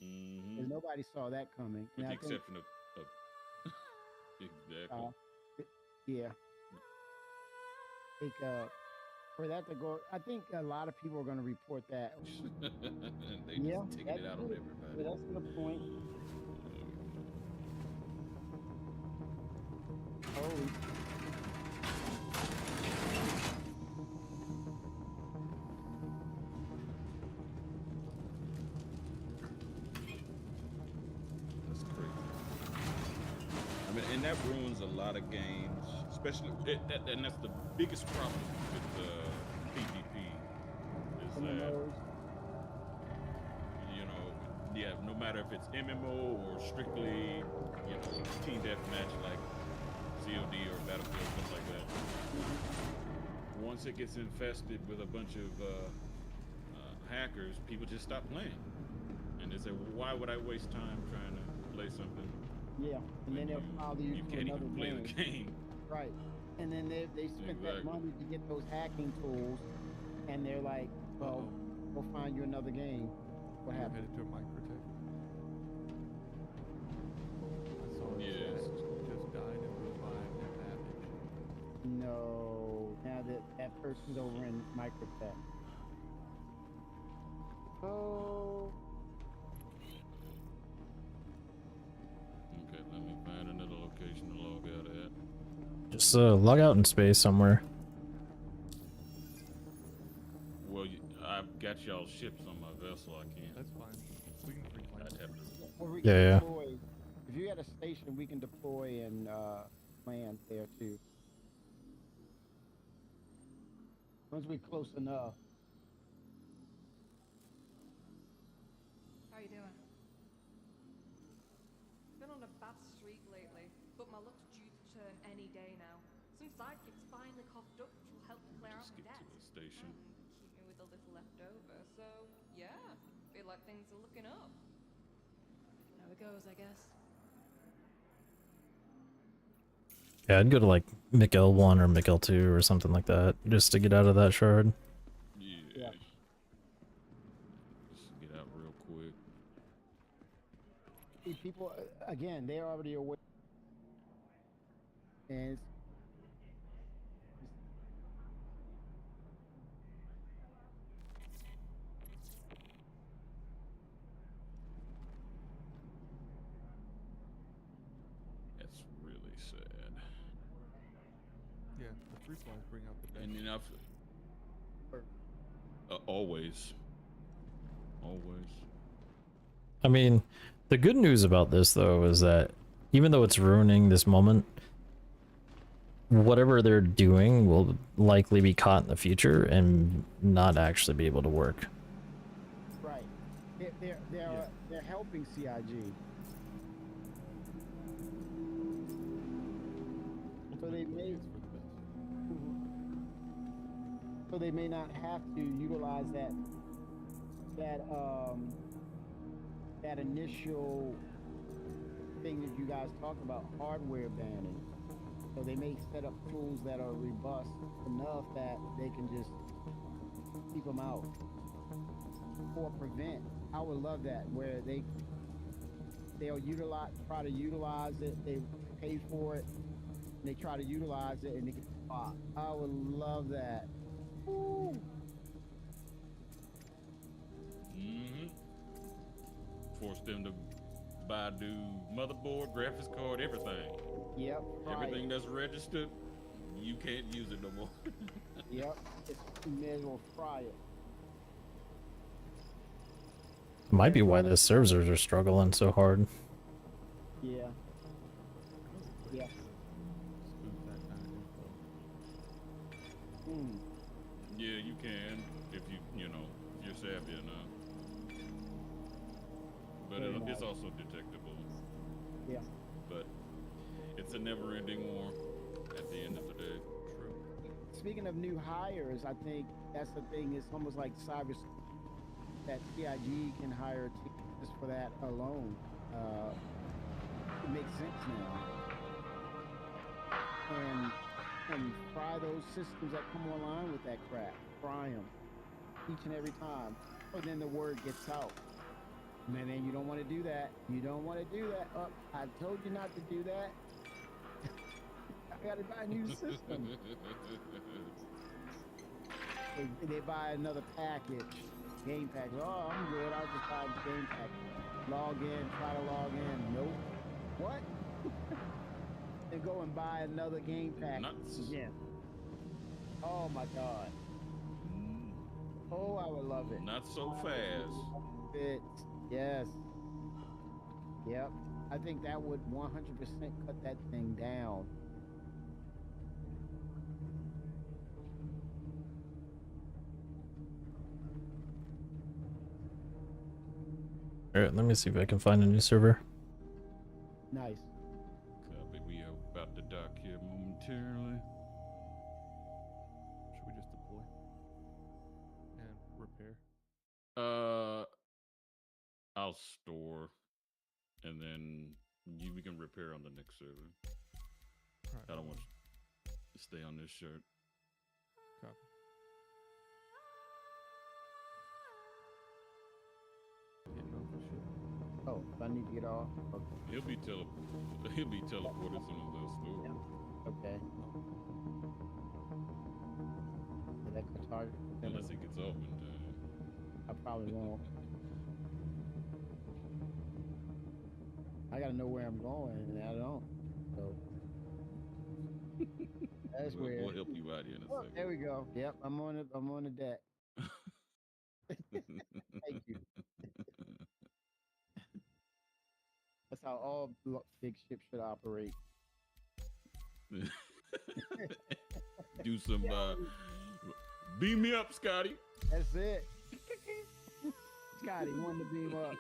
Mm-hmm. 'Cause nobody saw that coming. With And the I think, exception of exactly. yeah. Like, for that to go, I think a lot of people are going to report that. They Yeah, just taking that's it out on good. everybody. Yeah, that's a good point. Holy. That's crazy. I mean, and that ruins a lot of games, especially, and that's the biggest problem with PvP is that, MMOs. you know, yeah, no matter if it's MMO or strictly, you know, team deathmatch like COD or Battlefield, stuff like that. Once it gets infested with a bunch of hackers, people just stop playing, and they say, "Why would I waste time trying to play something?" Yeah, and then they'll follow you to can't another even play game. the game. Right. And then they spent that Exactly. money to get those hacking tools, and they're like, well, go find you another game. What You're happened? headed to a microtech. I saw it Yes. just died and revived and damaged. No. Now that person's over in Microtech. Oh. Okay, let me find another location to log out at. Just log out in space somewhere. Well, I've got y'all ships on my vessel. I can't. That's fine. We can free fly. I'd have to. Or we Yeah, can yeah. deploy. If you got a station, we can deploy and land there too. Once we're close enough. How you doing? Been on a bad streak lately, but my luck's due to turn any day now. Some sidekicks finally coughed up, which will help to clear out Just my get debt. to a station. And keep me with a little left over. So, yeah, feel like things are looking up. How it goes, I guess. Yeah, I'd go to like Mikkel 1 or Mikkel 2 or something like that, just to get out of that shard. Yeah. Just get out real quick. See, people, again, they're already aware. And That's really sad. Yeah, the free flies bring out the best. And enough. Always. Always. I mean, the good news about this, though, is that even though it's ruining this moment, whatever they're doing will likely be caught in the future and not actually be able to work. right, they're helping CIG. So they may, It's for the best. so they may not have to utilize that initial thing that you guys talked about, hardware banning. So they may set up tools that are robust enough that they can just keep them out or prevent. I would love that, where they'll try to utilize it. They pay for it. And they try to utilize it, and they get caught. I would love that. Woo. them to buy new motherboard, graphics card, everything. Yep. Fry Everything it. that's registered, you can't use it no more. Yep. It's, you may as well fry it. Might be why the servers are struggling so hard. Yeah. Yeah. Spoof that kind of info. Mm. Yeah, you can if you know if you're savvy enough. But Very it's nice. also detectable. Yeah. But it's a never-ending war at the end of the day. True. Speaking of new hires, I think that's the thing. It's almost like cyber that CIG can hire a team just for that alone. It makes sense now. And fry those systems that come online with that crap. Fry them each and every time. Or then the word gets out. Man, you don't want to do that. You don't want to do that. Oh, I told you not to do that. I gotta buy a new system. They buy another package, game package. Oh, I'm good. I'll just buy the game package. Log in, try to log in. Nope. What? And go and buy another game package Nuts. again. Oh my God. Oh, I would love it. Not so fast. It. Yes. Yep. I think that would 100% cut that thing down. Alright, let me see if I can find a new server. Nice. Copy. We are about to dock here momentarily. Should we just deploy and repair? I'll store, and then we can repair on the next server. All right. I don't want to stay on this shirt. Copy. Getting off the ship. Oh, if I need to get off. Okay. He'll be teleported as soon as I store. Okay. Is that Qatar? Unless he gets off in time. I probably won't. I gotta know where I'm going, and I don't. So that's weird. We'll help you out here in a Oh, second. there we go. Yep, I'm on it. I'm on the deck. Thank you. That's how all big ships should operate. Do some beam me up, Scotty. That's it. Scotty, one to beam up.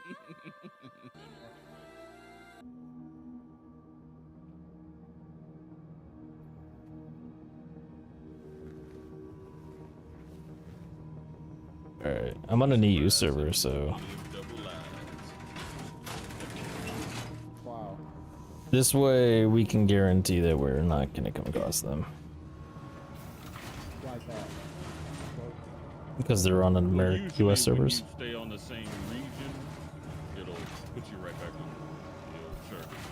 Alright, I'm on an EU server, so Double lives. Wow. this way we can guarantee that we're not gonna come across them. Why is that? Because they're on American Usually US servers. When you stay on the same region, it'll put you right back on the old service.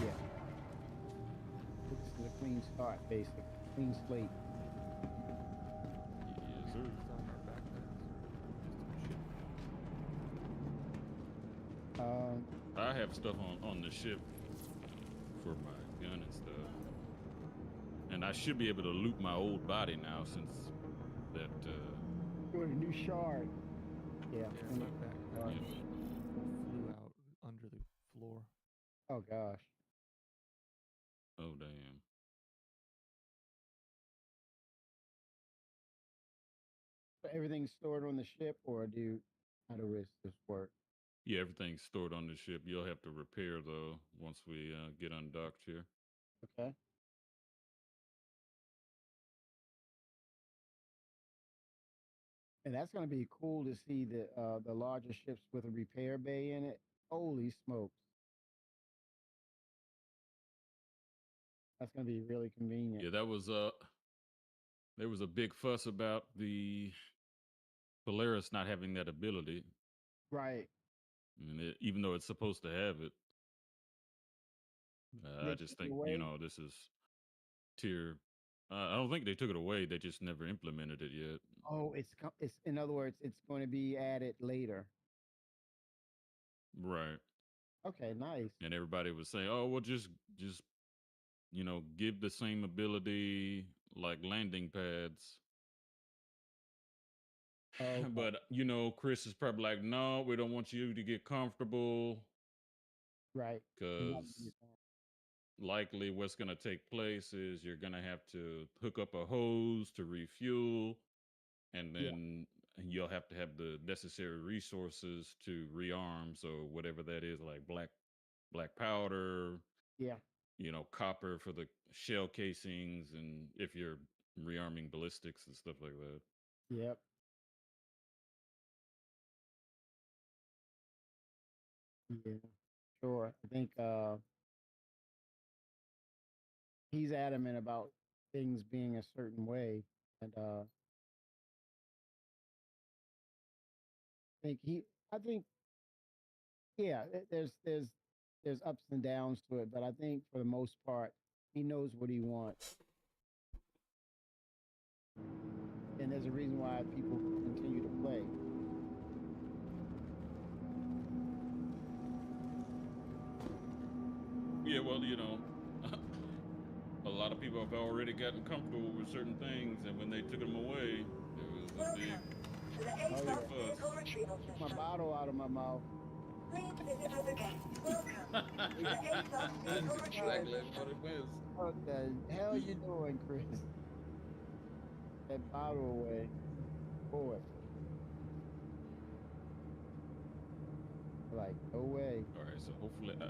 Yeah. This is a clean start, basically. Clean slate. Yes, sir. Is that on our backpacks or just on the ship? I have stuff on the ship for my gun and stuff. And I should be able to loot my old body now since that Doing a new shard. Yeah. Yeah, my backpack yeah. flew out under the floor. Oh gosh. Oh damn. So everything's stored on the ship, or how does this work? Yeah, everything's stored on the ship. You'll have to repair though once we get undocked here. Okay. And that's going to be cool to see the larger ships with a repair bay in it. Holy smokes. That's going to be really convenient. Yeah, there was a big fuss about the Polaris not having that ability. Right. And even though it's supposed to have it, I They just took it think, away? this is tier. I don't think they took it away. They just never implemented it yet. Oh, it's in other words, it's going to be added later. Right. Okay, nice. And everybody was saying, "Oh, well, just give the same ability like landing pads." Okay. But Chris is probably like, "No, we don't want you to get comfortable Right. You're not gonna because get that. likely what's going to take place is you're going to have to hook up a hose to refuel, and Yeah. then you'll have to have the necessary resources to rearm. So whatever that is, like black powder, Yeah. copper for the shell casings, and if you're rearming ballistics and stuff like that." Yep. Yeah. Sure. I think he's adamant about things being a certain way, and think he. I think yeah. There's ups and downs to it, but I think for the most part, he knows what he wants, and there's a reason why people continue to play. Yeah, well, a lot of people have already gotten comfortable with certain things, and when they took them away, there was a big, Oh big yeah. fuss. Took my bottle out of my mouth. That's exactly what it was. What the hell you doing, Chris? That bottle away, boy. Like no way. All right, so hopefully I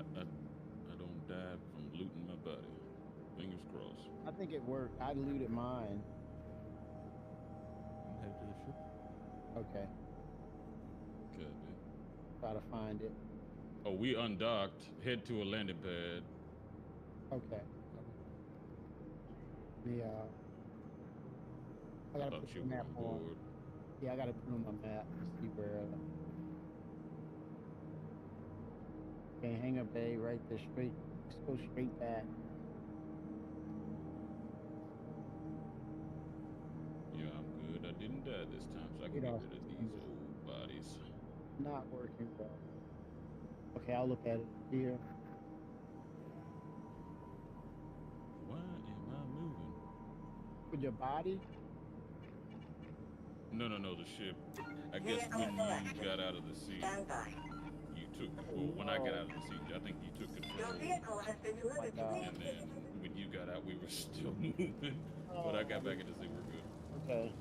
don't die from looting my body. Fingers crossed. I think it worked. I looted mine. I'm headed to the ship. Okay. Good, man. Try to find it. Oh, we undocked. Head to a landing pad. Okay. The I I gotta thought put you the were map on on. board. Yeah, I gotta put on my map to see where. Okay, hang up A right there, straight. Let's go straight back. Yeah, I'm good. I didn't die this time, so I can Radar get rid of system these is old bodies. not working well. Okay, I'll look at it here. Why am I moving? With your body? No, the ship. I guess when you got out of the seat, you took. Well, when I got out of the seat, I think you took control. Oh my God. And then when you got out, we were still moving. But I got back in the seat. We're good. Okay.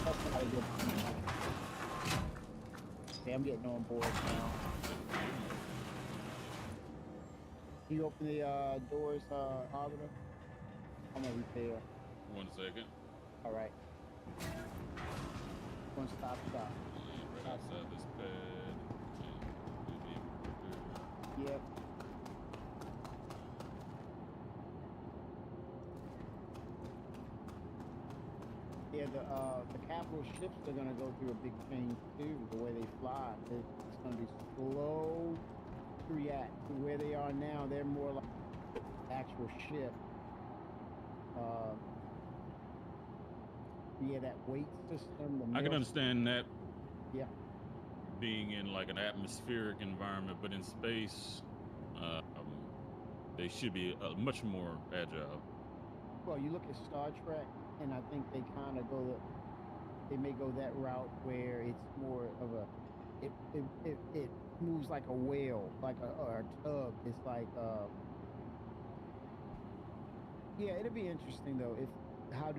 That's what I did. Okay, I'm getting on board now. Can you open the doors, Arbiter? I'm gonna repair. 1 second. All right. One stop. Land right outside this pad. And we'll be able to repair. Yep. Yeah, the capital ships are gonna go through a big change too. The way they fly, it's gonna be slow to react to where they are now. They're more like actual ship. Yeah, that weight system. I can understand that Yeah. being in like an atmospheric environment, but in space, they should be much more agile. Well, you look at Star Trek, and I think they kind of they may go that route where it's more of it moves like a whale, like or a tug. It's like, yeah, it'll be interesting though. How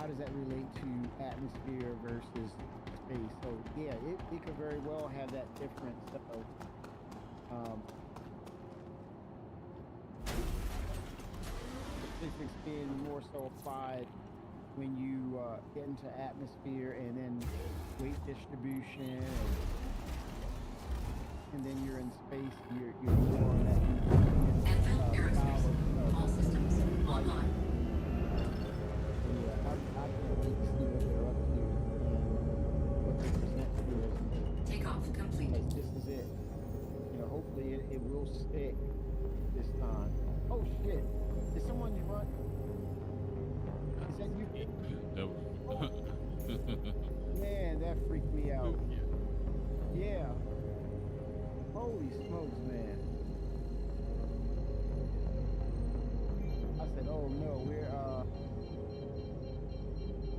does that relate to atmosphere versus space? So yeah, it could very well have that difference of, physics being more so applied when you get into atmosphere, and then weight distribution, and then you're in space. You're more on that. Anthem aerospace. All systems online. Yeah, I can't wait to see what they're up to and what they present to us. Takeoff complete. Because this is it. Hopefully it will stick this time. Oh shit! Is someone you run? Is that you? That was Man, that freaked me out. Yeah. Holy smokes, man. I said, oh no,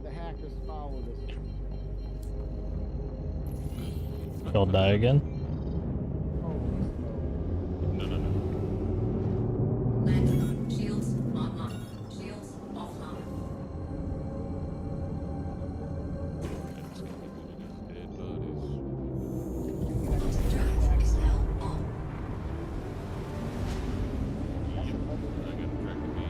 the hackers followed us. Y'all die again? Holy smokes. No, no, no. Landing. Shields online. Shields offline. Dead bodies. Quantum drive is now on. I got track of me.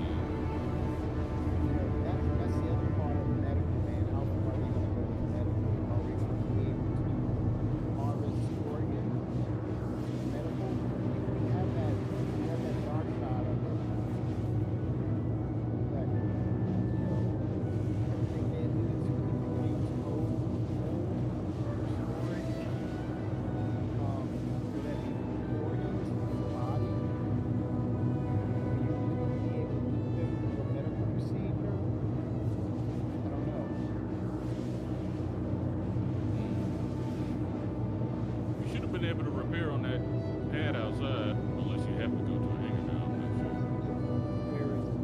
That's the other part of medical, man. How far are they going to go with medical? Are we going to be able to harvest organs? Medical? We have that dark side of it. But, you know, everything they do to keep the games cold, storage, so that the organs, the body, be able to put them through a medical procedure. I don't know. You should have been able to repair on that pad outside, unless you happen to go to a hangar now. I'm not sure. Where is it?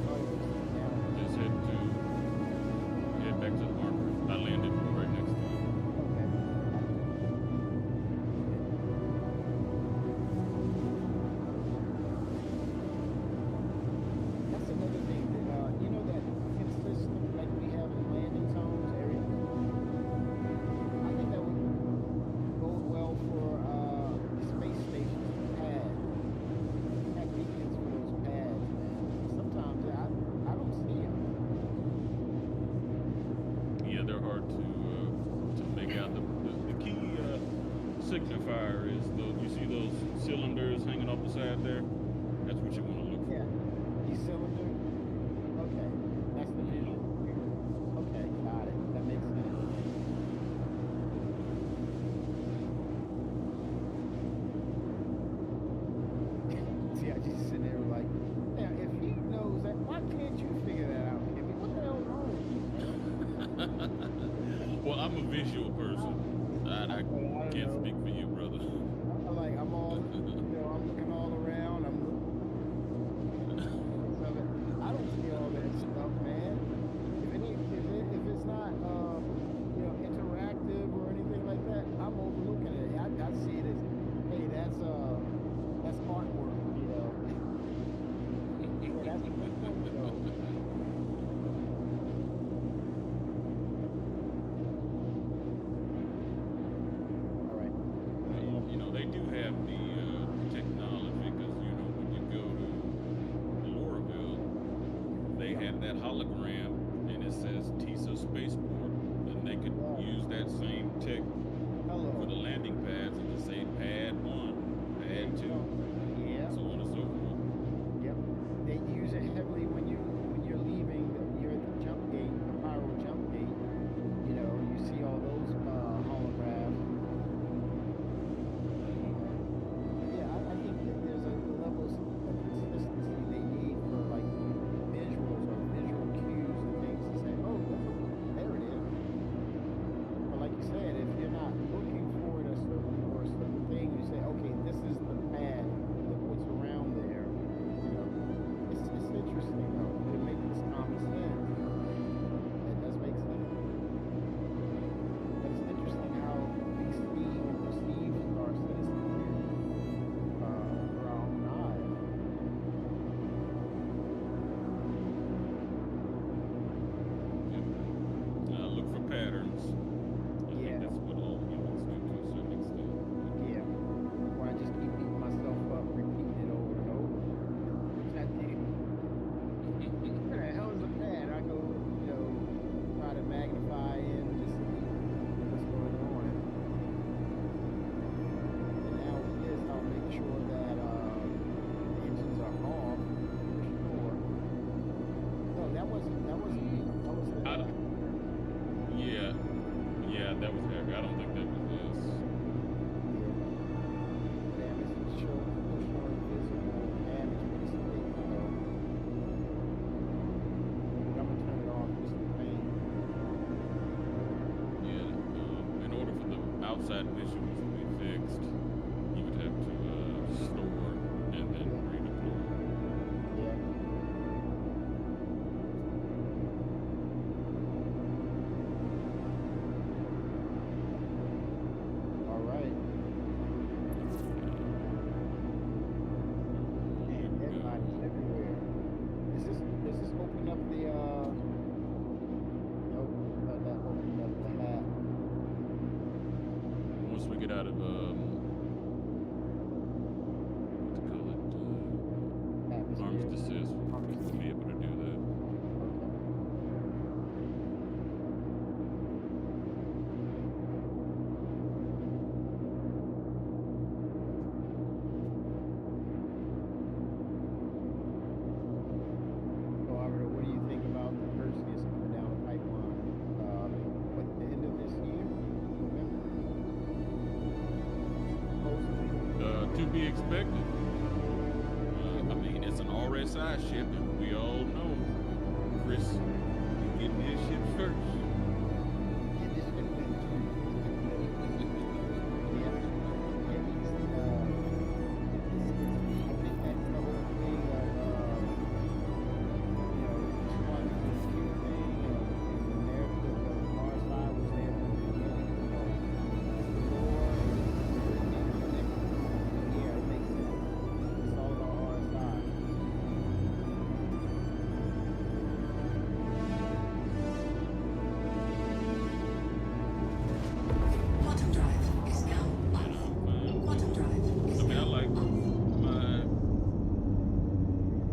Oh, yeah. Just head back to the harbor. I landed right next to it. Okay. That's another thing that, you know, that consistent, like we have in landing zones area. I think that would bode well for the space stations pad. Have beacons for those pads, man. Sometimes I don't see them. Yeah, they're hard to make out. The key signifier is you see those cylinders hanging off the side there? That's what you want to look for. Yeah. These cylinders? Okay. That's the visual. Okay, got it. That makes sense. See, I just sitting there like, now if he knows that, why can't you figure that out, Kimmy? What the hell's wrong with you, man? Well, I'm a visual person. I don't can't know. speak for you, brother. I'm all, I'm looking all around. I'm looking. I don't see all that stuff, man. If it's not, interactive or anything like that, I'm overlooking it. I see it as, hey, that's artwork, you know. Yeah, that's a good point, though. All right. You know, they do have the technology because, you know, when you go to Loraville, they have that hologram and it says TISA Spaceport, and they could use that same tech Hello. for the landing pads and just say pad 1, pad 2, Yeah. so on and so forth. Yep. They use it heavily when you're leaving. You're at the jump gate, the pyro jump gate. You know, you see all those holographs. Yeah, I think that there's a level of consistency they need for like visuals or visual cues and things to say, oh, there it is. But like you said, if you're not looking for it for a certain thing, you say, okay, this is the pad. Look what's around there. You know, it's interesting though. It makes common sense. It does make sense. But it's interesting how we see and perceive our citizens here through our own eyes. Look for patterns. I Yeah. think that's what all humans do to a certain extent. Yeah. Or I just keep beating myself up, repeating it over and over. Which I do. What the hell is a pad? I go, try to magnify in just to see what's going on. And now with this, I'll make sure that the engines are off for sure. No, that wasn't I the don't- Yeah, that was heavy. I don't think that was this. damage to show invisible damage basically. I'm gonna turn it off just in pain. Yeah, in order for the side mission was to be fixed, you would have to store and then redeploy. Yeah. All right. Man, everybody's everywhere. Does this open up the nope, that opened up the hat. Once we get out of what do you call it, arms Atmosphere. desist, we'll be able to do that. So, Alvaro, what do you think about the Perseus coming down the pipeline? At the end of this year? November? Supposedly. To be expected. I mean, it's an RSI ship, and we all know Chris getting his ship first. Yeah, this has been yeah, he's, I think that's the whole thing of, you know, each one is a few thing, and the narrative of our side was there from the beginning, so the lore and everything connected. Yeah, it makes sense. It's all about our side. Quantum drive is now on. Quantum drive is I mean, I now like on. my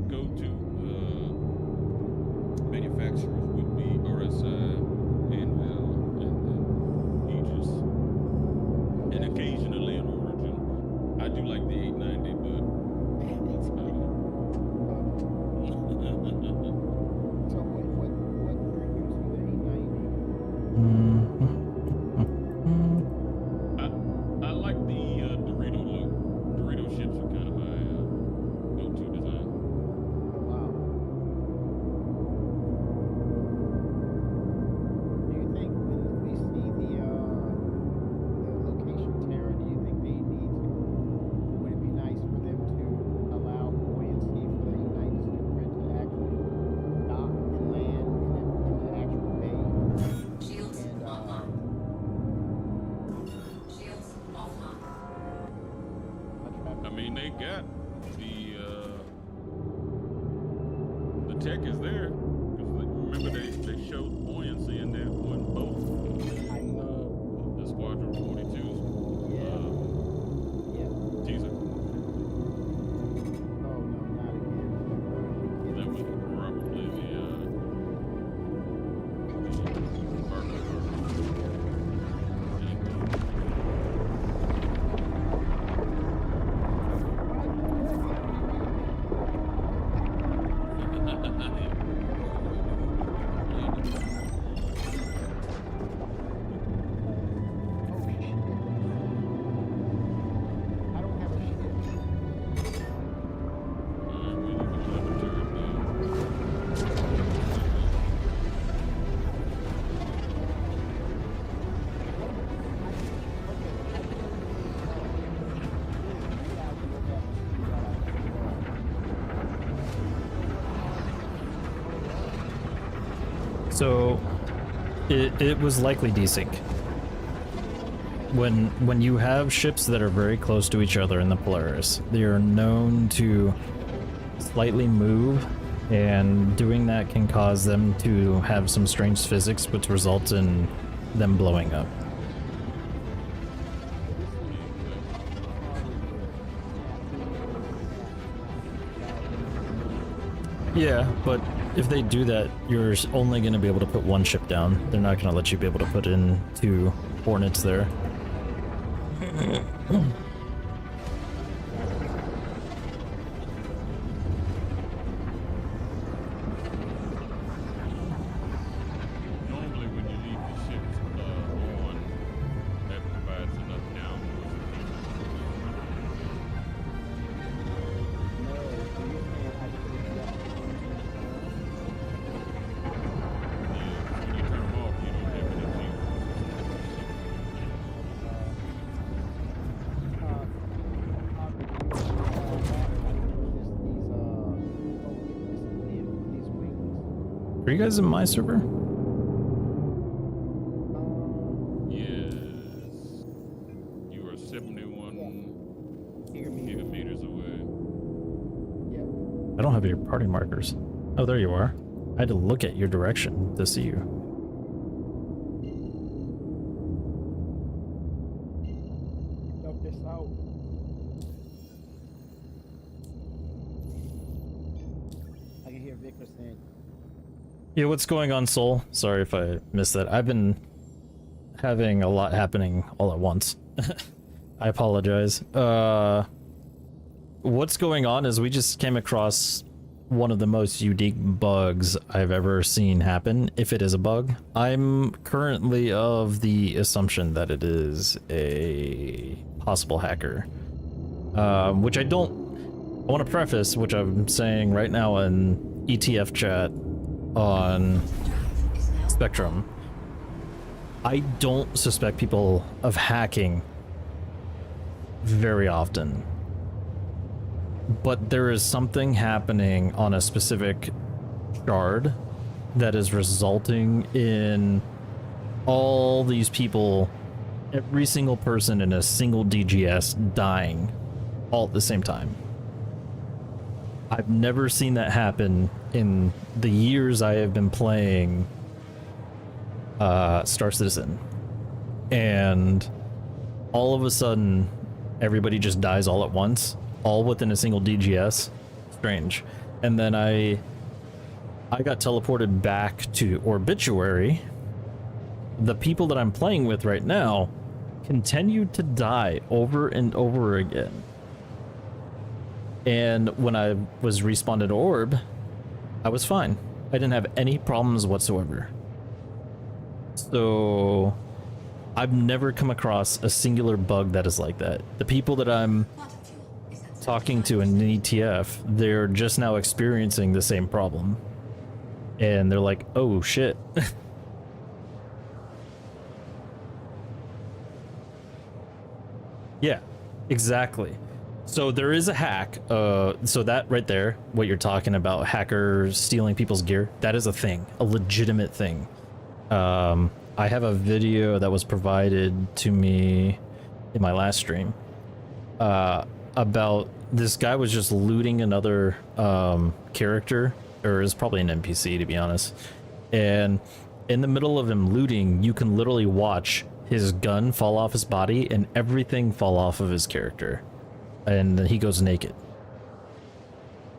go-to manufacturers would be RSI, Anvil, and then Aegis, and occasionally an Origin. I do like the 890, but So what drew you to the 890? I like the Dorito look. Dorito ships are kind of my go-to design. Oh, wow. Do you think when we see the location Terra, do you think they need to, would it be nice for them to allow buoyancy for the 890 Superman to actually dock and land in the actual bay? Shields And online. Shields offline. I mean, they got the tech is there because remember they showed buoyancy in that one boat, I know. the Squadron 42's Yeah. Yeah. teaser. Oh, no, not again. That was probably the Oh, shit. I don't have a ship. we can let the turret down. So it was likely desync. When you have ships that are very close to each other in the Polaris, they are known to slightly move, and doing that can cause them to have some strange physics, which results in them blowing up. Yeah, but if they do that, you're only going to be able to put one ship down. They're not going to let you be able to put in 2 Hornets there. Normally, when you leave the ships on, that provides enough downforce. Yeah, when you turn them off, you don't have any G-forces. Are you guys in my server? Yes. You are 71 gigameters away. I don't have your party markers. Oh, there you are. I had to look at your direction to see you. Check this out. I can hear Victor saying, Yeah, what's going on, Soul? Sorry if I missed that. I've been having a lot happening all at once. I apologize. What's going on is we just came across one of the most unique bugs I've ever seen happen, if it is a bug. I'm currently of the assumption that it is a possible hacker. Which I want to preface, which I'm saying right now in ETF chat on Spectrum. I don't suspect people of hacking very often. But there is something happening on a specific shard that is resulting in all these people, every single person in a single DGS dying all at the same time. I've never seen that happen in the years I have been playing Star Citizen. And all of a sudden, everybody just dies all at once. All within a single DGS. Strange. And then I got teleported back to Obituary. The people that I'm playing with right now continue to die over and over again. And when I was respawned at Orb, I was fine. I didn't have any problems whatsoever. So I've never come across a singular bug that is like that. The people that I'm talking to in an ETF, they're just now experiencing the same problem. And they're like, oh shit. Yeah, exactly. So there is a hack. So that right there, what you're talking about, hackers stealing people's gear, that is a thing, a legitimate thing. I have a video that was provided to me in my last stream about this guy was just looting another character, or is probably an NPC to be honest. And in the middle of him looting, you can literally watch his gun fall off his body and everything fall off of his character. And he goes naked.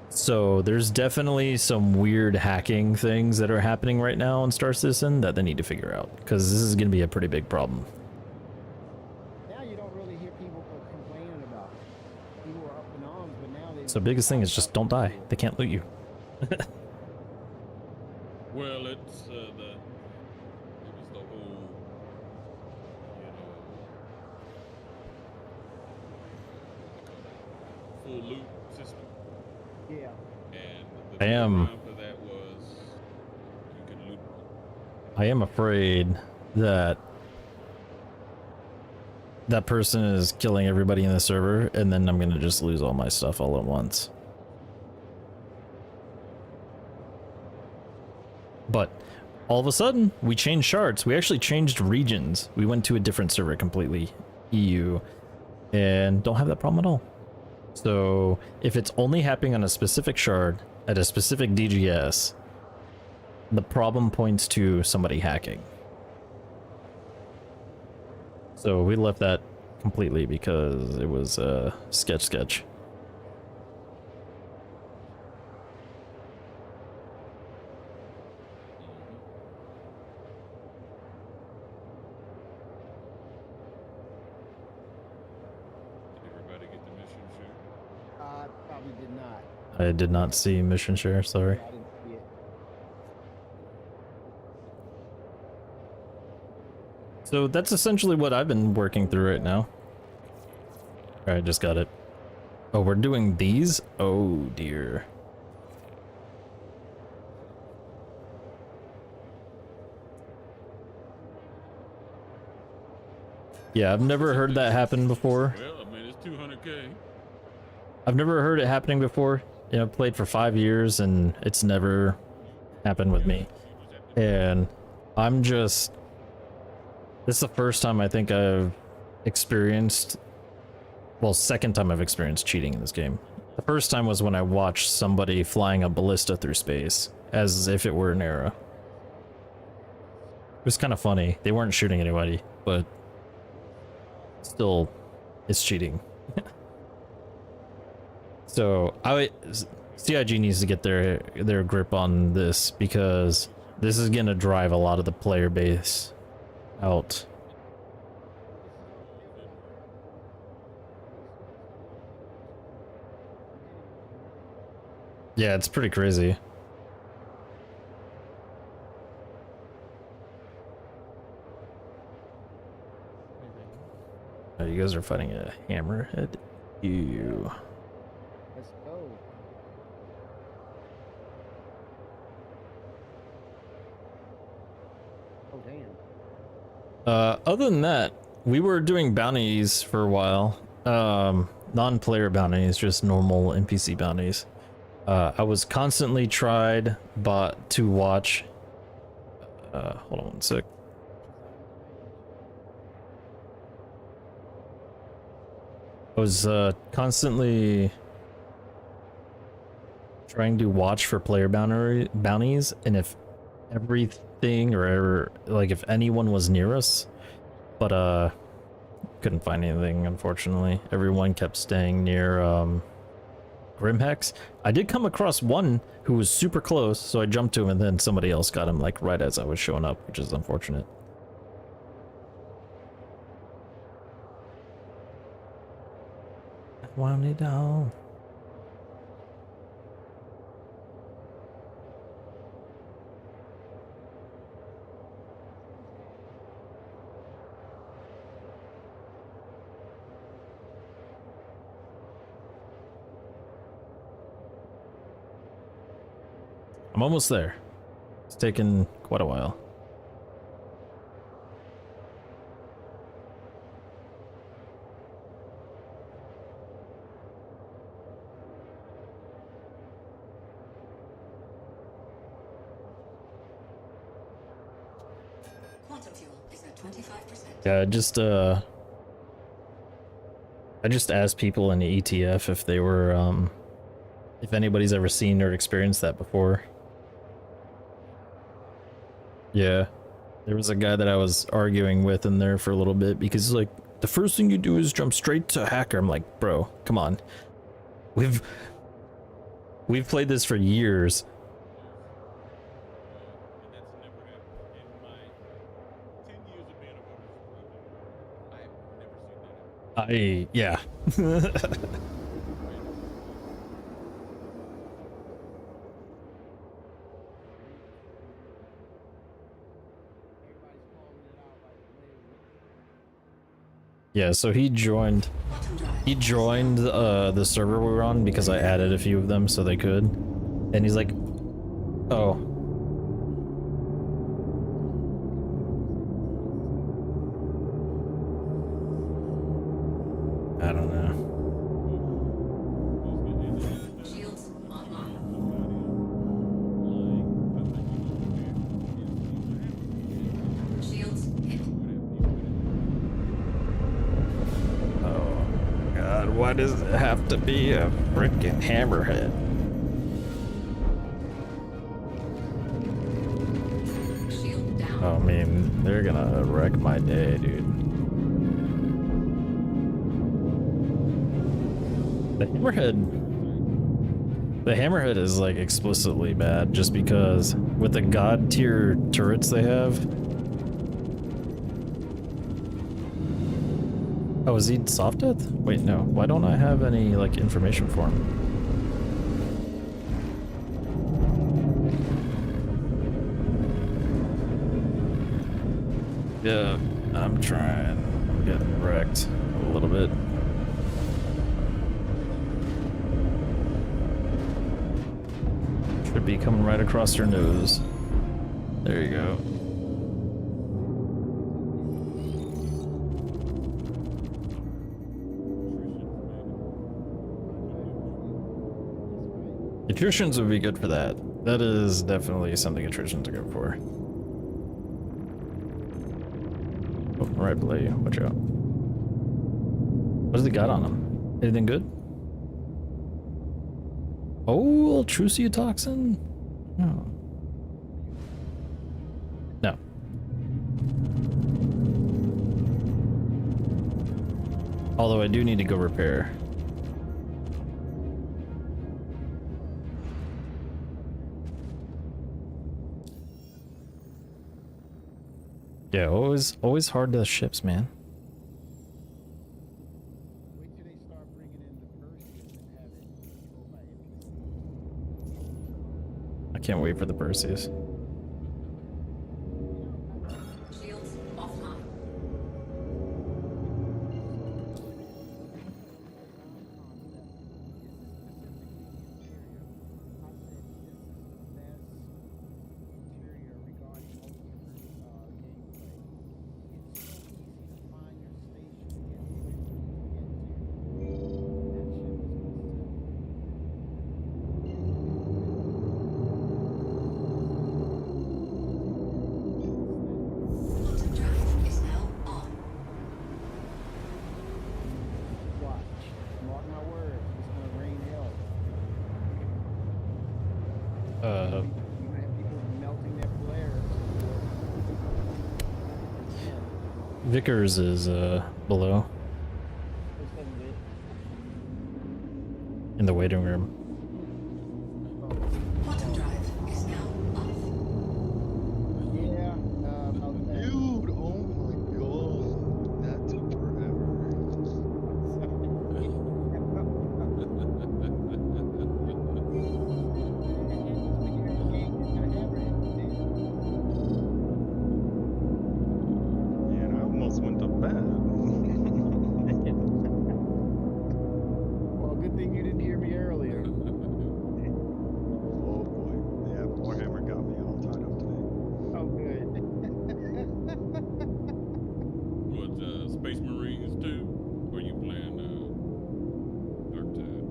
So there's definitely some weird hacking things that are happening right now in Star Citizen that they need to figure out, because this is going to be a pretty big problem. now you don't really hear people complaining about it. People were up in arms, but now they... So the biggest thing is just don't die. They can't loot you. Well, it was the whole, full loot system. Yeah. And the I am- background for that was you could loot. I am afraid that that person is killing everybody in the server, and then I'm going to just lose all my stuff all at once. But all of a sudden, we changed shards. We actually changed regions. We went to a different server completely, EU, and don't have that problem at all. So if it's only happening on a specific shard at a specific DGS, the problem points to somebody hacking. So we left that completely because it was sketch. Probably did not. I did not see mission share, sorry. I didn't see it. So that's essentially what I've been working through right now. Alright, just got it. Oh, we're doing these? Oh dear. Yeah, I've never heard that happen before. Well, I mean, it's 200K. I've never heard it happening before. You know, I've played for 5 years and it's never happened with me. And I'm just... This is the first time I think I've experienced... Well, second time I've experienced cheating in this game. The first time was when I watched somebody flying a ballista through space, as if it were an arrow. It was kind of funny. They weren't shooting anybody, but still, it's cheating. So CIG needs to get their grip on this, because this is gonna drive a lot of the player base out. Yeah, it's pretty crazy. Oh, you guys are fighting a hammerhead? Ew. Let's go. Oh damn. Other than that, we were doing bounties for a while. Non-player bounties, just normal NPC bounties. I was constantly tried to watch. Hold on one sec. I was constantly trying to watch for player bounties, and if everything or like if anyone was near us, but couldn't find anything, unfortunately. Everyone kept staying near Grimhex. I did come across one who was super close, so I jumped to him, and then somebody else got him like right as I was showing up, which is unfortunate. I want it all. I'm almost there. It's taken quite a while. Quantum fuel is at 25%. Yeah, I just asked people in the ETF if they were if anybody's ever seen or experienced that before. Yeah, there was a guy that I was arguing with in there for a little bit because he's like, the first thing you do is jump straight to hacker. I'm like, bro, come on. We've played this for years. Yeah. Yeah, so he joined the server we were on because I added a few of them so they could. And he's like, oh. I don't know. Shields online. Shields hit. Oh god, why does it have to be a freaking hammerhead? Shield down. Oh, I mean, they're gonna wreck my day, dude. The hammerhead is like explicitly bad just because with the god tier turrets they have. Oh, is he soft death? Wait, no. Why don't I have any like information for him? Yeah, I'm trying. I'm getting wrecked a little bit. Should be coming right across your nose. There you go. Attritions would be good for that. That is definitely something attrition to go for. Oh, right below you. Watch out. What does it got on him? Anything good? Oh, Trucia toxin? No. No. Although I do need to go repair. Yeah, always hard to ships, man. Wait till they start bringing in the Perseus and have it controlled by NPCs. I can't wait for the Perseus. Shields offline. Quantum drive is now on. Watch. Mark my words. It's gonna rain hell. You're gonna have people melting their flares. Vickers is below in the waiting room. Quantum drive is now off. Yeah, about that. Dude, oh my god. That took forever. Man, I almost went to bed. Well, good thing you didn't hear me earlier. Oh boy. Yeah, Warhammer got me all tied up today. Oh, good. What, Space Marines too? Or you playing Dark Tide?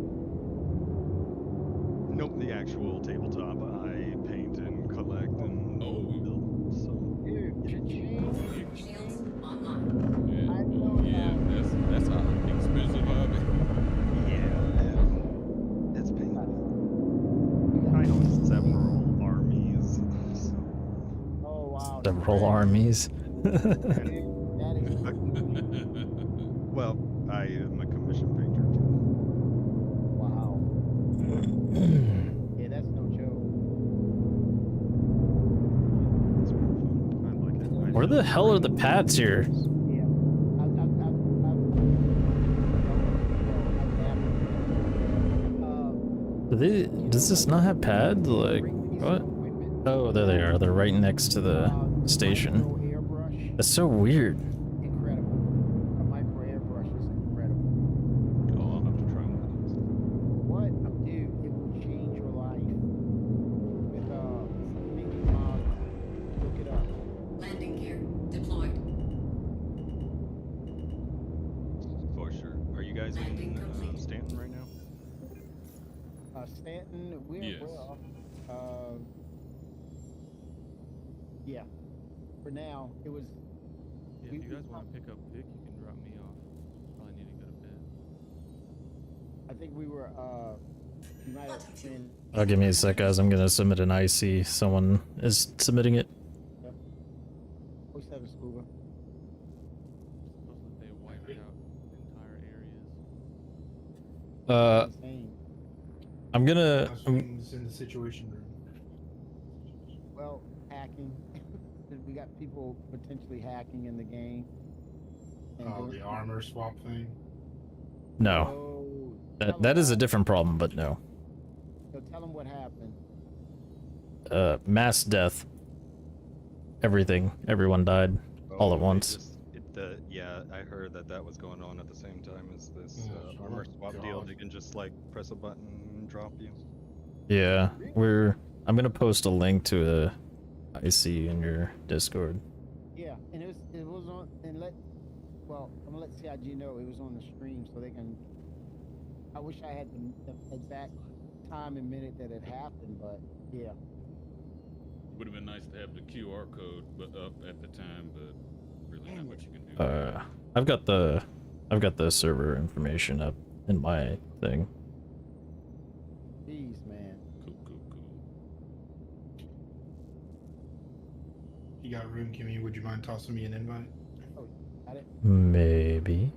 Nope, the actual tabletop. I paint and collect and Oh. build. So Dude, cha-ching. Shields online. Yeah, I know yeah, that's an expensive hobby. yeah, it's painful. I own several armies. So Oh, wow. Several armies. That is well, I am a commission painter too. wow. Yeah, that's no joke. It's really fun. I like it. Where the hell are the pads here? Yeah. Does this not have pads? Like, what? Oh, there they are. They're right next to the station. Airbrush, That's so weird. incredible. A micro airbrush is incredible. Oh, I'll have to try one of those. What? Dude, it will change your life. With, making models. Look it up. Landing gear deployed. For sure. Are you guys Landing in complete. Stanton right now? Stanton, Yes. Yeah. For now, it was. Yeah, if you guys want to pick up Vic, you can drop me off. Probably need to go to bed. I think we were. We might have been. Oh, give me a sec, guys. I'm gonna submit an IC. Someone is submitting it. What's that, Scuba? Supposedly they wiped out entire areas. Insane. I'm gonna. It's in the situation room. Well, hacking. We got people potentially hacking in the game. And Oh, the armor swap thing. No, So, that is a different problem, but no. So tell them what happened. Mass death. Everyone died all at they once. Yeah, I heard that was going on at the same time as this Yeah, armor swap deal. God. They can just like press a button and drop you. Yeah, I'm gonna post a link to a IC in your Discord. Yeah, and it was on and well, I'm gonna let CIG know it was on the stream so they can. I wish I had the exact time and minute that it happened, but yeah. Would have been nice to have the QR code up at the time, but really not Damn much it. you can do. I've got the server information up in my thing. Jeez, man. Cool, cool, cool. You got room, Kimmy? Would you mind tossing me an invite? Oh, got it. Maybe.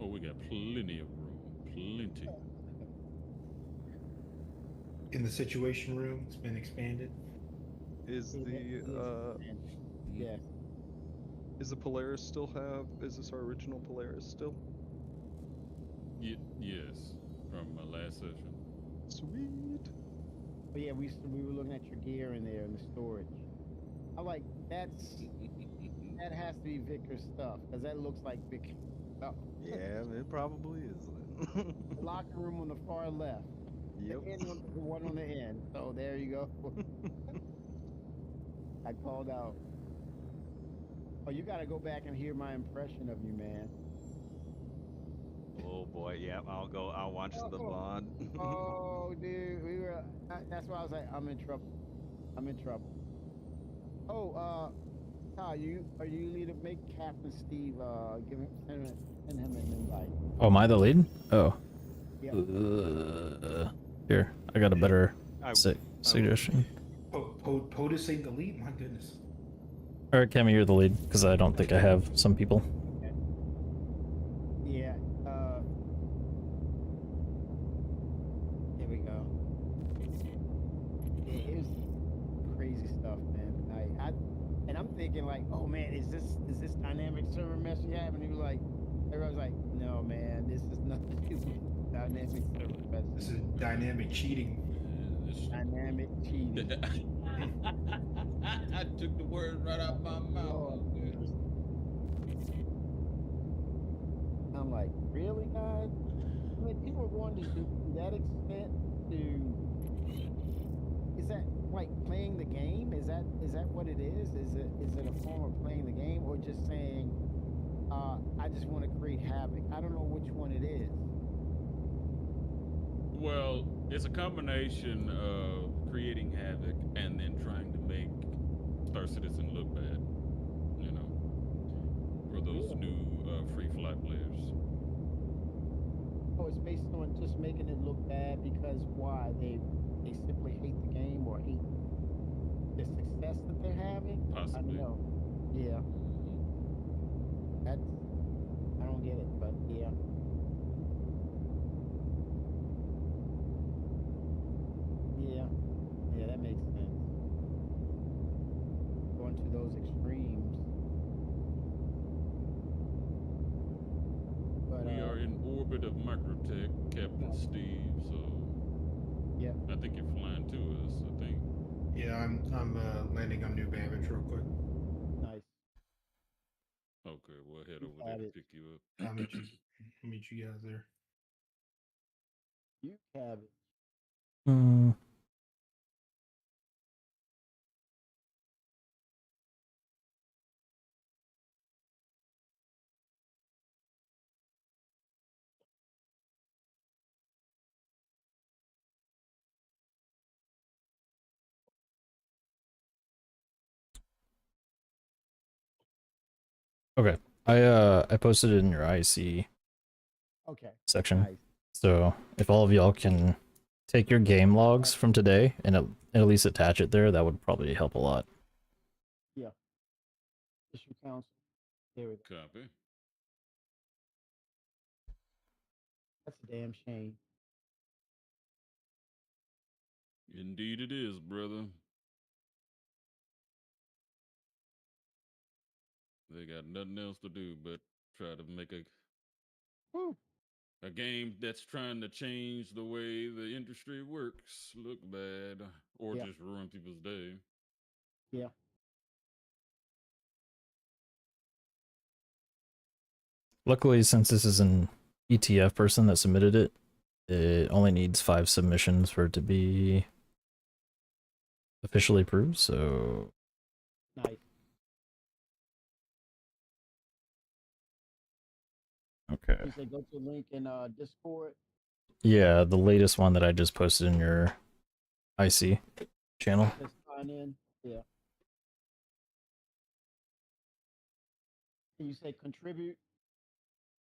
Oh, we got plenty of room. Plenty. In the situation room, it's been expanded. Is Yeah, it the man. Yeah. is the Polaris still have? Is this our original Polaris still? Yes, from my last session. Sweet. But yeah, we were looking at your gear in there in the storage. I like that has to be Vickers stuff because that looks like Vickers stuff. Yeah, it probably is. The locker room on the far left. Yep. The one on the end. So there you go. I called out. Oh, you got to go back and hear my impression of you, man. Oh boy, yeah. I'll watch the VOD. Oh, dude, that's why I was like, I'm in trouble. I'm in trouble. Oh, Ty, are you lead to make Captain Steve send him an invite? Oh, am I the lead? Oh. Yeah. Here, I got a better suggestion. POTUS ain't the lead? My goodness. Alright, Cammy, you're the lead, because I don't think I have some people. Yeah, there we go. Yeah, it was crazy stuff, man. And I'm thinking like, oh man, is this dynamic server mess you have? And he was like, everybody's like, no man, this is nothing to do with dynamic server mess. This is dynamic cheating. Dynamic cheating. I took the words right out my mouth. I'm like, really, guys? I mean, people are going to that extent to. Is that like playing the game? Is that what it is? Is it a form of playing the game, or just saying, I just want to create havoc? I don't know which one it is. Well, it's a combination of creating havoc and then trying to make Star Citizen look bad, you know, for those new free fly players. Oh, it's based on just making it look bad because why? They simply hate the game or hate the success that they're having? Possibly. I don't know. Yeah. I don't get it, but yeah. Yeah. Yeah, that makes sense. Going to those extremes. But, We are in orbit of Microtech, Captain Steve, so yeah. I think you're flying to us, I think. Yeah, I'm landing on New Babbage real quick. Nice. Okay, we'll head over there to pick you up. I'll meet you guys there. You have it. Hmm. Okay. I posted it in your IC section. Nice. So if all of y'all can take your game logs from today and at least attach it there, that would probably help a lot. Yeah. Issue council. There we go. Copy. That's a damn shame. Indeed it is, brother. They got nothing else to do but try to make a game that's trying to change the way the industry works look bad or just ruin people's day. Yeah. Luckily, since this is an ETF person that submitted it, it only needs 5 submissions for it to be officially approved, so... Nice. Okay. You say go to the link in Discord. Yeah, the latest one that I just posted in your IC channel. Let's sign in. Yeah. Can you say contribute?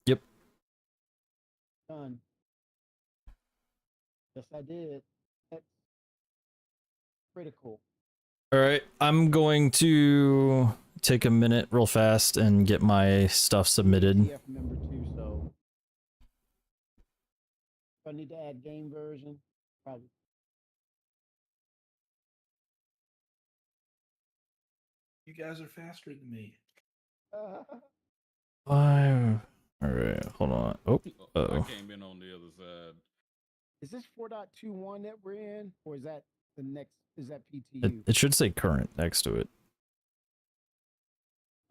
Yep. Done. Yes, I did. That's critical. All right, I'm going to take a minute real fast and get my stuff submitted. TF member too, so if I need to add game version, probably. You guys are faster than me. Five. All right, hold on. Oh, I uh-oh. came in on the other side. Is this 4.21 that we're in, or is that the next? Is that It, PTU? it should say current next to it.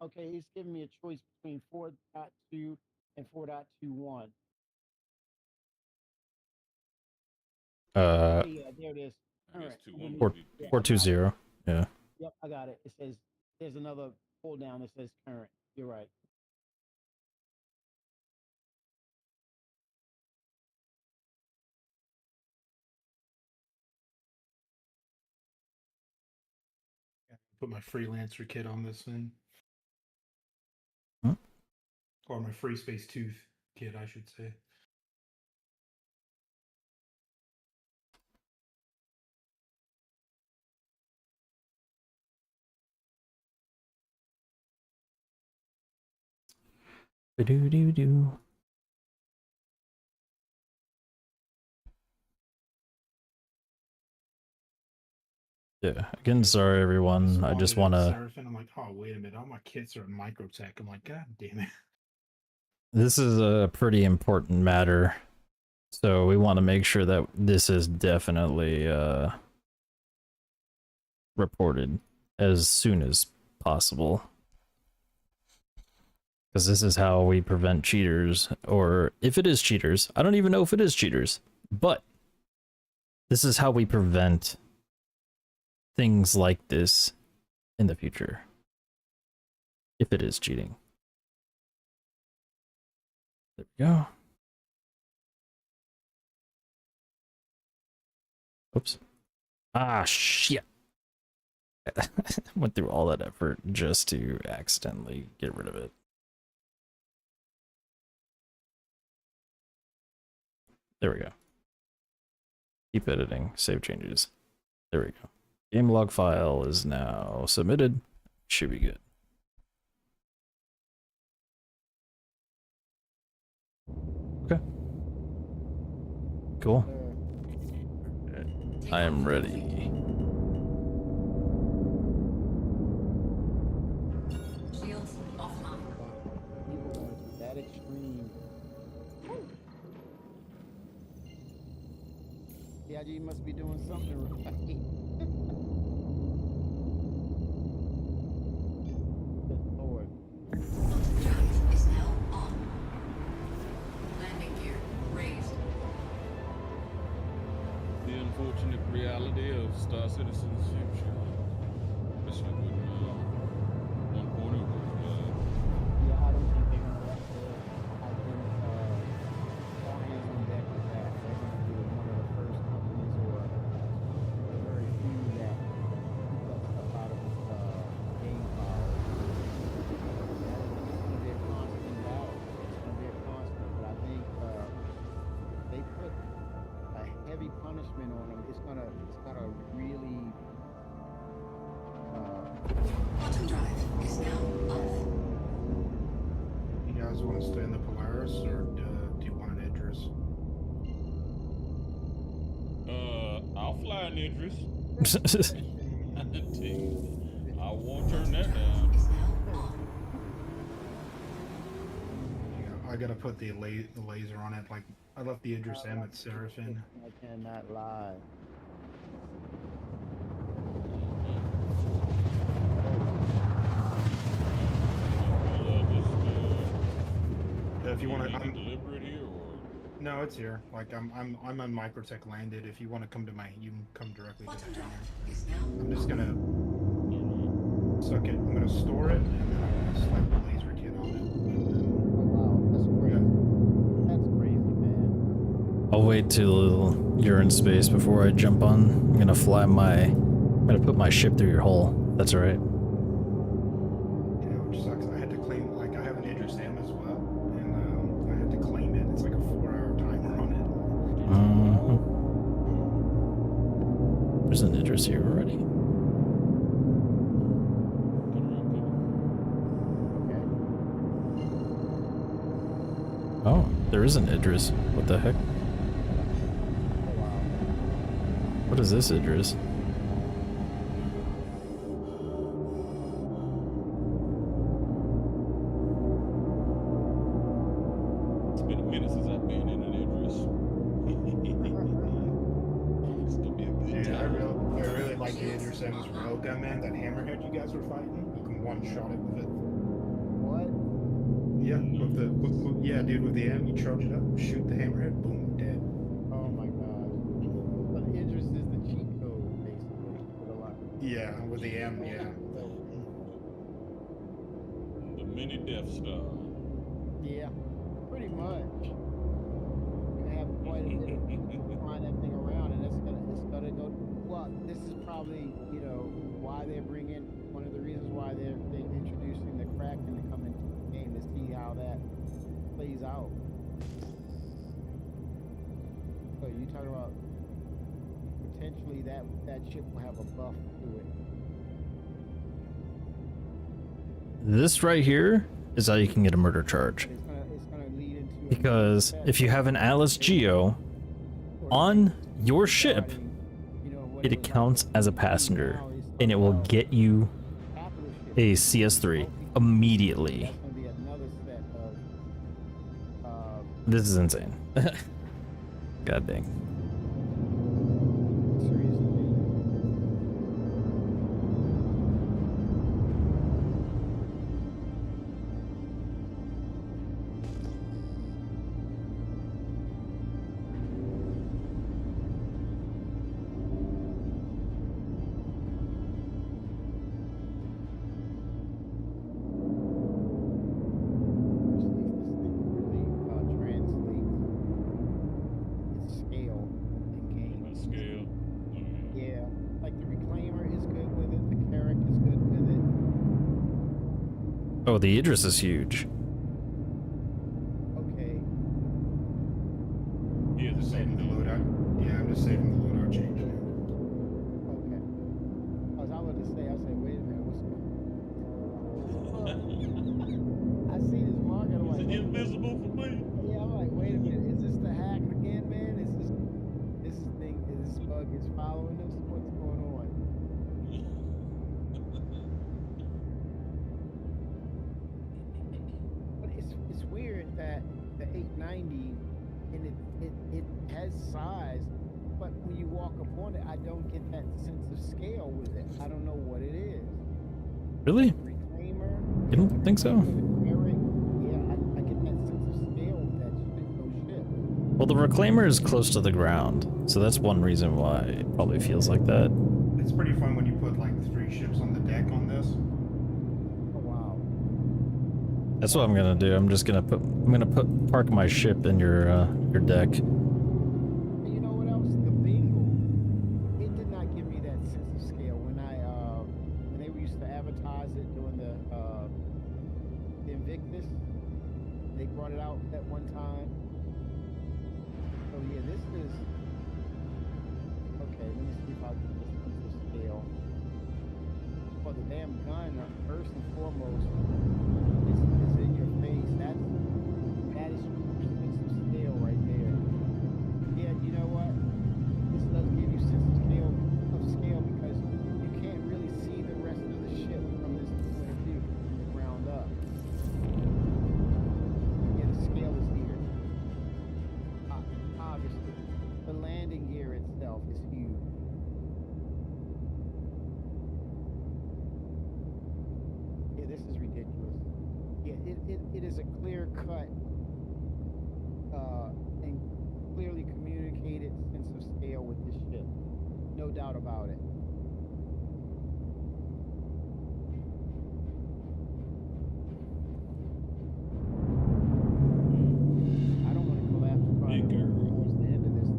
Okay, he's giving me a choice between 4.2 and 4.21. Uh, Yeah, there it is. I guess Current. 2-1 Four- would be Yeah, I got it. 420. Yeah. Yep, I got it. It says there's another pull down that says current. You're right. Put my freelancer kit on this thing. Hmm? Or my free space tooth kit, I should say. Ba-do-do-do. Yeah. Again, sorry everyone. I just want to. Seraphim, I'm like, oh wait a minute, all my kits are in microtech. I'm like, god damn it. This is a pretty important matter, so we want to make sure that this is definitely reported as soon as possible. Because this is how we prevent cheaters, or if it is cheaters, I don't even know if it is cheaters, but this is how we prevent things like this in the future. If it is cheating. There we go. Oops. Ah, shit. Went through all that effort just to accidentally get rid of it. There we go. Keep editing. Save changes. There we go. Game log file is now submitted. Should be good. Okay. Cool. I am ready. Shields offline. People going to that extreme. Yeah, you must be doing something right. Good Lord. Quantum drive is now on. Landing gear raised. The unfortunate reality of Star Citizen's future. Especially when 1.0 goes live. Yeah, I don't think they're gonna let the. I think all hands on deck with that. They're gonna be one of the first companies or the very few that cut stuff out of its game file. It's gonna be a constant battle. It's gonna be a constant, but I think they put a heavy punishment on them. It's gonna really. Quantum drive is now off. You guys want to stay in the Polaris or do you want an Idris? I'll fly an Idris. I won't turn that down. Is now on. I gotta put the laser on it. Like I left the Idris M at Seraphim. I cannot lie. If you want to, deliver it here or no, it's here. Like I'm on microtech landed. If you want to come to you can come directly to Quantum the drive hangar. is now I'm just gonna suck it. I'm gonna store it, and then I'm gonna slap the laser kit on it. And then, Oh wow, that's crazy. That's crazy, man. I'll wait till you're in space before I jump on. I'm gonna put my ship through your hull. That's alright. Yeah, which sucks. I had to claim, like, I have an Idris M as well, and I had to claim it. It's like a 4-hour timer on it. There's an Idris here already. Oh, there is an Idris. What the heck? What is this Idris? It's been a minute since I've been in an Idris. It's gonna be a good Dude, time. I really like the Idris M's railgun, man. That hammerhead you guys were fighting, you can one-shot it with it. What? Yeah, yeah, dude, with the M, you charge it up, shoot the hammerhead, boom, dead. Oh my god. But Idris is the cheat code, basically, with a lot. Yeah, with the M, yeah. The mini Death Star. Yeah, pretty much. You have quite a bit of flying that thing around, and it's gonna go. Well, this is probably, you know, why they're bringing, one of the reasons why they're introducing the Kraken to come into the game, to see how that plays out. So you talking about potentially that ship will have a buff to it. This right here is how you can get a murder charge. It's gonna lead into Because if you have an Atlas Geo on your ship, it counts as a passenger, and it will get you a CS3 immediately. This is insane. God dang. Oh, the Idris is huge. Okay. Yeah, Just saving the loadout. Yeah, I'm just saving the loadout change. Okay. I was about to say, wait a minute, what's going on? I see this mark and I'm like, Is it invisible for me? yeah, I'm like, wait a minute, is this the hack again, man? Is this bug is following us? What's going on? But it's weird that the 890 and it has size, but when you walk upon it, I don't get that sense of scale with it. I don't know what it is. Really? Reclaimer. You don't think so? Yeah, I get that sense of scale with that shit. No shit. Well, the Reclaimer is close to the ground, so that's one reason why it probably feels like that. It's pretty fun when you put like 3 ships on the deck on this. Oh wow. That's what I'm gonna do. I'm gonna park my ship in your deck. And you know what else? The bingo. It did not give me that sense of scale when they used to advertise it during the Invictus. They brought it out that one time. So yeah, this is okay. Let me see if I can get this sense of scale. Well, the damn gun, first and foremost, is in your face. That is sense of scale right there. Yeah, you know what? This does give you sense of scale because you can't really see the rest of the ship from this point of view, from the ground up. Yeah, the scale is here. Obviously, the landing gear itself is huge. Yeah, this is ridiculous. Yeah, it is a clear cut and clearly communicated sense of scale with this ship. No doubt about it. I don't want to collapse probably towards the end of this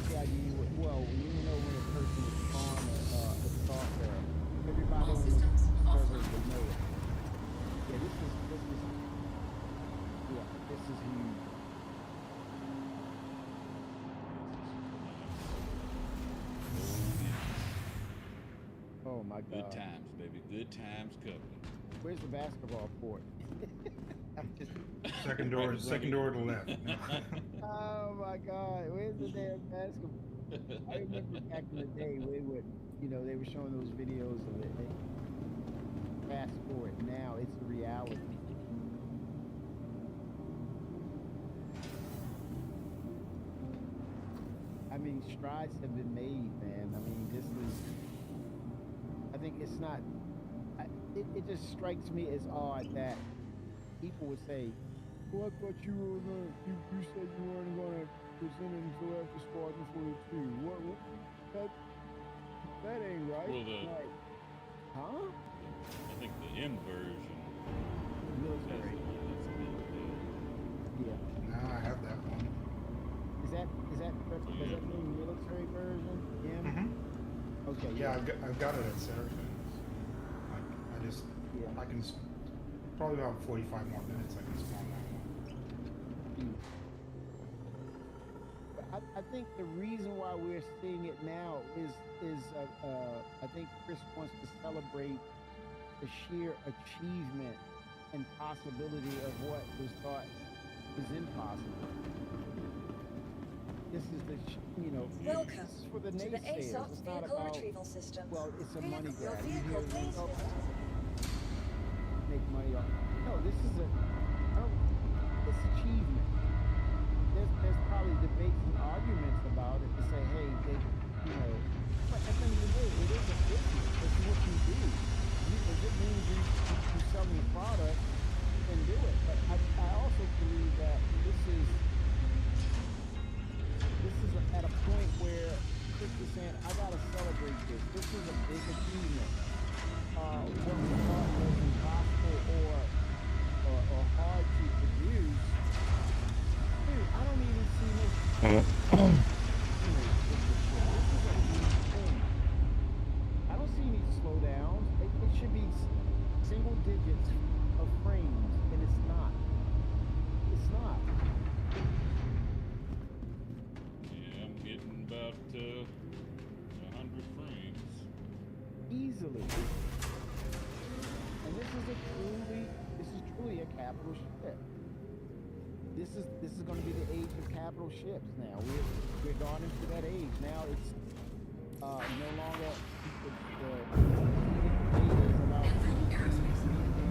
CID, well, you know when a person is on a software, everybody All on the systems server offline. would know it. Yeah, this is huge. Oh my Good God. times, baby. Good times coming. Where's the basketball court? I'm just, Second door to the left. oh my God, where's the damn basketball? I remember back in the day when they were showing those videos of it. Fast forward, now it's a reality. I mean, strides have been made, man. I mean, I think it's not, it just strikes me as odd that people would say, well, I thought you said you weren't going to present it until after Spartan 42. That ain't right. Well, Like, huh? I think the M version. Military. Yeah. Nah, I have that one. Does that mean military version? Yeah. Mm-hmm. Okay. Yeah, I've got it at Seraphim's. I can probably about 45 more minutes. I can spawn that one. I think the reason why we're seeing it now is I think Chris wants to celebrate the sheer achievement and possibility of what was thought was impossible. This is Welcome this is for the to the naysayers. ASOP It's not vehicle about, retrieval system. well, it's a money Your grab. You vehicle hear pays for results, it. make money off. No, this is it's achievement. There's probably debates and arguments about it to say, hey, but at the end of the day, it is a business. It's what you do. If it means you selling a product, then do it. But I also believe that this is at a point where Chris is saying, I gotta celebrate this. This is a big achievement. What we thought was impossible or hard to produce. Dude, I don't even see this. This is a huge thing. I don't see any slowdowns. It should be single digits of frames, and it's not. It's not. Yeah, I'm getting about 100 frames. Easily. And this is truly a capital ship. This is going to be the age of capital ships now. We're gone into that age. Now it's no longer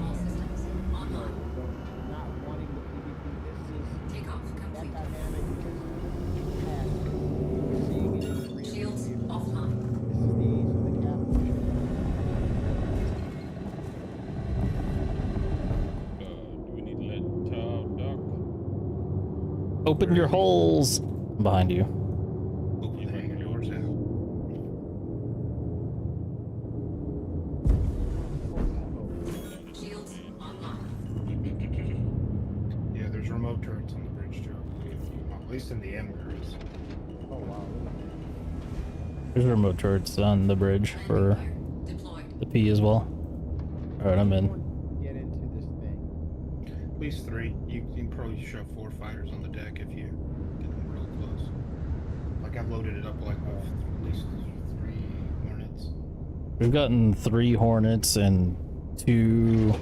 All systems online. not wanting the PvP. This is Takeoff that complete. dynamic is past. We're seeing it in the real Shields world. offline. This is the age of the capital ship. Do we need to let dock? Open your holes behind you. Open the hangar doors now. Shields online. Yeah, there's remote turrets on the bridge too. Well, at least in the M cruise. Oh wow. There's remote turrets on the bridge for Deployed. the P as well. Alright, I'm in. Get into this thing. At least 3. You can probably shove 4 fighters on the deck if you get them real close. Like I've loaded it up like with at least 3 Hornets. We've gotten 3 Hornets and 2,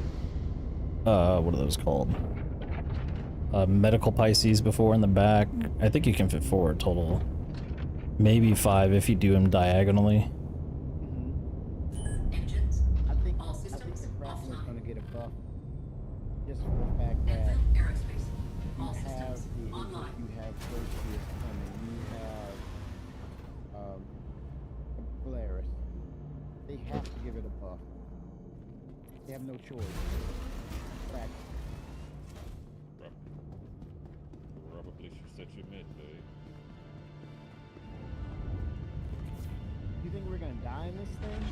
what are those called? Medical Pisces before in the back. I think you can fit 4 total. Maybe 5 if you do them diagonally. Engines. I think All the systems Kraken is offline. going to get a buff just for the fact that Anthem Aerospace. you All have systems the online. you have Perseus coming, you have Polaris. They have to give it a buff. They have no choice. Fact. Probably should set your mid bay. You think we're gonna die in this thing?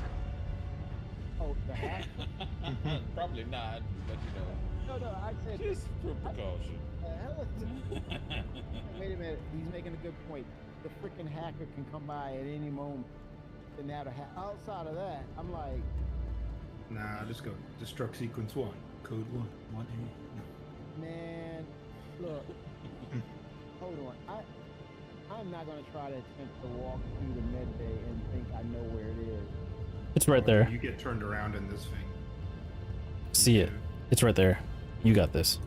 Oh, the hack? Probably not, but No, I said just for precaution. Wait a minute, he's making a good point. the freaking hacker can come by at any moment. And now outside of that, I'm like, Nah, just go. Destruct sequence 1. Code 1. 1A. man, look, hold on. I'm not gonna try to attempt to walk through the med bay and think I know where it is. It's right there. You get turned around in this thing. See it. It's right there. You got this.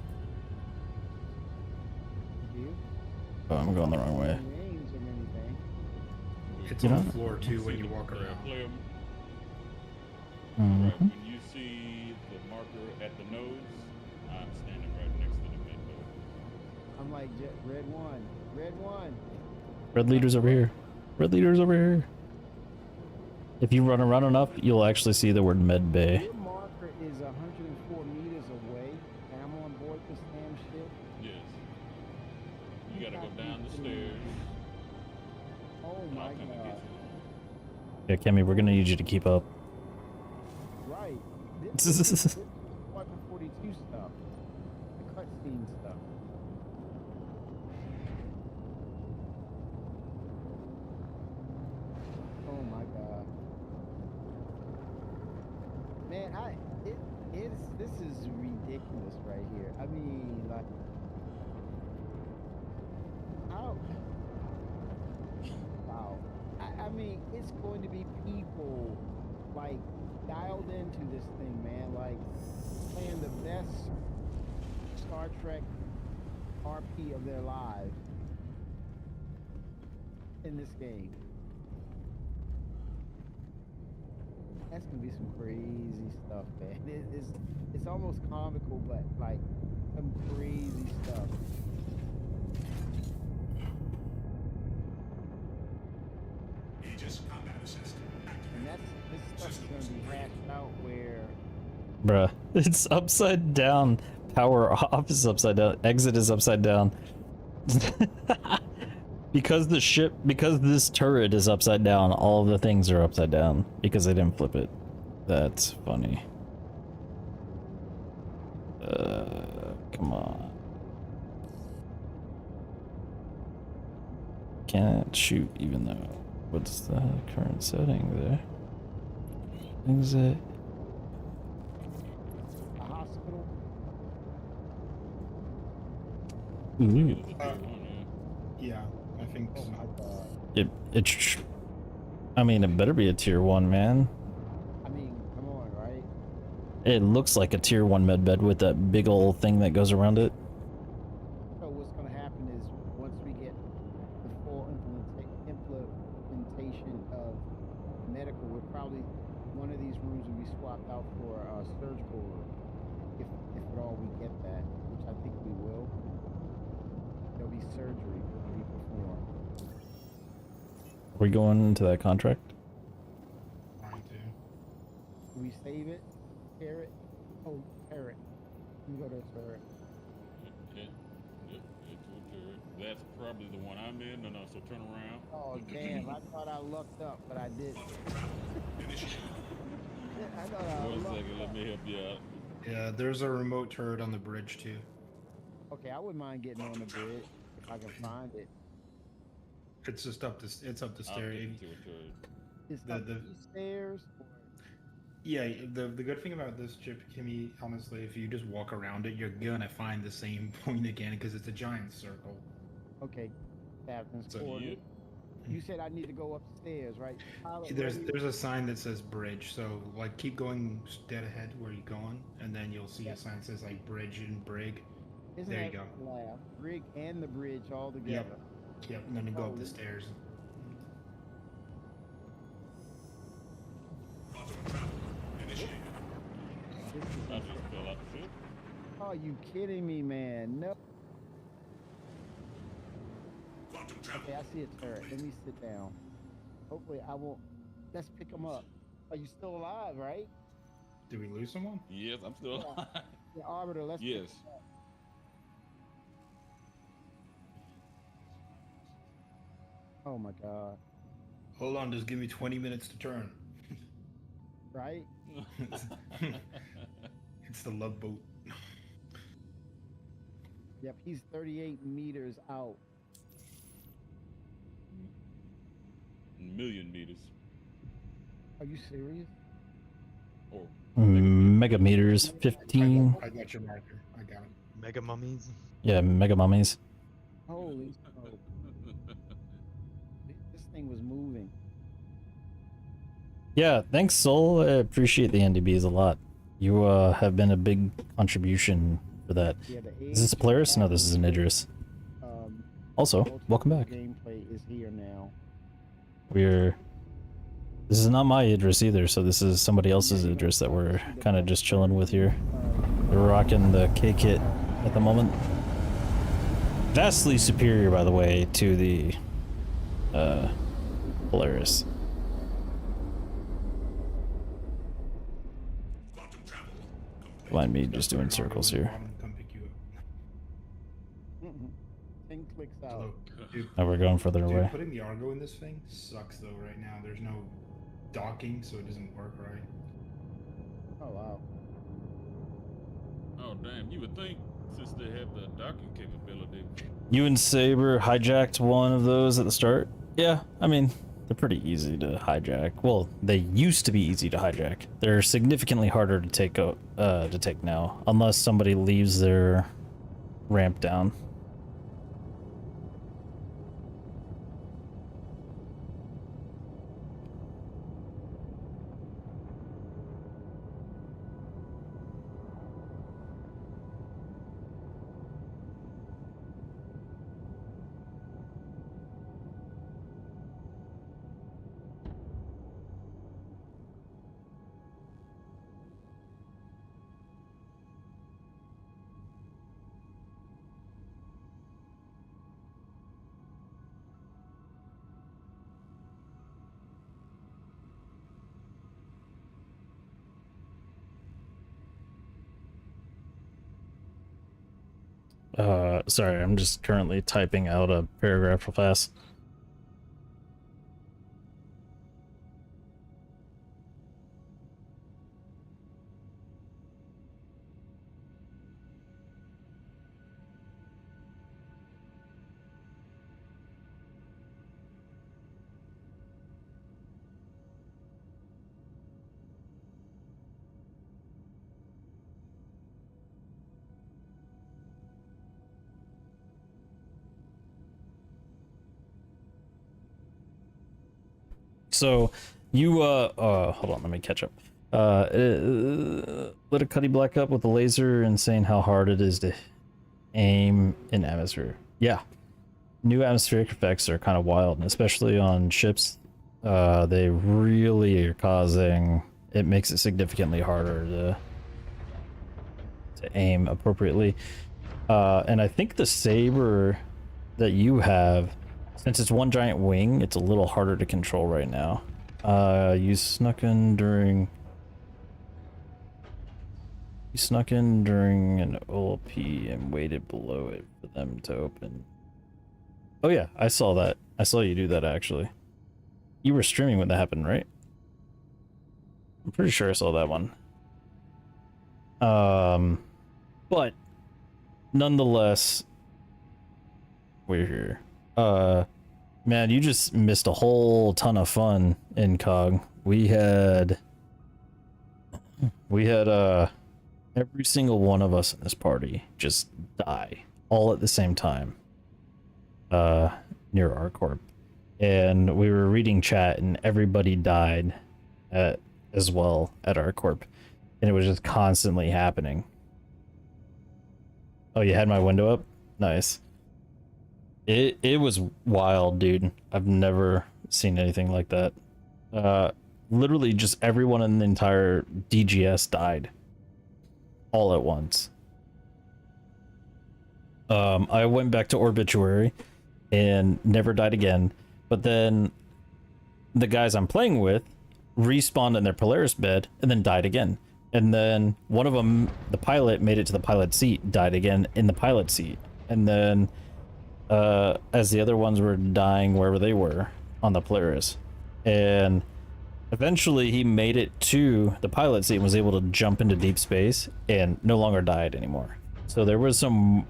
Do you? Oh, I'm going the wrong way. Names or anything. It's You on know? the floor too when you walk around. Player, Mhm. right, when you see the marker at the nose, I'm standing right next to the med bay. I'm like, red one, red one. Red leader's over here. Red leader's over here. If you run around enough, you'll actually see the word med bay. Your marker is 104 meters away, and I'm on board this damn ship. Yes. You gotta go down the stairs. Oh and my I'll come and god. get Yeah, Kemi, we're gonna need you to keep up. Right. This is Weapon 42 stuff. The cutscene stuff. Oh my god. Man, this is ridiculous right here. I mean, like, how? Wow. I mean, it's going to be people like dialed into this thing, man. Like playing the best Star Trek RP of their lives in this game. That's gonna be some crazy stuff, man. It's almost comical, but like some crazy stuff. And this stuff is gonna be hashed out where Bruh, it's upside down. Power off is upside down. Exit is upside down. Because this turret is upside down, all of the things are upside down because they didn't flip it. That's funny. Come on. Can't shoot even though. What's the current setting there? Exit. a hospital. Ooh. Yeah, I think Oh so. my god. I mean, it better be a tier 1, man. I mean, come on, right? It looks like a tier 1 medbed with that big old thing that goes around it. So what's going to happen is once we get the full implementation of medical, we're probably one of these rooms will be swapped out for a surgical room, if at all we get that, which I think we will. There'll be surgery to be performed. Are we going into that contract? Trying to. Do we save it? Tear it? Oh, tear it. We go to turret. Yep, into a turret. That's probably the one I'm in. No, so turn around. Oh, damn. I thought I lucked up, but I didn't. I thought I One lucked second, let up. me help you out. Yeah, there's a remote turret on the bridge too. Okay, I wouldn't mind getting on the bridge if I can find it. It's just up the it's up the I'll stairs. get into a turret. It's The- up the- these stairs. Or... Yeah, the good thing about this chip, Kimmy, honestly, if you just walk around it, you're gonna find the same point again because it's a giant circle. Okay, captain's So quarters. You said I need to go upstairs, right? Pilot There's ready? a sign that says bridge, so like keep going dead ahead where you're going, and then you'll see a sign that says like bridge and brig. Isn't there you that go. laugh? Rig and the bridge all together. Yep, and then you go up Oh, the stairs. This is I just fell out the ship. Are you kidding me, man? No. Okay, I see a turret. Let me sit down. Hopefully I won't. Let's pick them up. Are you still alive, right? Did we lose someone? Yes, I'm still Yeah. alive. The arbiter, let's pick Yes. 'em up. Oh my god. Hold on, just give me 20 minutes to turn. Right? It's the love boat. Yep, he's 38 meters out. million meters. Are you serious? Or Mega meters, 15. I got your marker. I got it. Mega mummies. Yeah, mega mummies. Holy smoke. This thing was moving. Yeah, thanks, Soul. I appreciate the NDBs a lot. You have been a big contribution for that. Yeah, the Is this a Polaris? No, this is an Idris. Also, welcome back. Gameplay is here now. This is not my Idris either, so this is somebody else's Idris that we're kind of just chilling with here. We're rocking the K-Kit at the moment. Vastly superior, by the way, to the Polaris. Mind me just doing circles here. Come pick you up. 10 clicks out. Dude, Now we're going further dude, away. putting the Argo in this thing sucks though right now. There's no docking, so it doesn't work right. Oh wow. oh damn, you would think since they have the docking capability. You and Saber hijacked one of those at the start? Yeah, I mean, they're pretty easy to hijack. Well, they used to be easy to hijack. They're significantly harder to take now, unless somebody leaves their ramp down. Sorry, I'm just currently typing out a paragraph real fast. So you hold on, let me catch up. Lit a Cuddy Black up with a laser and saying how hard it is to aim in atmosphere. Yeah, new atmospheric effects are kind of wild, and especially on ships. They really are causing, it makes it significantly harder to aim appropriately. And I think the Saber that you have, since it's one giant wing, it's a little harder to control right now. You snuck in during an OLP and waited below it for them to open. Oh yeah, I saw that. I saw you do that actually. You were streaming when that happened, right? I'm pretty sure I saw that one. But nonetheless, we're here. Man, you just missed a whole ton of fun in COG. We had every single one of us in this party just die all at the same time near our corp, and we were reading chat and everybody died as well at our corp, and it was just constantly happening. Oh, you had my window up? Nice. It was wild, dude. I've never seen anything like that. Literally just everyone in the entire DGS died all at once. I went back to Obituary and never died again, but then the guys I'm playing with respawned in their Polaris bed and then died again. And then one of them, the pilot, made it to the pilot seat, died again in the pilot seat. And then as the other ones were dying wherever they were on the Polaris. And eventually he made it to the pilot seat and was able to jump into deep space and no longer died anymore. So there was some...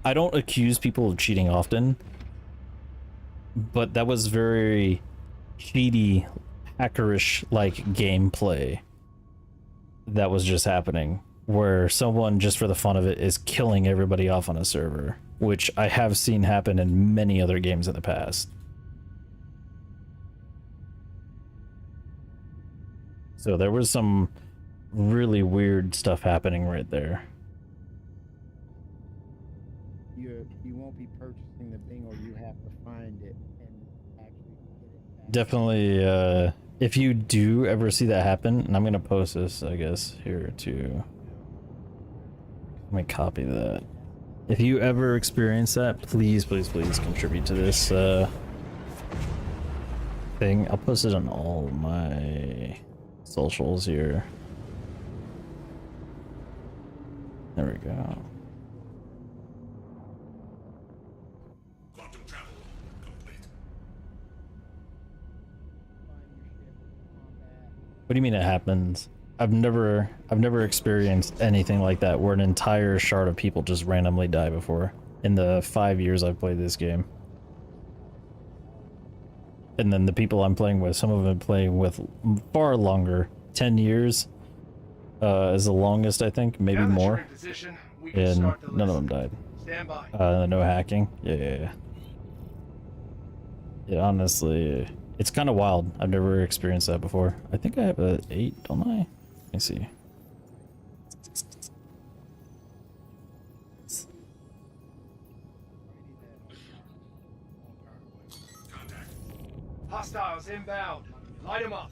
I don't accuse people of cheating often, but that was very cheaty, hackerish like gameplay that was just happening, where someone just for the fun of it is killing everybody off on a server, which I have seen happen in many other games in the past. So there was some really weird stuff happening right there. You won't be purchasing the thing, or you have to find it and actually get it back. Definitely, if you do ever see that happen, and I'm gonna post this, I guess, here too. Let me copy that. If you ever experience that, please, please, please contribute to this thing. I'll post it on all my socials here. There we go. What do you mean it happens? I've never experienced anything like that where an entire shard of people just randomly die before in the 5 years I've played this game. And then the people I'm playing with, some of them playing with far longer. 10 years is the longest, I think, maybe more. And none of them died. No hacking. Yeah. Yeah, honestly, it's kind of wild. I've never experienced that before. I think I have a 8, don't I? Let me see. Hostiles inbound. Light them up.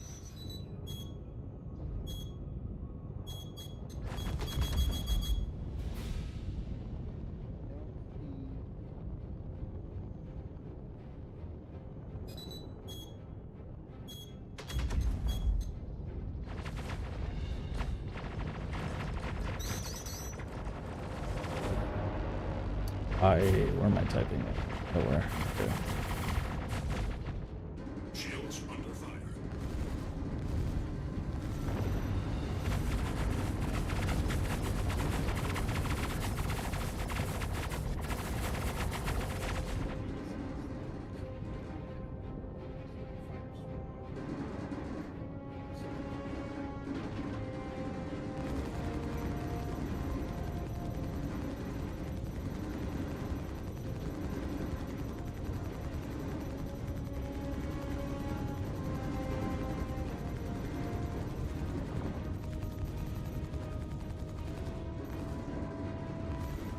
Where am I typing it? Oh, where? Okay. Shields under fire.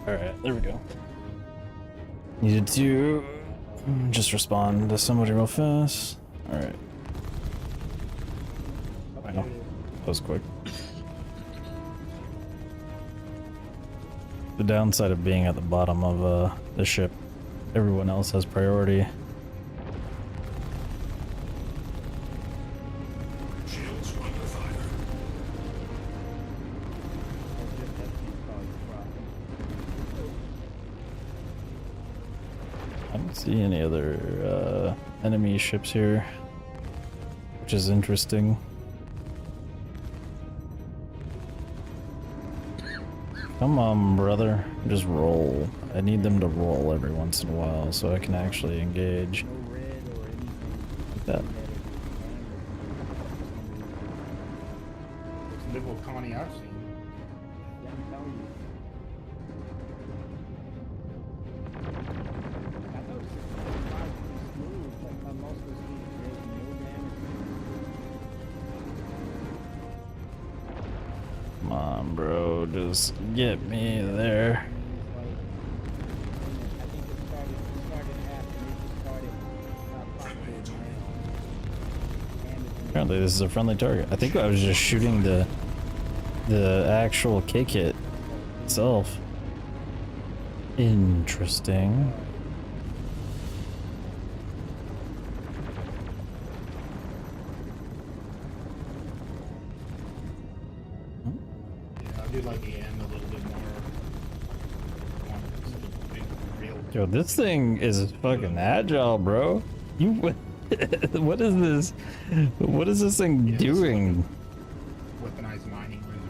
Alright, there we go. Needed to just respond to somebody real fast. Alright. Wow, that was quick. The downside of being at the bottom of the ship, everyone else has priority. Shields under fire. I don't see any other enemy ships here, which is interesting. Come on, brother. Just roll. I need them to roll every once in a while so I can actually engage. Like that. Little Connie I've seen. Yeah, I'm telling you. I noticed it's pretty smooth, like most of the speed, there's no damage. Come on, bro. Just get me there. I think it started after we just started propagating around. Apparently this is a friendly target. I think I was just shooting the actual K-kit itself. Interesting. Yeah, I do like the end a little bit more. Yo, this thing is fucking agile, bro. You, what is this? What is this thing doing? Weaponized mining wizard.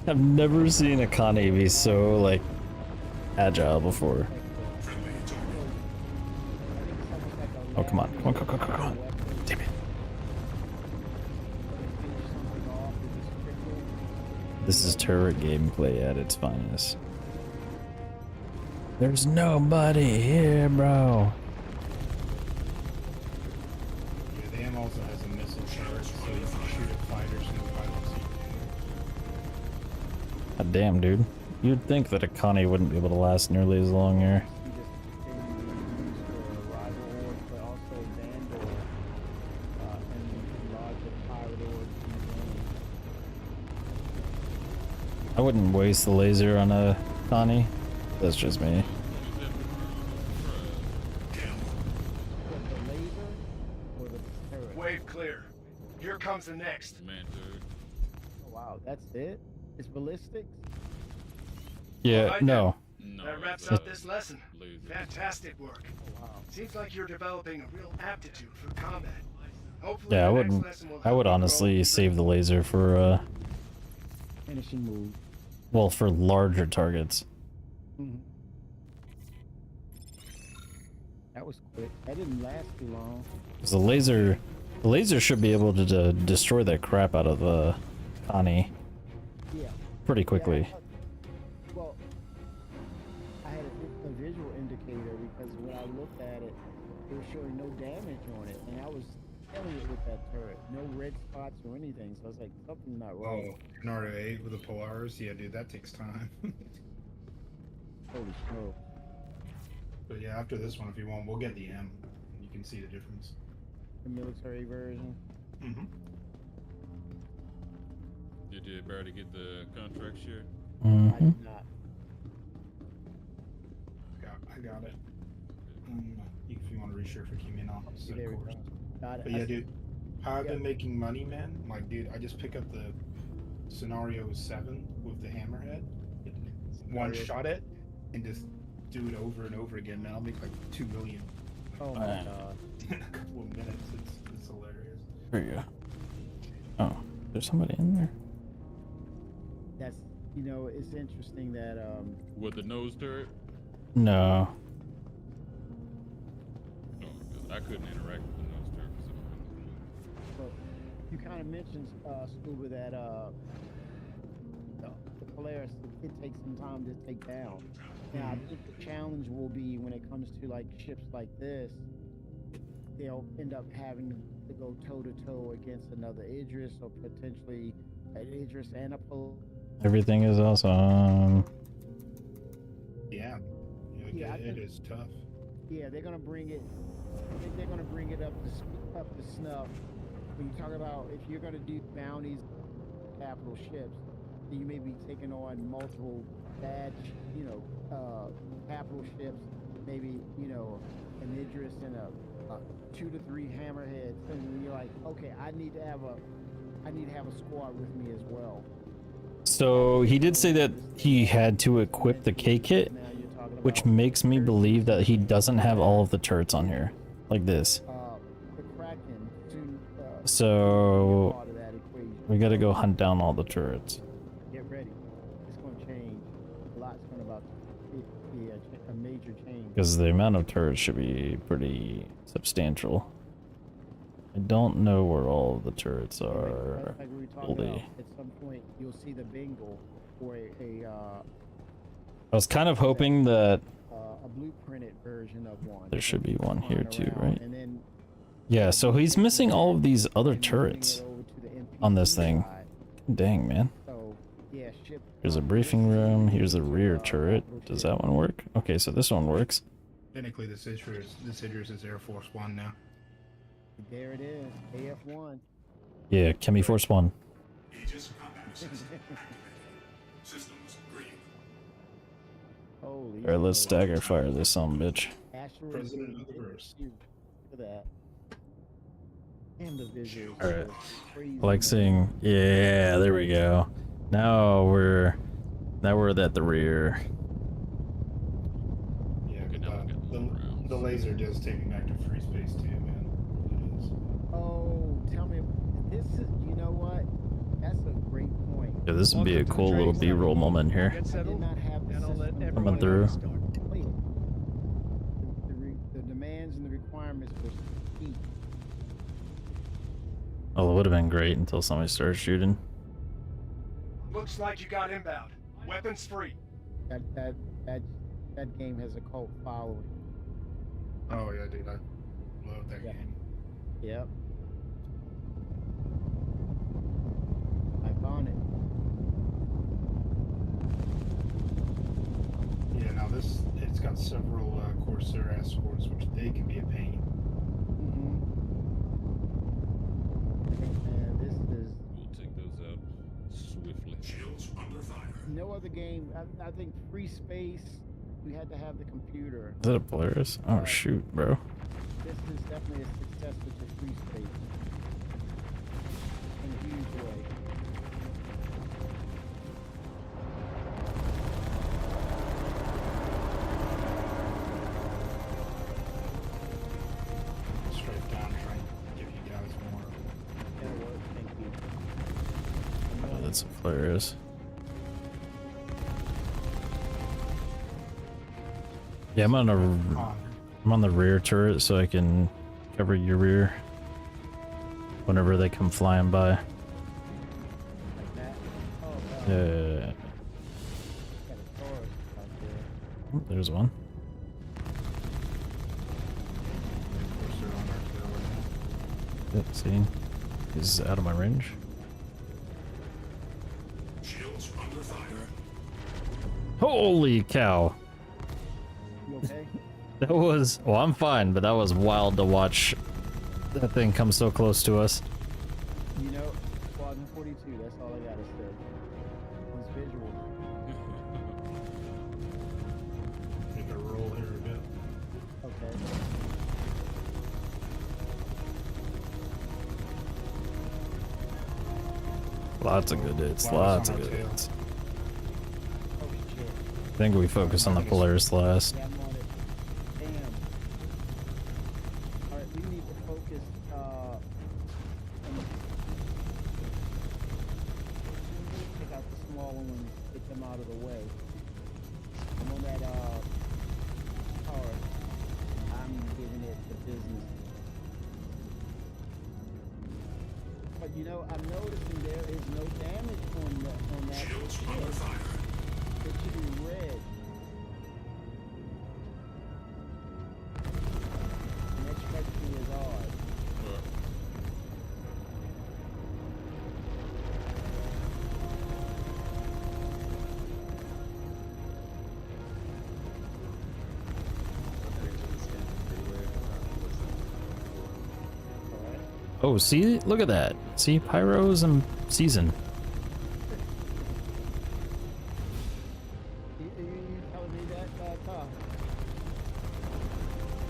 I've never seen a Connie be so like agile before. Friendly target. Oh, come on. Come on, come on, come on, come on. Damn it. This is turret gameplay at its finest. There's nobody here, bro. Yeah, the AM also has a missile turret, so you can shoot at fighters and the pilots. God damn, dude. You'd think that a Connie wouldn't be able to last nearly as long here. I wouldn't waste the laser on a Connie. That's just me. Wave clear. Here comes the next. Man, dude. Oh, wow, that's it? It's ballistics? Yeah, Alright, no. No, That wraps it's up a this lesson. laser. Fantastic work. Oh, wow. Seems like you're developing a real aptitude for combat. Hopefully Yeah, I the wouldn't. next lesson will I help would you grow honestly and save the laser for Finishing move. well, for larger targets. Mhm. That was quick. That didn't last too long. 'Cause the laser should be able to destroy that crap out of Connie Yeah. pretty quickly. Yeah, well, I had a visual indicator because when I looked at it, it was showing no damage on it, and I was killing it with that turret. No red spots or anything, so I was like, something's not right. Oh, Nardo 8 with the Polaris? Yeah, dude, that takes time. Holy smoke. But yeah, after this one, if you want, we'll get the M. You can see the difference. The military version. Mm-hmm. Did you barely get the contract share? I did not. I got it. If you want to reshare for Kimi, I'll set There we course. go. Got it. But yeah, dude, how I've been making money, man. Like, dude, I just pick up the scenario 7 with the hammerhead, one shot it, and just do it over and over again, man. I'll make like 2 million Oh my god. in a couple of minutes. It's hilarious. There you go. Oh, there's somebody in there. That's, you know, it's interesting that, With the nose turret? No. No, 'cause I couldn't interact with the nose turret for some reason. well, you kind of mentioned, Scuba, that, the Polaris, it takes some time to take down. Now, I think the challenge will be when it comes to like ships like this, they'll end up having to go toe to toe against another Idris or potentially an Idris and a Polaris. Everything is awesome. Yeah. Yeah, I it think- is tough. Yeah, they're gonna bring it. I think they're gonna bring it up to snuff. When you talk about if you're gonna do bounties, capital ships, then you may be taking on multiple bad, capital ships. Maybe an Idris and a 2 to 3 hammerheads, and you're like, okay, I need to have a squad with me as well. So he did say that he had to equip the K kit, Now you're talking about which makes me believe that he doesn't have all of the turrets on here, like this. the Kraken soon. So Part of that equation. we gotta go hunt down all the turrets. Get ready. It's going to change. A lot's going to about be a major change. Because the amount of turrets should be pretty substantial. I don't know where all of the turrets are. Like we were talking fully. about, at some point you'll see the bingo or I was kind of hoping that a blueprinted version of one. there should be one here flying too, around, right? And then Yeah, so he's missing all of these other and then bring it turrets over to the on this NPC thing. side. Dang, man. So yeah, ship. Here's a briefing room. Here's a rear turret. Does that one work? Okay, so this one works. Technically, this Idris is Air Force One now. There it is, AF1. Yeah, Chemi Force 1. Aegis combat system activated. Systems green. Holy. Alright, let's smokes. stagger fire this son of a bitch. Asteroid President of the City. verse. Look at that. And the visuals. Alright. Crazy, man. Flexing. Yeah, there we go. Now we're at the rear. Yeah, Okay, now we've got more rounds. the laser does take me back to free space too, man. It is. Oh, tell me, this is, you know what? That's a great point. Yeah, this would be a cool little B-roll moment here. I did not have the system Coming through. complete. The demands and the requirements for heat. Oh, it would have been great until somebody started shooting. Looks like you got inbound. Weapons free. That game has a cult following. Oh yeah, dude, I love that Yeah. game. Yep. I found it. Yeah, now it's got several Corsair escorts, which they can be a pain. And this is We'll take those out swiftly. Shields under fire. no other game. I think Free Space, we had to have the computer. Is that a Polaris? Oh shoot, bro. This is definitely a success with the Free Space. In a huge way. Straight down, trying to give you guys more. That'll work. Thank you. Oh, that's a Polaris. Yeah, I'm on the rear turret, so I can cover your rear whenever they come flying by. Like that. Oh, wow. Yeah. Got a Taurus out there. Oh, there's one. Corsair on our tail right now. Yep, see? He's out of my range. Shields under fire. Holy cow! You okay? That was, well, I'm fine, but that was wild to watch that thing come so close to us. You know, Squadron 42, that's all I gotta say. It's visual. Take a roll here a bit. Okay. Lots of good hits, Wow, lots that's of on good our tail. hits. Oh shit. I think we focus on the Polaris last. Yeah, I'm on it. Damn. Alright, we need to focus, on take out the smaller ones, get them out of the way. I'm on that, power. I'm giving it the business. But you know, I'm noticing there is no damage on that Shields ship. under fire. It should be red. Next question is odd. Alright. Oh, see? Look at that. See? Pyros and season. You telling me that, Tom?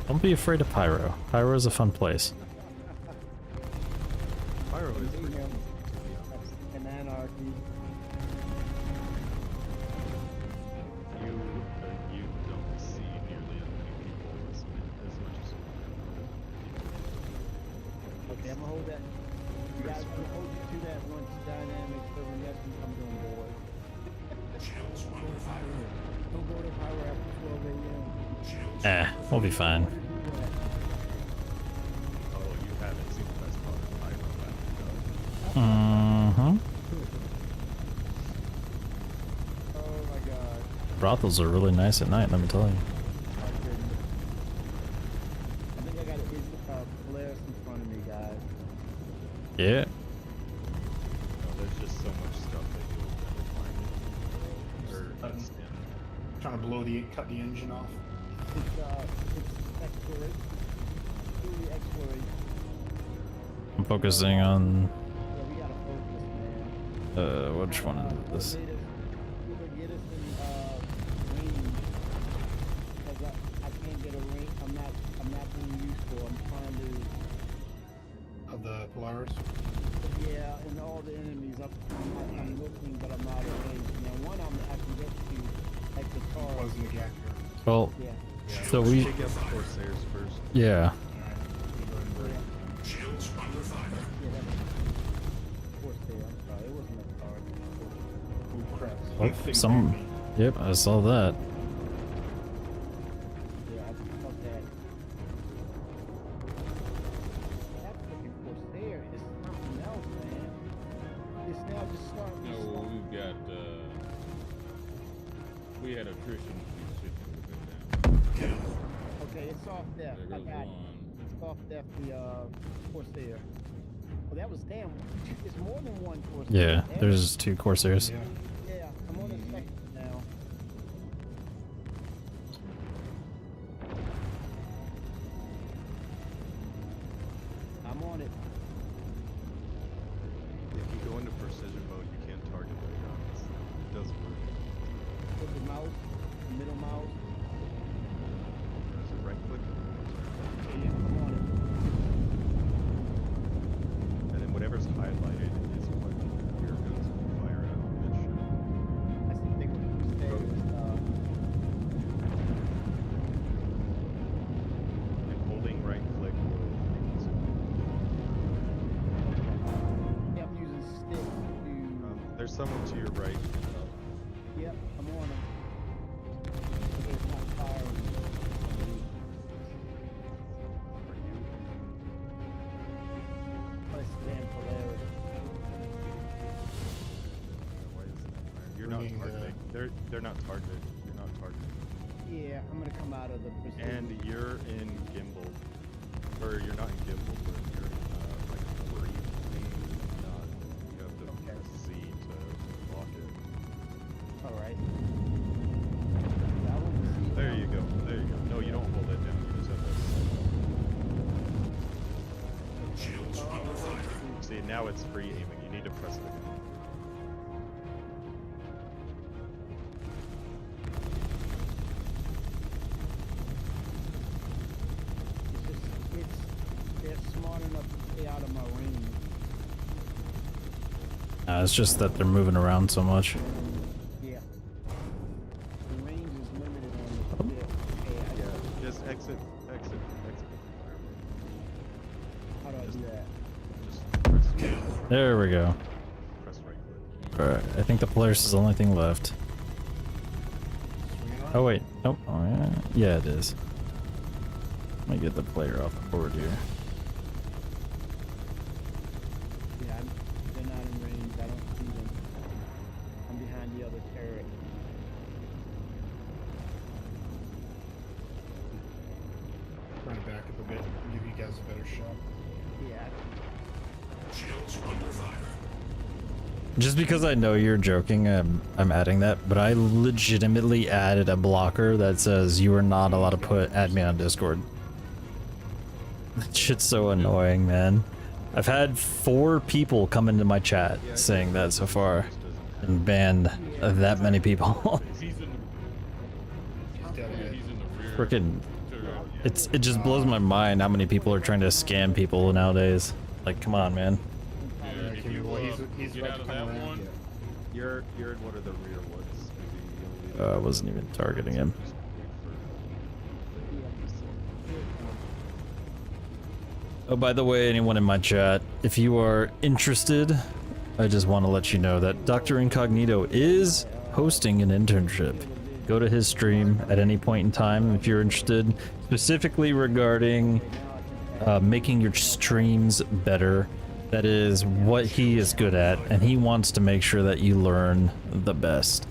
Don't be afraid of Pyro. Pyro is a fun place. Pyro is You pretty know, easy, to be honest. an anarchy. You don't see nearly as many people as much as Okay, I'm gonna hold that. You guys, I'm gonna hold you to that once Dynamics for Nesson comes on board. Shields under fire. Don't go to power after 12 a.m. Shields We'll be fine. oh, you haven't seen the best part of Pyro left. Mm-hmm. Oh my god. Brothels are really nice at night, let me tell you. My goodness. I think I got a Polaris in front of me, guys. Yeah. No, there's just so much stuff that you'll never find it. Or Button. Trying to cut the engine off. It's exploration. Truly exploration. I'm focusing on, Yeah, we gotta focus, man. which one is this? Either get us in, range. Cause I can't get a range. I'm not being useful. I'm trying to, Of the Polaris. yeah, and all the enemies. I'm looking, but I'm out of range. Now, one I can get to, like the car. Closing the gap here. Well, Yeah. so we, Take out the Corsairs first. yeah. Alright, you go ahead and break. Shields under fire. Yeah, of course they are. I'm sorry, it wasn't a car. Oh crap. Oh, Thing some, rammed me. yep, I saw that. Yeah, I thought that. connections, these ships would go down. Okay, it's off there. There I goes got it. one. It's off there, the Corsair. Oh, that was damn. It's more than one Corsair. Yeah, Damn. there's 2 Corsairs. Yeah, I'm on the second now. I'm on it. If you go into precision mode, you can't target the guns. It does work. With the mouse, the middle mouse. Is it right click? Yeah, I'm on it. And then whatever's highlighted is what your guns will fire out on that ship. That's the thing with Corsairs. And holding right click will make it. Yeah, I'm using stick to. There's someone to your right. Yep, I'm on them. Okay, it's not firing. Are you? Let's stand Polaris. Why is it not firing? You're not Bringing the- targeting. They're not targeted. You're not targeted. Yeah, I'm gonna come out of the precision. And you're in gimbal. Or you're not in gimbal, but you're in like free. Not. You have to press Z to lock it. All right. There you go. There you go. No, you don't hold it down. You just have to. Shields under fire. See, now it's free aiming. You need to press it again. They're smart enough to stay out of my range. It's just that they're moving around so much. Yeah. The range is limited on the ship. Yeah, just exit. How do I do that? Just press. There we go. Press right click. Alright, I think the Polaris is the only thing left. Oh wait, nope. Oh, yeah, it is. Let me get the player off the board here. Yeah, they're not in range. I don't see them. I'm behind the other turret. Trying to back up a bit, give you guys a better shot. Yeah. Shields under fire. Just because I know you're joking, I'm adding that, but I legitimately added a blocker that says you are not allowed to add me on Discord. That shit's so annoying, man. I've had 4 people come into my chat saying that so far, and banned that many people. He's in the, he's in the rear. Freaking, turret. it just blows my mind how many people are trying to scam people nowadays. Like, come on, man. Dude, if you he's get about out to of come that around. one, You're in one of the rear ones. Maybe you'll I wasn't even targeting him. just Oh, by the way, anyone in my chat, if you are interested, I just want to let you know that Dr. Incognito is hosting an internship. Go to his stream at any point in time if you're interested, specifically regarding making your streams better. That is what he is good at, and he wants to make sure that you learn the best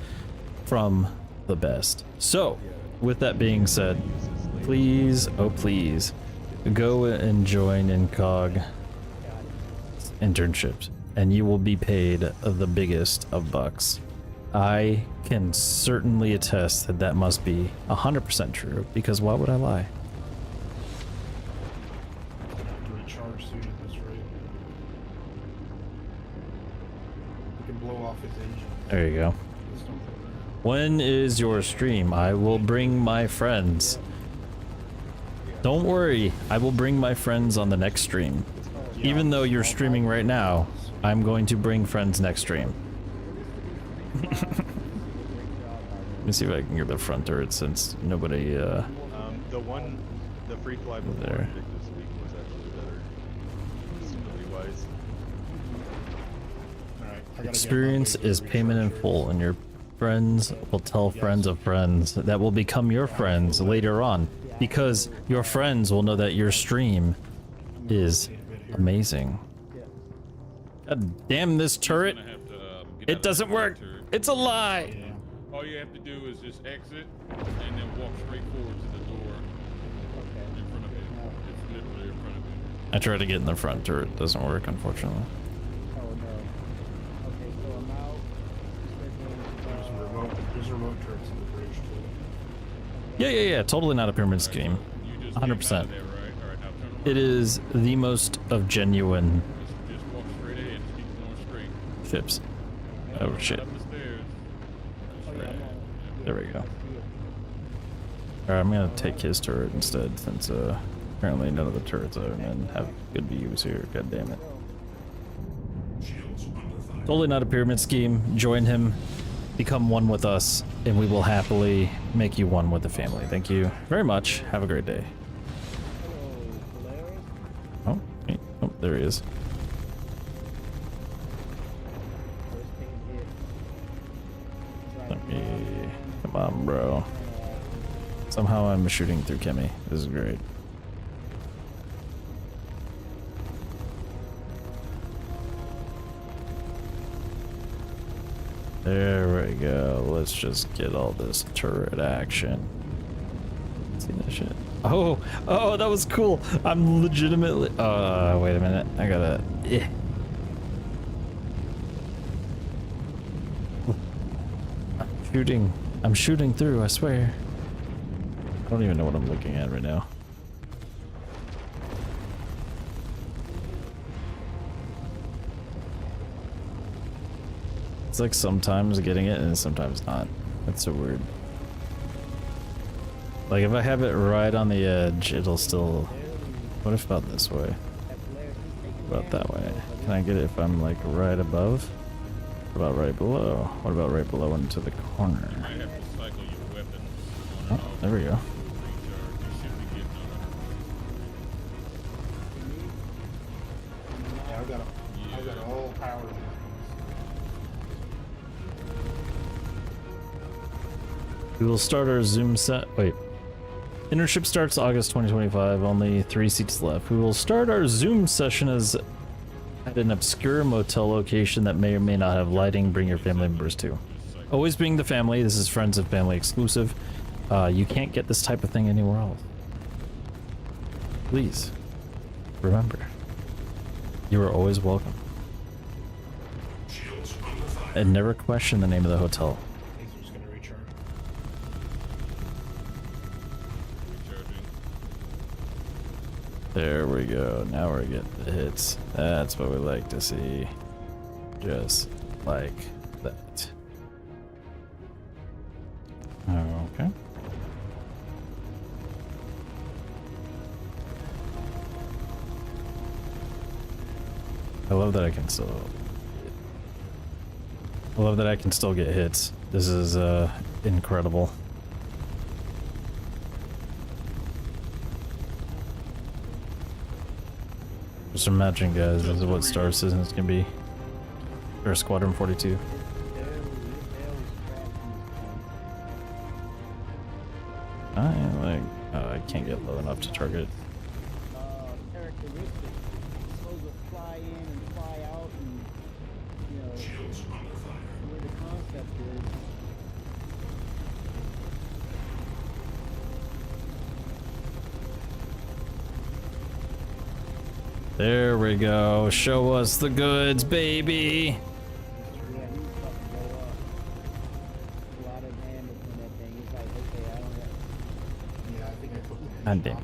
from the best. So, with that being said, please, oh please, go and join Incog internships, and you will be paid the biggest of bucks. I can certainly attest that that must be 100% true, because why would I lie? To recharge soon at this rate. You can blow off his engine. There you go. Just don't put it When is your stream? I will bring my friends. Don't worry, I will bring my friends on the next stream. Even though you're streaming right now, I'm going to bring friends next stream. Let me see if I can get the front turret since nobody, the free fly before There. Invictus Week was actually better. Stability-wise. Alright, I gotta get experience my way to is payment in recharge full, and your friends will tell friends of friends that will become your friends later on, because your friends will know that your stream is amazing. God damn this turret! gonna have to, get out It of doesn't that work! turret. It's a lie! Yeah. All you have to do is just exit and then walk straight forward to the door in front of it. It's literally in front of it. I tried to get in the front turret. Doesn't work, unfortunately. Oh no. Okay, so I'm out. There's remote turrets in the bridge too. Yeah. Totally not a pyramid scheme. You just 100%. came out of there, right? All right, now turn around. It is the most of genuine Just walk straight ahead. Just keep going straight. fips. Oh shit. Up the stairs. There we go. Alright, I'm gonna take his turret instead, since apparently none of the turrets other men have good views here. God damn it. Totally not a pyramid scheme. Join him, become one with us, and we will happily make you one with the family. Thank you very much. Have a great day. Oh, there he is. Let me... Come on, bro. Somehow I'm shooting through Kimmy. This is great. There we go. Let's just get all this turret action. See that shit? Oh, that was cool. I'm legitimately... wait a minute. I gotta... I'm shooting through, I swear. I don't even know what I'm looking at right now. It's like sometimes getting it and sometimes not. That's so weird. Like if I have it right on the edge, it'll still... What if about this way? About that way? Can I get it if I'm like right above? What about right below? What about right below into the corner? You might have to cycle your weapon on and Oh, off. there we go. Recharge. You should be getting on Yeah, I've got all power. We will start our Zoom set. Wait. Internship starts August 2025. Only 3 seats left. We will start our Zoom session as at an obscure motel location that may or may not have lighting. Bring your family members too. Always being the family. This is friends and family exclusive. You can't get this type of thing anywhere else. Please remember, you are always welcome. And never question the name of the hotel. Laser's gonna recharge. There we go. Now we're getting the hits. That's what we like to see. Just like that. Okay. I love that I can still... I love that I can still get hits. This is incredible. Just imagine, guys, this is what Star Citizens can be. Or Squadron 42. I can't get low enough to target. Characteristics. It's supposed to fly in and fly out and, you know, where the concept is. There we go. Show us the goods, baby. Yeah, he's about to go up. A lot of damage on that thing. He's like, okay, I don't have... Yeah, I think I put the God damn.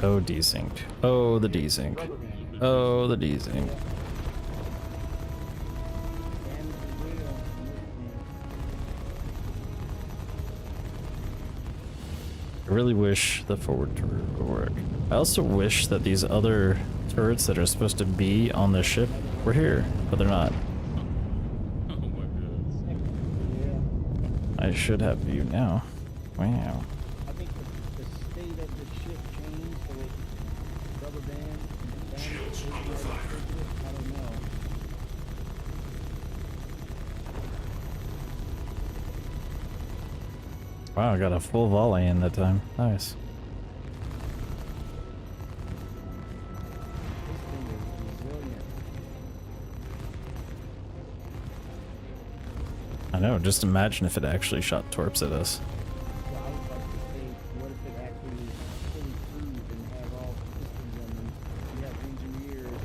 Oh, desync. Oh, the desync. Oh, the desync. I really wish the forward turret would work. I also wish that these other turrets that are supposed to be on the ship were here, but they're not. Oh my god. Yeah. I should have view now. Wow. I think the state of the ship changed, so it rubber band. Shields under fire. I don't know. Wow, I got a full volley in that time. Nice. This thing is resilient. I know, just imagine if it actually shot torps at us. Well, I was about to say, what if it actually fully crewed and have all systems in them? You have engineers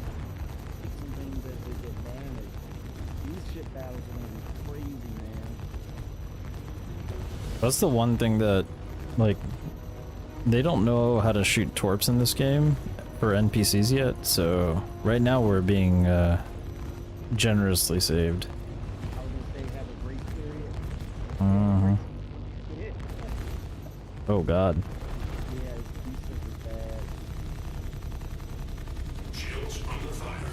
fixing things as they get damaged. These ship battles are gonna be crazy, man. That's the one thing that, like, they don't know how to shoot torps in this game for NPCs yet, so right now we're being generously saved. I was gonna say have a grace period. Mm-hmm. Yeah, Oh god. these ships are bad. Shields under fire.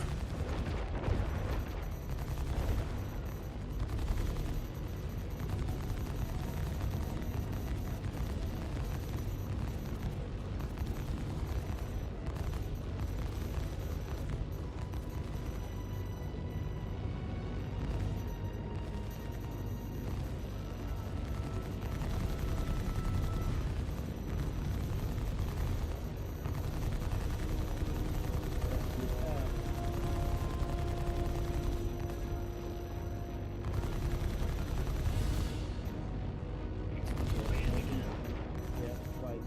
Yeah, like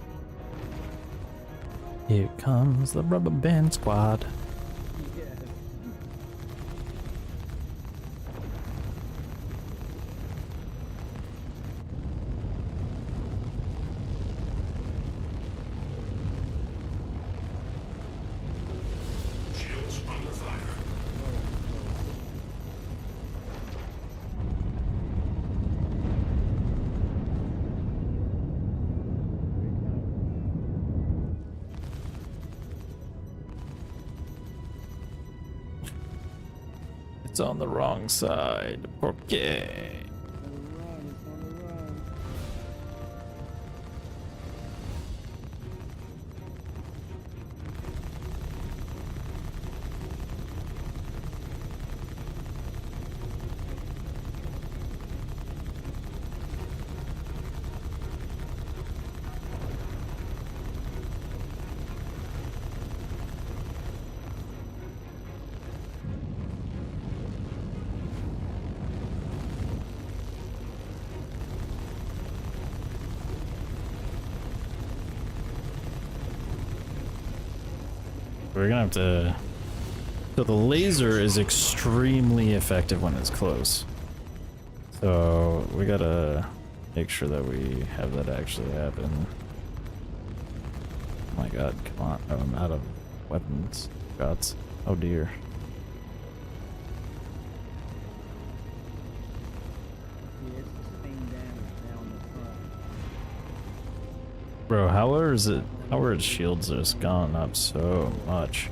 Here comes the rubber band squad. yeah. Shields under fire. It's on the wrong side. Okay. It's on the run, it's on the run. We're gonna have to... So the laser is extremely effective when it's close. So we gotta make sure that we have that actually happen. Oh my god, come on. Oh, I'm out of weapons. Shots. Oh dear. Yeah, it's sustained damage down the front. Bro, how are its shields just gone up so much?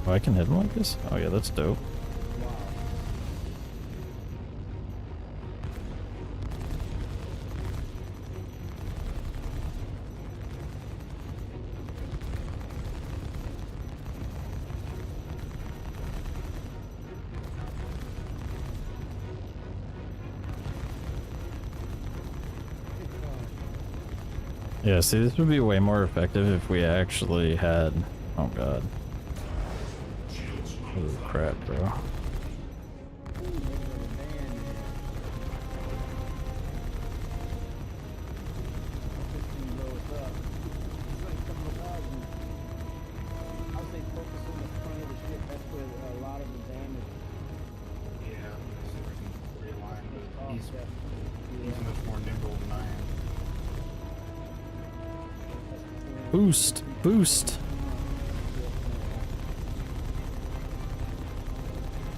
Oh, I can hit him like this? Oh yeah, that's dope. Wow. Yeah, see, this would be way more effective if we actually had... Oh god. Oh crap, bro. Ooh, look at the band there. This thing blows up. It's like some of the bosses. I'll say focus on the front of the ship. That's where a lot of the damage is. Yeah, so we can realign, but he's Yeah. much more nimble than I am. Boost! Boost!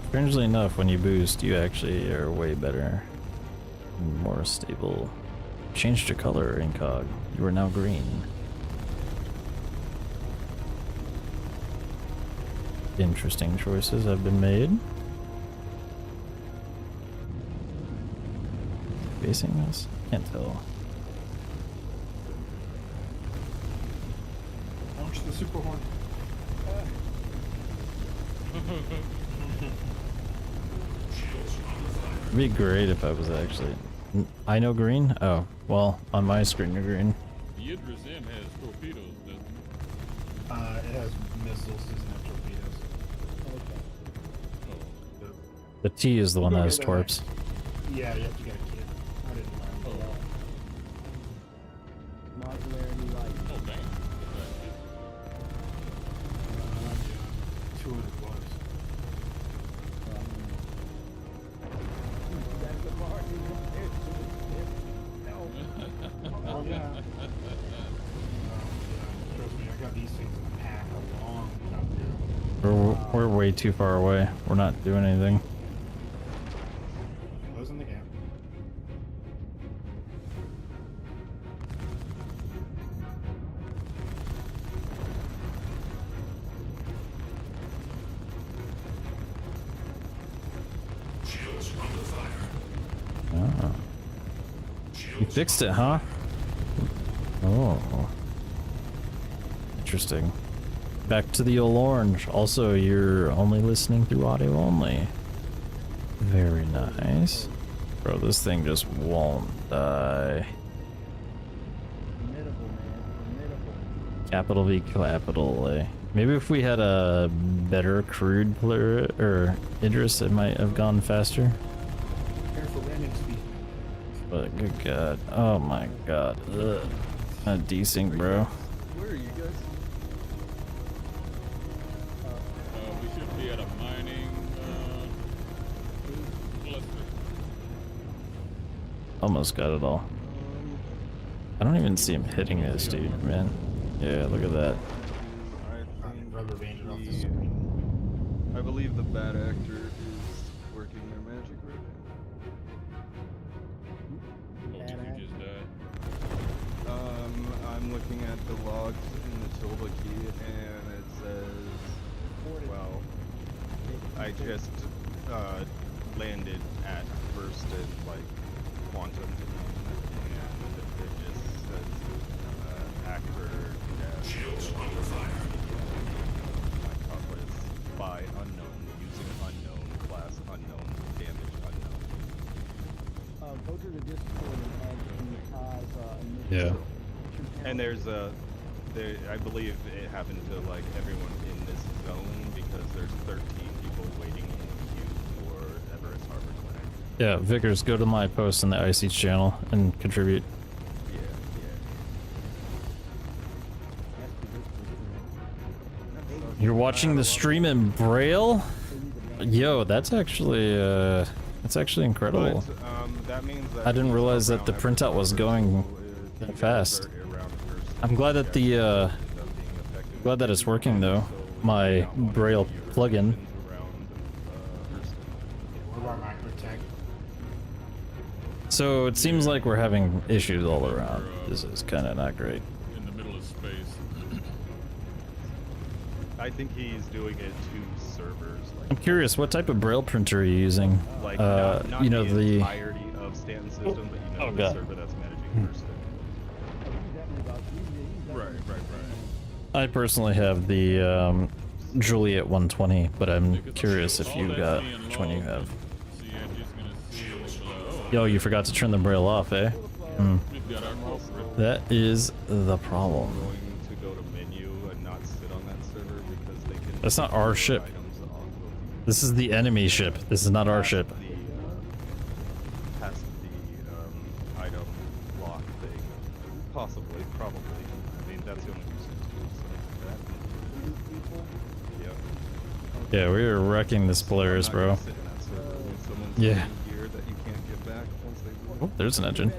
Strangely enough, when you boost, you actually are way better and more stable. Changed your color, Incog. You are now green. Interesting choices have been made. Facing us? Can't tell. Launch the super horn. It'd be great if I was actually... I know green? Oh, well, on my screen you're green. The Idris M has torpedoes, doesn't it? It has missiles, doesn't have torpedoes. Okay. Oh, The T is the one that has torps. Yeah, you have to get a kit. I didn't know. Modularity light. Oh, dang. 200 bucks. That's the margin compared to the tip. No. Oh, yeah. Trust me, I got these things in the pack a long time ago. We're way too far away. We're not doing anything. Closing the gap. Shields under fire. Oh. You fixed it, huh? Oh. Interesting. Back to the old orange. Also, you're only listening through audio only. Very nice. Bro, this thing just won't die. Formidable, man. Formidable. Capital V, capital A. Maybe if we had a better crude player or Idris, it might have gone faster. Careful landing speed. But good god. Oh my god. Ugh. Not desync, bro. Where are you guys? We should be at a mining cluster. Almost got it all. I don't even see him hitting this dude, man. Yeah, look at that. Rubber banded off the the- screen. I believe the bad actor is working their magic right Looks like you just died. now. I'm looking at the logs in the Tilda key, and it says, well, I just landed at first in like quantum, and it just says actor death. Shields under fire. My cutlass by unknown, using unknown, class unknown, damage unknown. Go to the Discord and add Kai's Yeah. And there's I believe it happened to like everyone in this zone because there's 13 people waiting in the queue for Everest Harbor Clinic. Yeah, Vickers, go to my post in the IC channel and contribute. Yeah. You're watching the stream in Braille? Yo, that's actually incredible. But, that means that I didn't he's realize that the around printout was Everest going Harbor, so, that you fast. guys are around first. I'm glad that the glad that it's working though. My Braille plugin. What about my protect? So it seems like we're having issues all around. This is kind of not great. In the middle of space. I think he's doing it to servers. I'm curious, what type of Braille printer are you using? Like not You know, the the entirety of Stanton's system, but you know the God. server that's managing first. Right. I personally have the Juliet 120, but I'm curious if you got which one you have. So you're just gonna see like, Yo, you forgot to turn the Braille off, eh? we've got our culprit. That is the problem. Going to go to menu and not sit on that server because they can. That's not our ship. Items off of This is the enemy ship. This is not our ship. past the item lock thing. Possibly, probably. I mean, that's the only reason to do something like that. Yep. Yeah, we are wrecking this Polaris, I'm not bro. gonna sit in that server when someone's Yeah. using gear that you can't get back once they leave. Oh, there's an engine.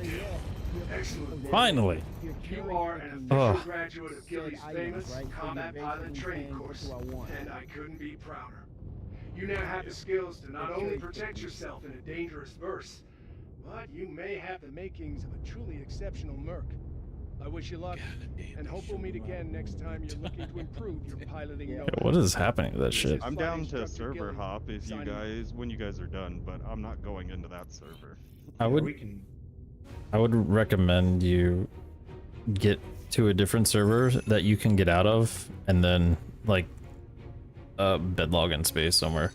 Excellent. Finally! You are an Oh. official graduate of Gilly's famous combat pilot training course, and I couldn't be prouder. You now have the skills to not only protect yourself in a dangerous verse, but you may have the makings of a truly exceptional merc. I wish you luck, and hope we'll meet again next time you're looking to improve your piloting knowledge. What is happening to that shit? I'm down to server hop if you guys, when you guys are done, but I'm not going into that server. I We would can. I would recommend you get to a different server that you can get out of, and then like bed log in space somewhere.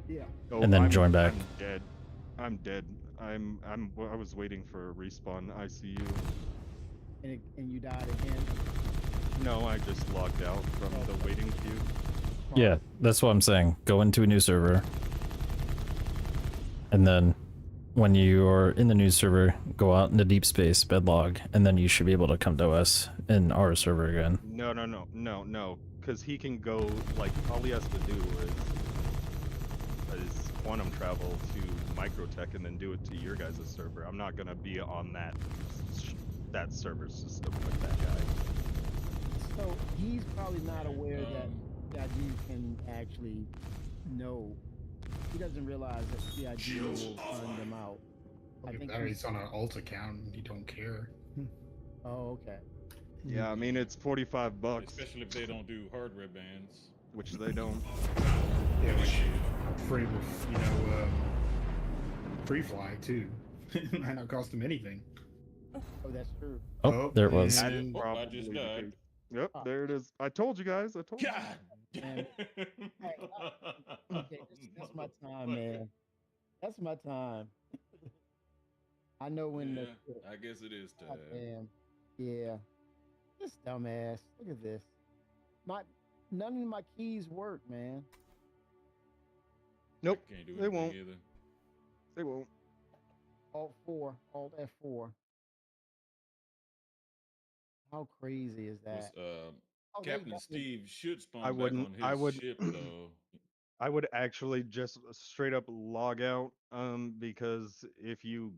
Yeah. Oh, And then join back. I'm dead. I'm dead. I was waiting for a respawn ICU. And you died again. No, I just logged out from the waiting queue. Yeah, that's what I'm saying. Go into a new server. And then when you are in the news server, go out into deep space, bedlog, and then you should be able to come to us in our server again. No. Because he can go, like, all he has to do is quantum travel to Microtech and then do it to your guys' server. I'm not gonna be on that server system with that guy. So he's probably not aware that CIG can actually know. He doesn't realize that CIG will find them out. I think he's on an alt account and you don't care. Oh, okay. Yeah, I mean, it's $45. Especially if they don't do hardware bans. Which they don't. Yeah, free with, free fly too. Might not cost him anything. Oh, that's true. Oh, there it was. And I just died. Yep, there it is. I told you guys. I told you. Man. Hey, okay, that's my time, man. That's my time. I know when I guess it is time. Damn. Yeah. This dumbass. Look at this. None of my keys work, man. Nope. Can't do they won't. either. They won't. Alt F4. How crazy is that? Captain Steve should spawn I wouldn't. back on his ship, though. I would actually just straight up log out, because if you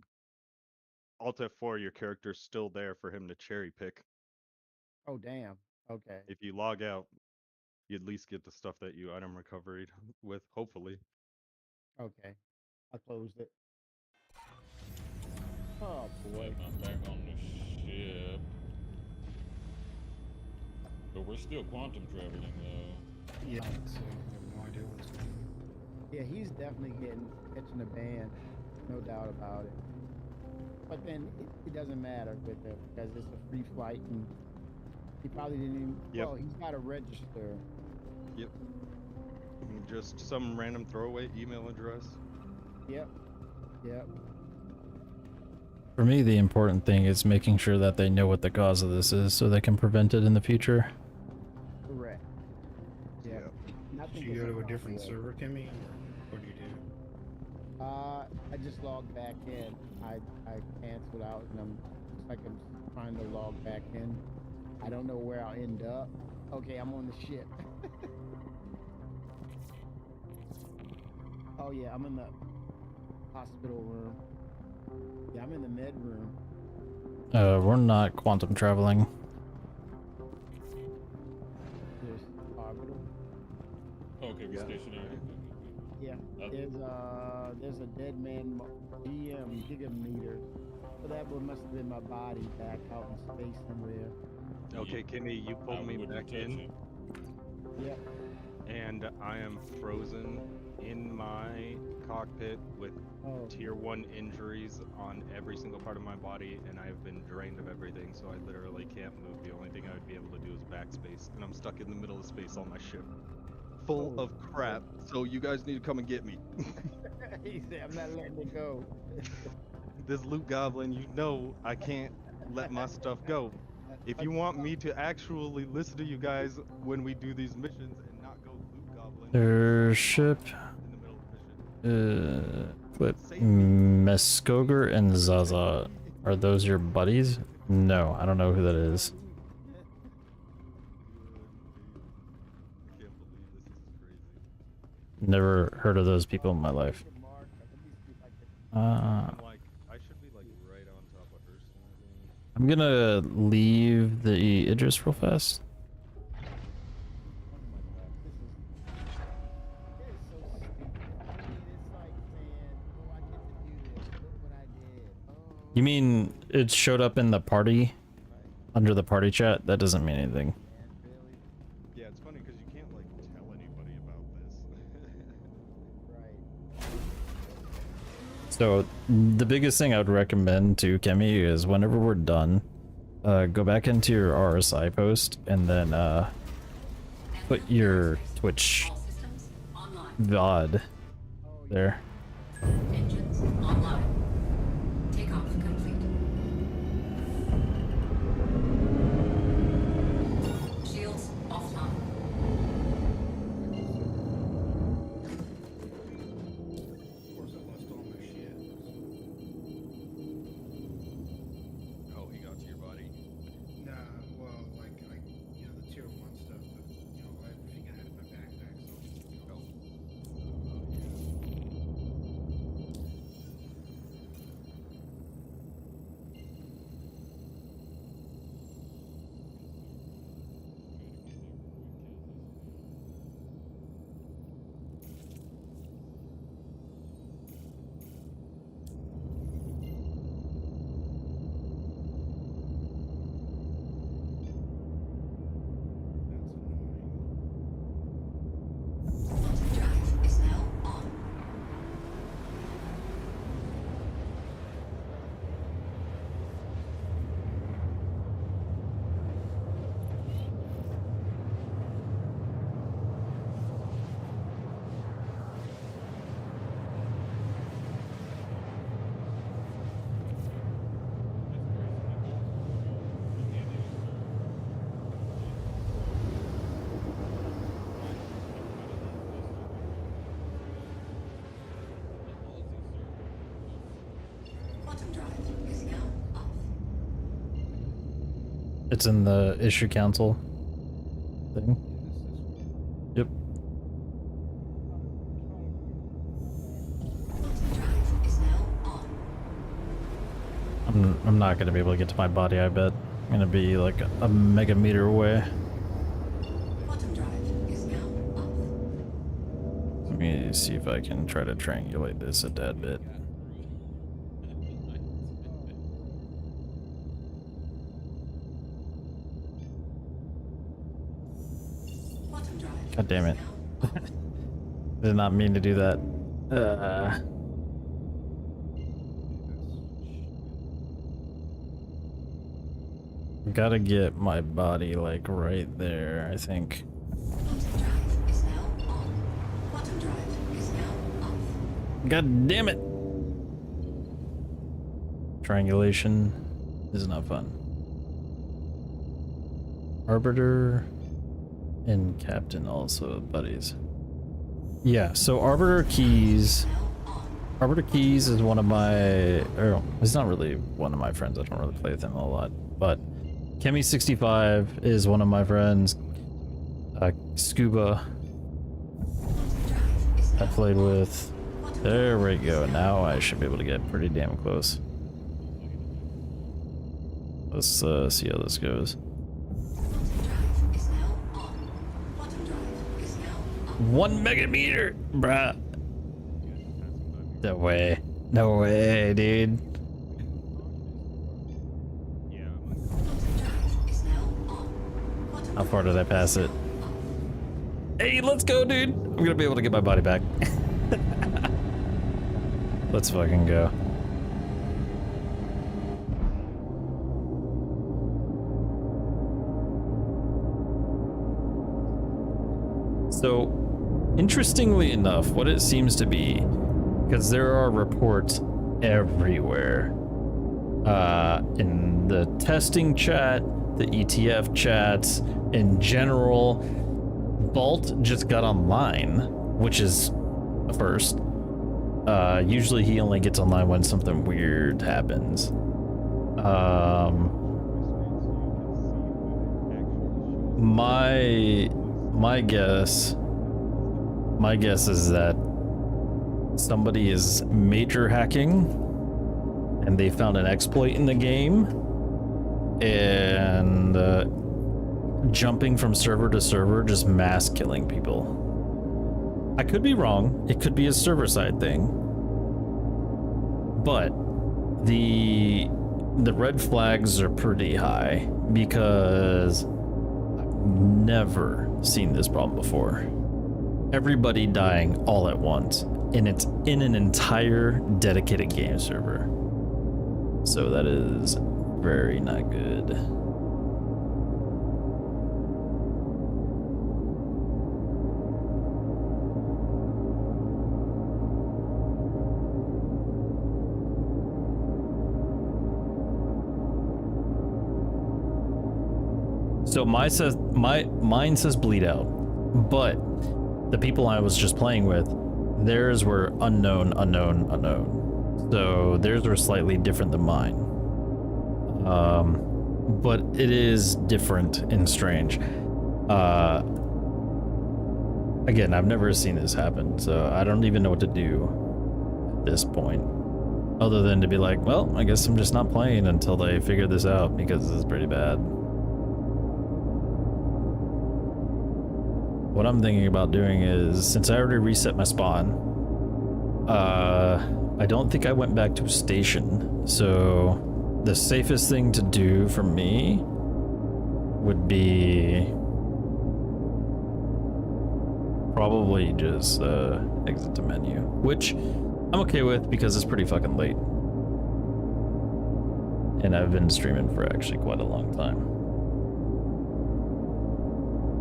Alt F4, your character's still there for him to cherry pick. Oh, damn. Okay. If you log out, you at least get the stuff that you item recovered with, hopefully. Okay. I closed it. Oh, boy. Yep, I'm back on the ship. But we're still quantum traveling, though. Yeah, so I have no idea what's going on. Yeah, he's definitely catching a ban. No doubt about it. But then it doesn't matter with it because it's a free flight and he probably didn't even. Yep. Well, he's got to register. Yep. Just some random throwaway email address. Yep. For me, the important thing is making sure that they know what the cause of this is so they can prevent it in the future. Correct. Yep. Did you go to a different server, Kimmy? What do you do? I just logged back in. I canceled out and I'm trying to log back in. I don't know where I'll end up. Okay, I'm on the ship. Oh yeah, I'm in the hospital room. Yeah, I'm in the med room. We're not quantum traveling. There's orbital. Okay, we're stationary. Yeah, there's a dead man GM gigameter. So that must have been my body back out in space somewhere. Okay, Kimmy, you pulled me back in. Yep. And I am frozen in my cockpit with tier 1 injuries on every single part of my body, and I've been drained of everything, so I literally can't move. The only thing I would be able to do is backspace, and I'm stuck in the middle of space on my ship. Full of crap, so you guys need to come and get me. He said, I'm not letting it go. This loot goblin, you know I can't let my stuff go. If you want me to actually listen to you guys when we do these missions and not go loot goblin... Their ship... Clip Meskoger and Zaza. Are those your buddies? No, I don't know who that is. Never heard of those people in my life. I'm gonna leave the Idris real fast. You mean it showed up in the party? Under the party chat? That doesn't mean anything. Yeah, it's funny because you can't, like, tell anybody about this. So, the biggest thing I would recommend to Kemi is whenever we're done, go back into your RSI post and then put your Twitch VOD there. Engines online. Takeoff complete. Shields offline. Of course, I lost all my shit. It's in the issue council thing. Yep. I'm not gonna be able to get to my body, I bet. I'm gonna be like a mega meter away. Quantum drive is now off. Let me see if I can try to triangulate this a tad bit. Quantum drive. God damn it. Did not mean to do that. Gotta get my body like right there, I think. Quantum drive is now on. Quantum drive is now off. God damn it! Triangulation is not fun. Arbiter and Captain also buddies. Yeah, so Arbiter Keys is one of my, or he's not really one of my friends. I don't really play with him a lot, but Kemi65 is one of my friends. Scuba I played with. There we go. Now I should be able to get pretty damn close. Let's see how this goes. 1 megameter, bruh. No way. No way, dude. How far did I pass it? Hey, let's go, dude. I'm gonna be able to get my body back. Let's fucking go. So, interestingly enough, what it seems to be, because there are reports everywhere, in the testing chat, the ETF chats, in general, Bolt just got online, which is a first. Usually he only gets online when something weird happens. My guess is that somebody is major hacking and they found an exploit in the game and jumping from server to server, just mass killing people. I could be wrong. It could be a server side thing, but the red flags are pretty high because I've never seen this problem before. Everybody dying all at once, and it's in an entire dedicated game server. So that is very not good. So mine says bleed out, but the people I was just playing with, theirs were unknown. So theirs were slightly different than mine. But it is different and strange. Again, I've never seen this happen, so I don't even know what to do at this point. Other than to be like, well, I guess I'm just not playing until they figure this out because this is pretty bad. What I'm thinking about doing is, since I already reset my spawn, I don't think I went back to station, so the safest thing to do for me would be probably just exit the menu, which I'm okay with because it's pretty fucking late. And I've been streaming for actually quite a long time.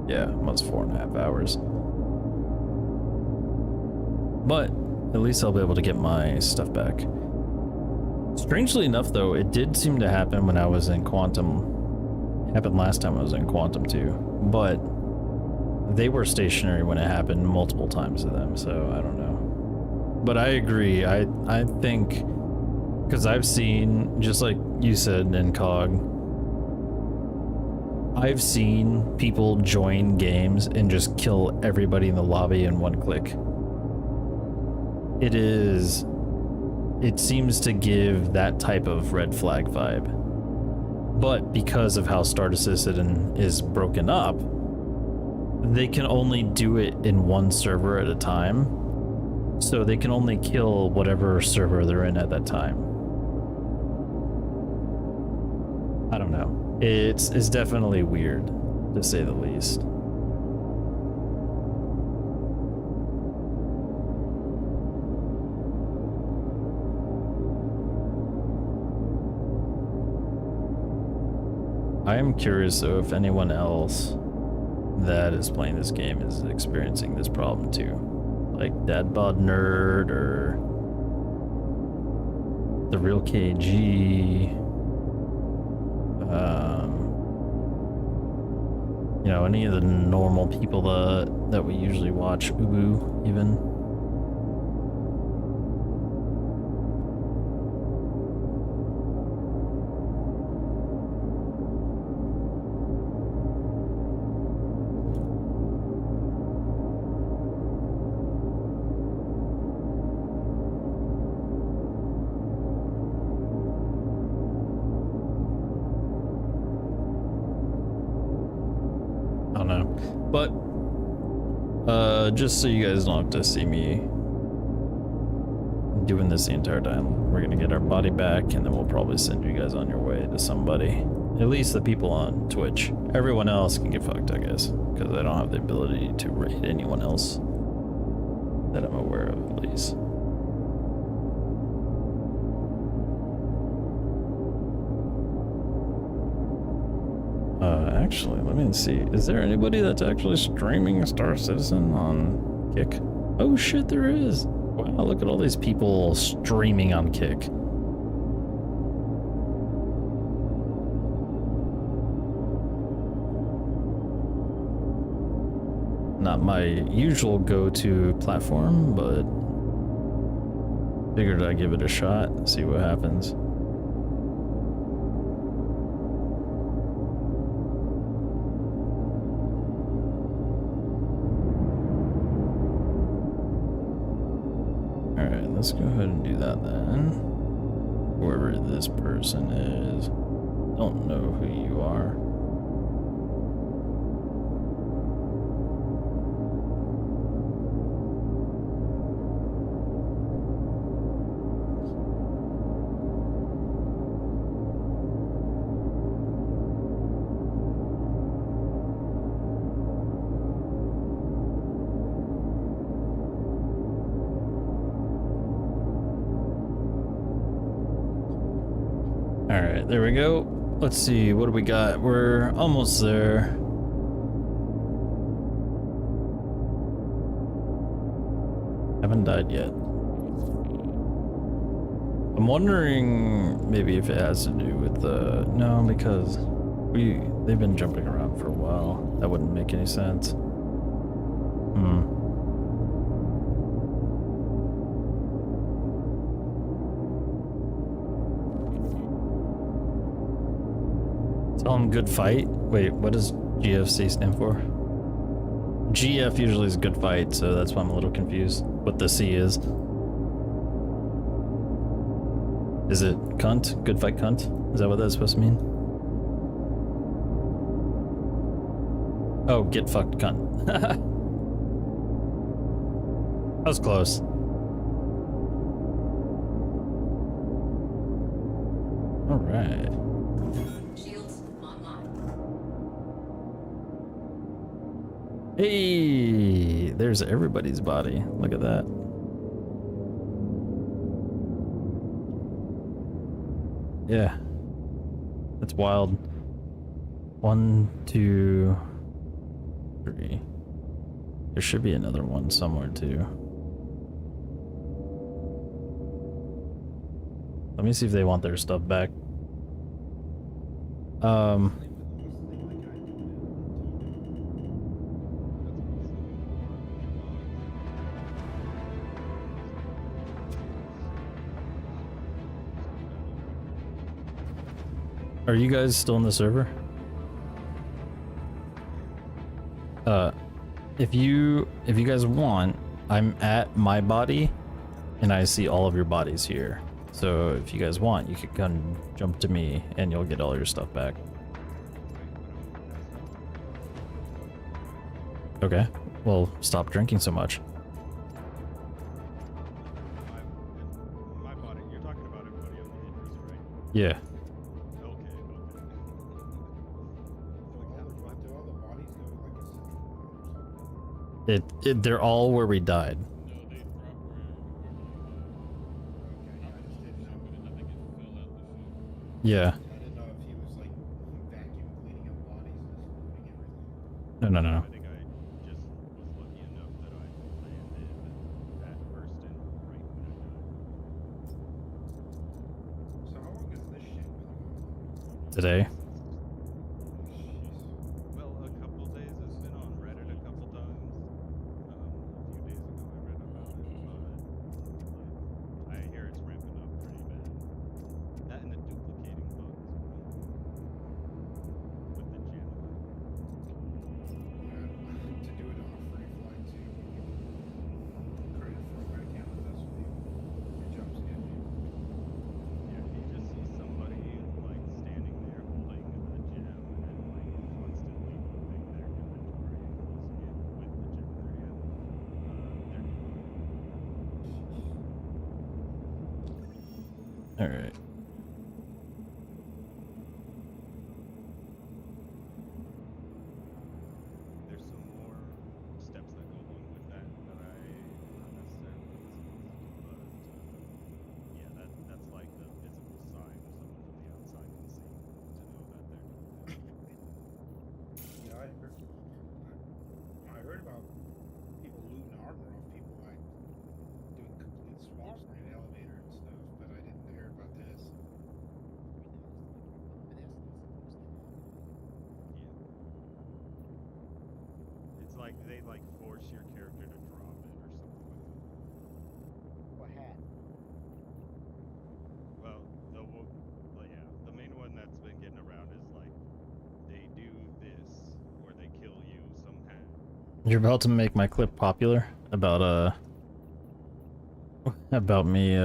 Yeah, almost 4.5 hours. But at least I'll be able to get my stuff back. Strangely enough, though, it did seem to happen when I was in Quantum. It happened last time I was in Quantum too, but they were stationary when it happened multiple times to them, so I don't know. But I agree. I think, because I've seen, just like you said in COG, I've seen people join games and just kill everybody in the lobby in one click. It seems to give that type of red flag vibe. But because of how Stardust Citizen is broken up, they can only do it in one server at a time. So they can only kill whatever server they're in at that time. I don't know. It's definitely weird, to say the least. I am curious though if anyone else that is playing this game is experiencing this problem too. Like Dadbod Nerd or The Real KG. You know, any of the normal people that we usually watch, Ubu even. But just so you guys don't have to see me doing this the entire time, we're gonna get our body back and then we'll probably send you guys on your way to somebody. At least the people on Twitch. Everyone else can get fucked, I guess, because I don't have the ability to raid anyone else that I'm aware of, at least. Actually, let me see. Is there anybody that's actually streaming Star Citizen on Kick? Oh shit, there is. Wow, look at all these people streaming on Kick. Not my usual go-to platform, but figured I'd give it a shot, see what happens. Let's go ahead and do that then. Whoever this person is, don't know who you are. Alright, there we go. Let's see, what do we got? We're almost there. Haven't died yet. I'm wondering maybe if it has to do with the... No, because they've been jumping around for a while. That wouldn't make any sense. Tell them good fight. Wait, what does GFC stand for? GF usually is good fight, so that's why I'm a little confused what the C is. Is it cunt? Good fight cunt? Is that what that's supposed to mean? Oh, get fucked cunt. That was close. All right. Hey, there's everybody's body. Look at that. Yeah. That's wild. 1, 2, 3. There should be another one somewhere too. Let me see if they want their stuff back. Are you guys still in the server? If you guys want, I'm at my body, and I see all of your bodies here. So if you guys want, you could come jump to me, and you'll get all your stuff back. Okay. Well, stop drinking so much. My body. You're talking about everybody on the Idris, right? Yeah. Okay. Do all the bodies go like a central point or something? They're all where we died. No, they dropped where Okay, I just didn't know. I think it fell out the ship. Yeah. I didn't know if he was like vacuum cleaning up bodies and just moving everything. No. I think I just was lucky enough that I landed that first and right when I died. So how long has this shit been going? Today. Well, a couple days. It's been on Reddit a couple times. A few days ago I read about it, but I hear it's ramping up pretty bad. That and the duplicating bugs with the gym. Yeah, to do it on a free flight too. Credit for my account with us with you. Your job's good, dude. Yeah, you just see somebody like standing there holding a gem and like constantly moving their inventory and closing it with the gem they're in. All right. There's some more steps that go along with that that I not necessarily discussed, but yeah, that's like the physical sign someone from the outside can see to know that they're doing it. Yeah, I heard about people looting armor off people like doing complete swaps in an elevator and stuff, but I didn't hear about this. It's like they like force your character to drop it or something like that. What hat? Well, the main one that's been getting around is like they do this or they kill you somehow. You're about to make my clip popular about me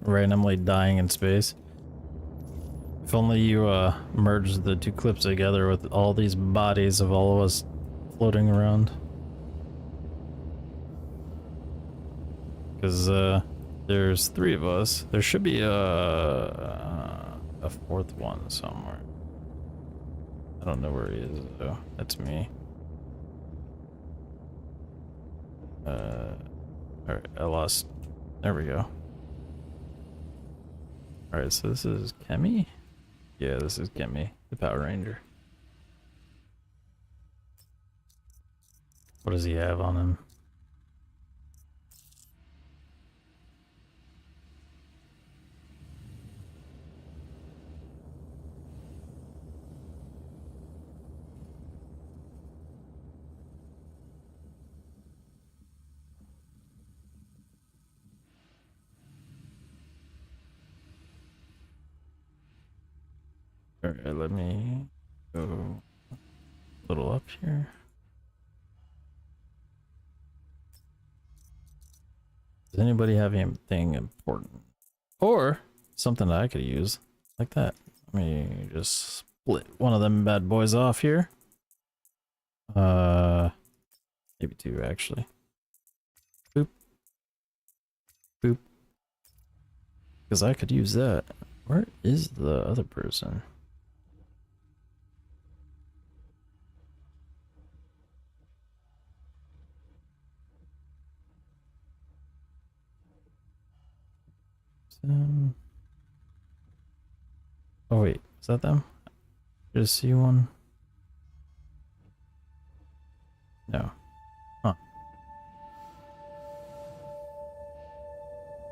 randomly dying in space. If only you merged the two clips together with all these bodies of all of us floating around. Because there's 3 of us. There should be a 4th one somewhere. I don't know where he is though. That's me. Alright, I lost. There we go. Alright, so this is Kemi? Yeah, this is Kemi, the Power Ranger. What does he have on him? Alright, let me go a little up here. Does anybody have anything important? Or something that I could use like that? Let me just split one of them bad boys off here. Maybe 2 actually. Boop. Boop. Because I could use that. Where is the other person? Oh wait, is that them? Just see one? No. Huh.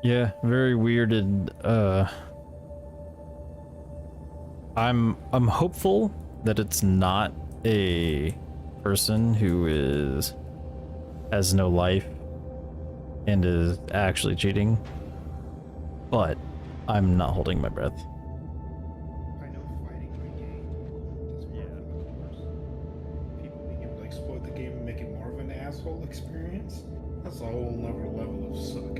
Yeah, very weirded. I'm hopeful that it's not a person who has no life and is actually cheating. But I'm not holding my breath. I know fighting my game is part of the course. People being able to exploit the game and make a whole other level of suck.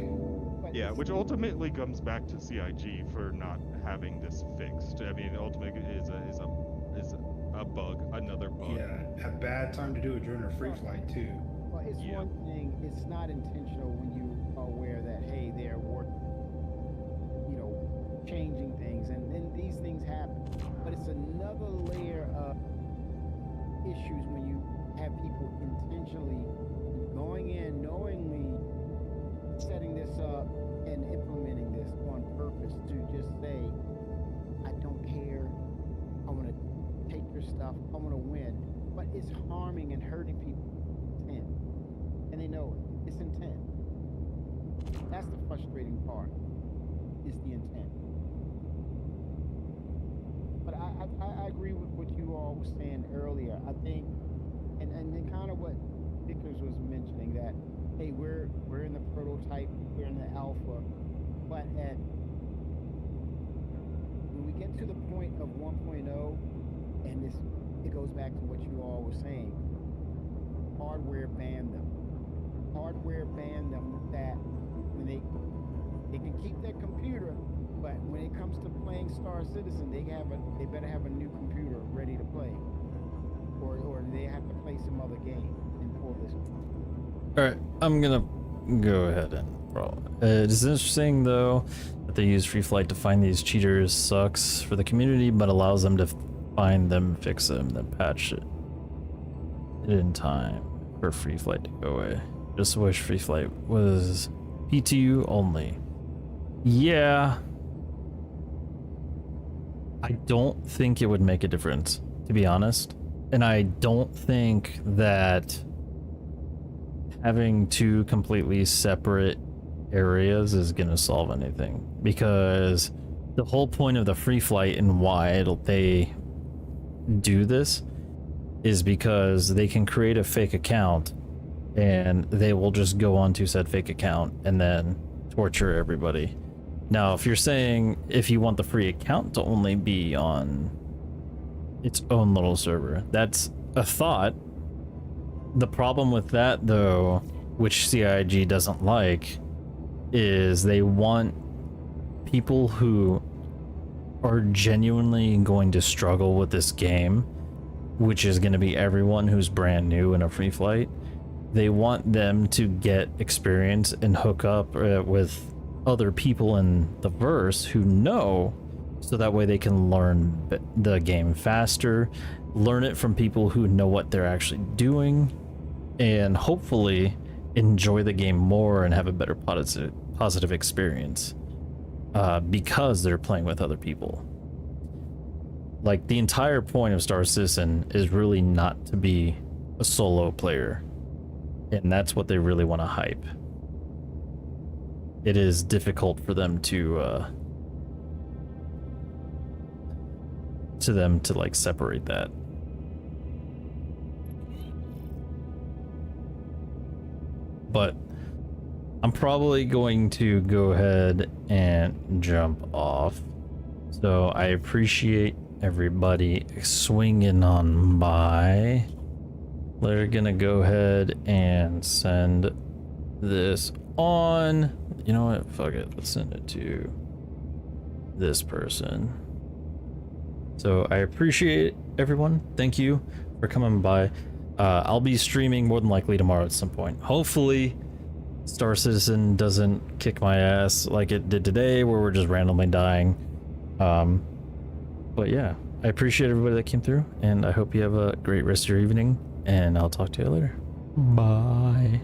Yeah, which ultimately comes back to CIG for not having this fixed. I mean, ultimately is a bug, another bug. Yeah, a bad time to do it during a free flight too. Well, it's one thing. It's not intentional when you are aware that hey, they're working, changing things, and then these things happen. But it's another layer of issues when you have people intentionally going in, knowingly setting this up and implementing this on purpose to just say, I don't care, I want to take your stuff, I want to win, but it's harming and hurting people. Intent. And they know it. It's intent. That's the frustrating part, is the intent. But I agree with what you all were saying earlier. I think, and then kind of what Vickers was mentioning, that hey, we're in the prototype, we're in the alpha, but when we get to the point of 1.0, and it goes back to what you all were saying, hardware ban them. Hardware ban them that when they can keep their computer, but when it comes to playing Star Citizen, they better have a new computer ready to play, or they have to play some other game and pull this. All right, I'm gonna go ahead and roll. It is interesting though that they use free flight to find these cheaters. Sucks for the community, but allows them to find them, fix them, then patch it in time for free flight to go away. Just wish free flight was PTU only. Yeah, I don't think it would make a difference, to be honest, and I don't think that having two completely separate areas is gonna solve anything, because the whole point of the free flight and why they do this is because they can create a fake account and they will just go onto said fake account and then torture everybody. Now, if you're saying if you want the free account to only be on its own little server, that's a thought. The problem with that, though, which CIG doesn't like, is they want people who are genuinely going to struggle with this game, which is going to be everyone who's brand new in a free flight. They want them to get experience and hook up with other people in the verse who know, so that way they can learn the game faster, learn it from people who know what they're actually doing, and hopefully enjoy the game more and have a better positive experience because they're playing with other people. Like, the entire point of Star Citizen is really not to be a solo player, and that's what they really want to hype. It is difficult for them to like separate that. But I'm probably going to go ahead and jump off. So I appreciate everybody swinging on by. We're gonna go ahead and send this on. You know what? Fuck it. Let's send it to this person. So I appreciate everyone. Thank you for coming by. I'll be streaming more than likely tomorrow at some point. Hopefully Star Citizen doesn't kick my ass like it did today, where we're just randomly dying. But yeah, I appreciate everybody that came through, and I hope you have a great rest of your evening, and I'll talk to you later. Bye.